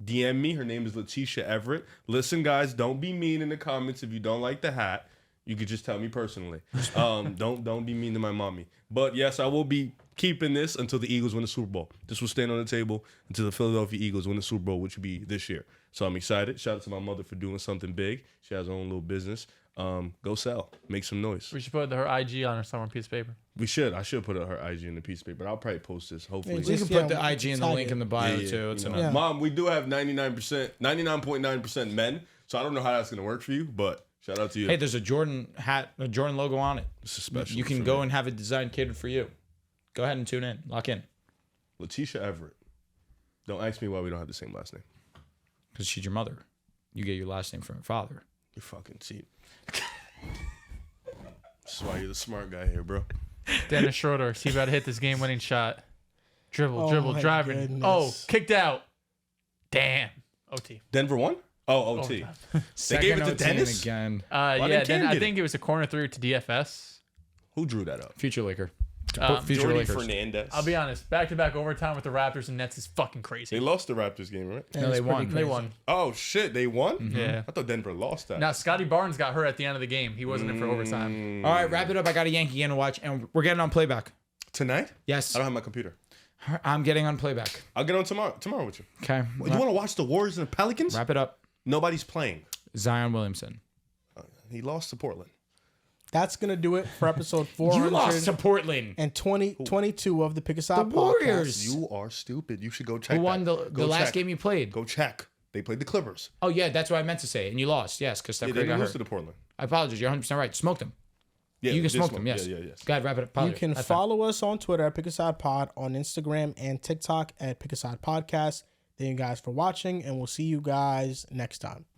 S3: DM me. Her name is Letitia Everett. Listen, guys, don't be mean in the comments if you don't like the hat. You could just tell me personally. Don't be mean to my mommy. But yes, I will be keeping this until the Eagles win the Super Bowl. This will stand on the table until the Philadelphia Eagles win the Super Bowl, which will be this year. So I'm excited. Shout out to my mother for doing something big. She has her own little business. Go sell. Make some noise.
S4: We should put her IG on her somewhere piece of paper.
S3: We should. I should put her IG in the piece of paper. I'll probably post this. Hopefully.
S1: Yeah,
S2: We can
S1: Yeah,
S2: put the IG and the
S1: tag
S2: link
S1: it.
S2: in the bio
S3: Yeah,
S2: too. It's
S3: you know.
S2: enough.
S3: Mom, we do have 99.9% men. So I don't know how that's going to work for you, but shout out to you.
S2: Hey, there's a Jordan hat, a Jordan logo on it.
S3: This is special.
S2: You can
S3: for
S2: go
S3: me.
S2: and have it designed catered for you. Go ahead and tune in. Lock in.
S3: Letitia Everett. Don't ask me why we don't have the same last name.
S2: Because she's your mother. You get your last name from your father.
S3: You fucking cheat. This is why you're the smart guy here, bro.
S4: Dennis Schroeder, he about to hit this game-winning shot. Dribble,
S1: Oh
S4: dribble,
S1: my
S4: driving.
S1: goodness.
S4: Oh, kicked out. Damn. OT.
S3: Denver won? Oh, OT.
S2: Second
S3: gave it to
S2: OT
S3: Dennis?
S2: again.
S4: Yeah,
S3: didn't
S4: then
S3: Cam
S4: I
S3: get
S4: think it was a corner three to DFS.
S3: Who drew that up?
S2: Future Laker. Future
S3: Jordy
S2: Lakers.
S3: Fernandez.
S4: I'll be honest, back-to-back overtime with the Raptors and Nets is fucking
S3: They
S4: crazy.
S3: lost the Raptors game, right?
S1: Yeah,
S2: No,
S1: it's
S2: they
S1: pretty
S2: won.
S1: crazy.
S4: They won.
S3: Oh, shit. They won?
S4: Yeah.
S3: I thought Denver lost that.
S4: Now, Scotty Barnes got hurt at the end of the game. He wasn't in for overtime.
S2: All right, wrap it up. I got a Yankee game to watch, and we're getting on playback.
S3: Tonight?
S2: Yes,
S3: I don't have my computer.
S2: I'm getting on playback.
S3: I'll get on tomorrow with you.
S2: Okay.
S3: You want to watch the Warriors and the Pelicans?
S2: Wrap it up.
S3: Nobody's playing.
S2: Zion Williamson.
S3: He lost to Portland.
S1: That's gonna do it for episode
S2: You lost to
S1: 422
S2: Portland.
S1: of the Pick a Side
S2: The
S1: podcast.
S2: Warriors.
S3: You are stupid. You should go check
S2: Who won
S3: that.
S2: the last
S3: check.
S2: game you played?
S3: Go check. They played the Clippers.
S2: Oh, yeah, that's what I meant to say. And you lost. Yes, because Steph
S3: They
S2: Curry
S3: didn't
S2: got
S3: lose to
S2: hurt.
S3: the Portland.
S2: I apologize. You're 100% right. Smoked them.
S3: Yeah,
S2: You can
S3: they
S2: smoke
S3: smoked.
S2: them, yes.
S3: Yeah, yes.
S2: Go ahead, wrap it up.
S1: You
S2: Apologize.
S1: can
S2: That's fine.
S1: follow us on Twitter at Pick a Side Pod, on Instagram and TikTok at Pick a Side Podcast. Thank you guys for watching, and we'll see you guys next time.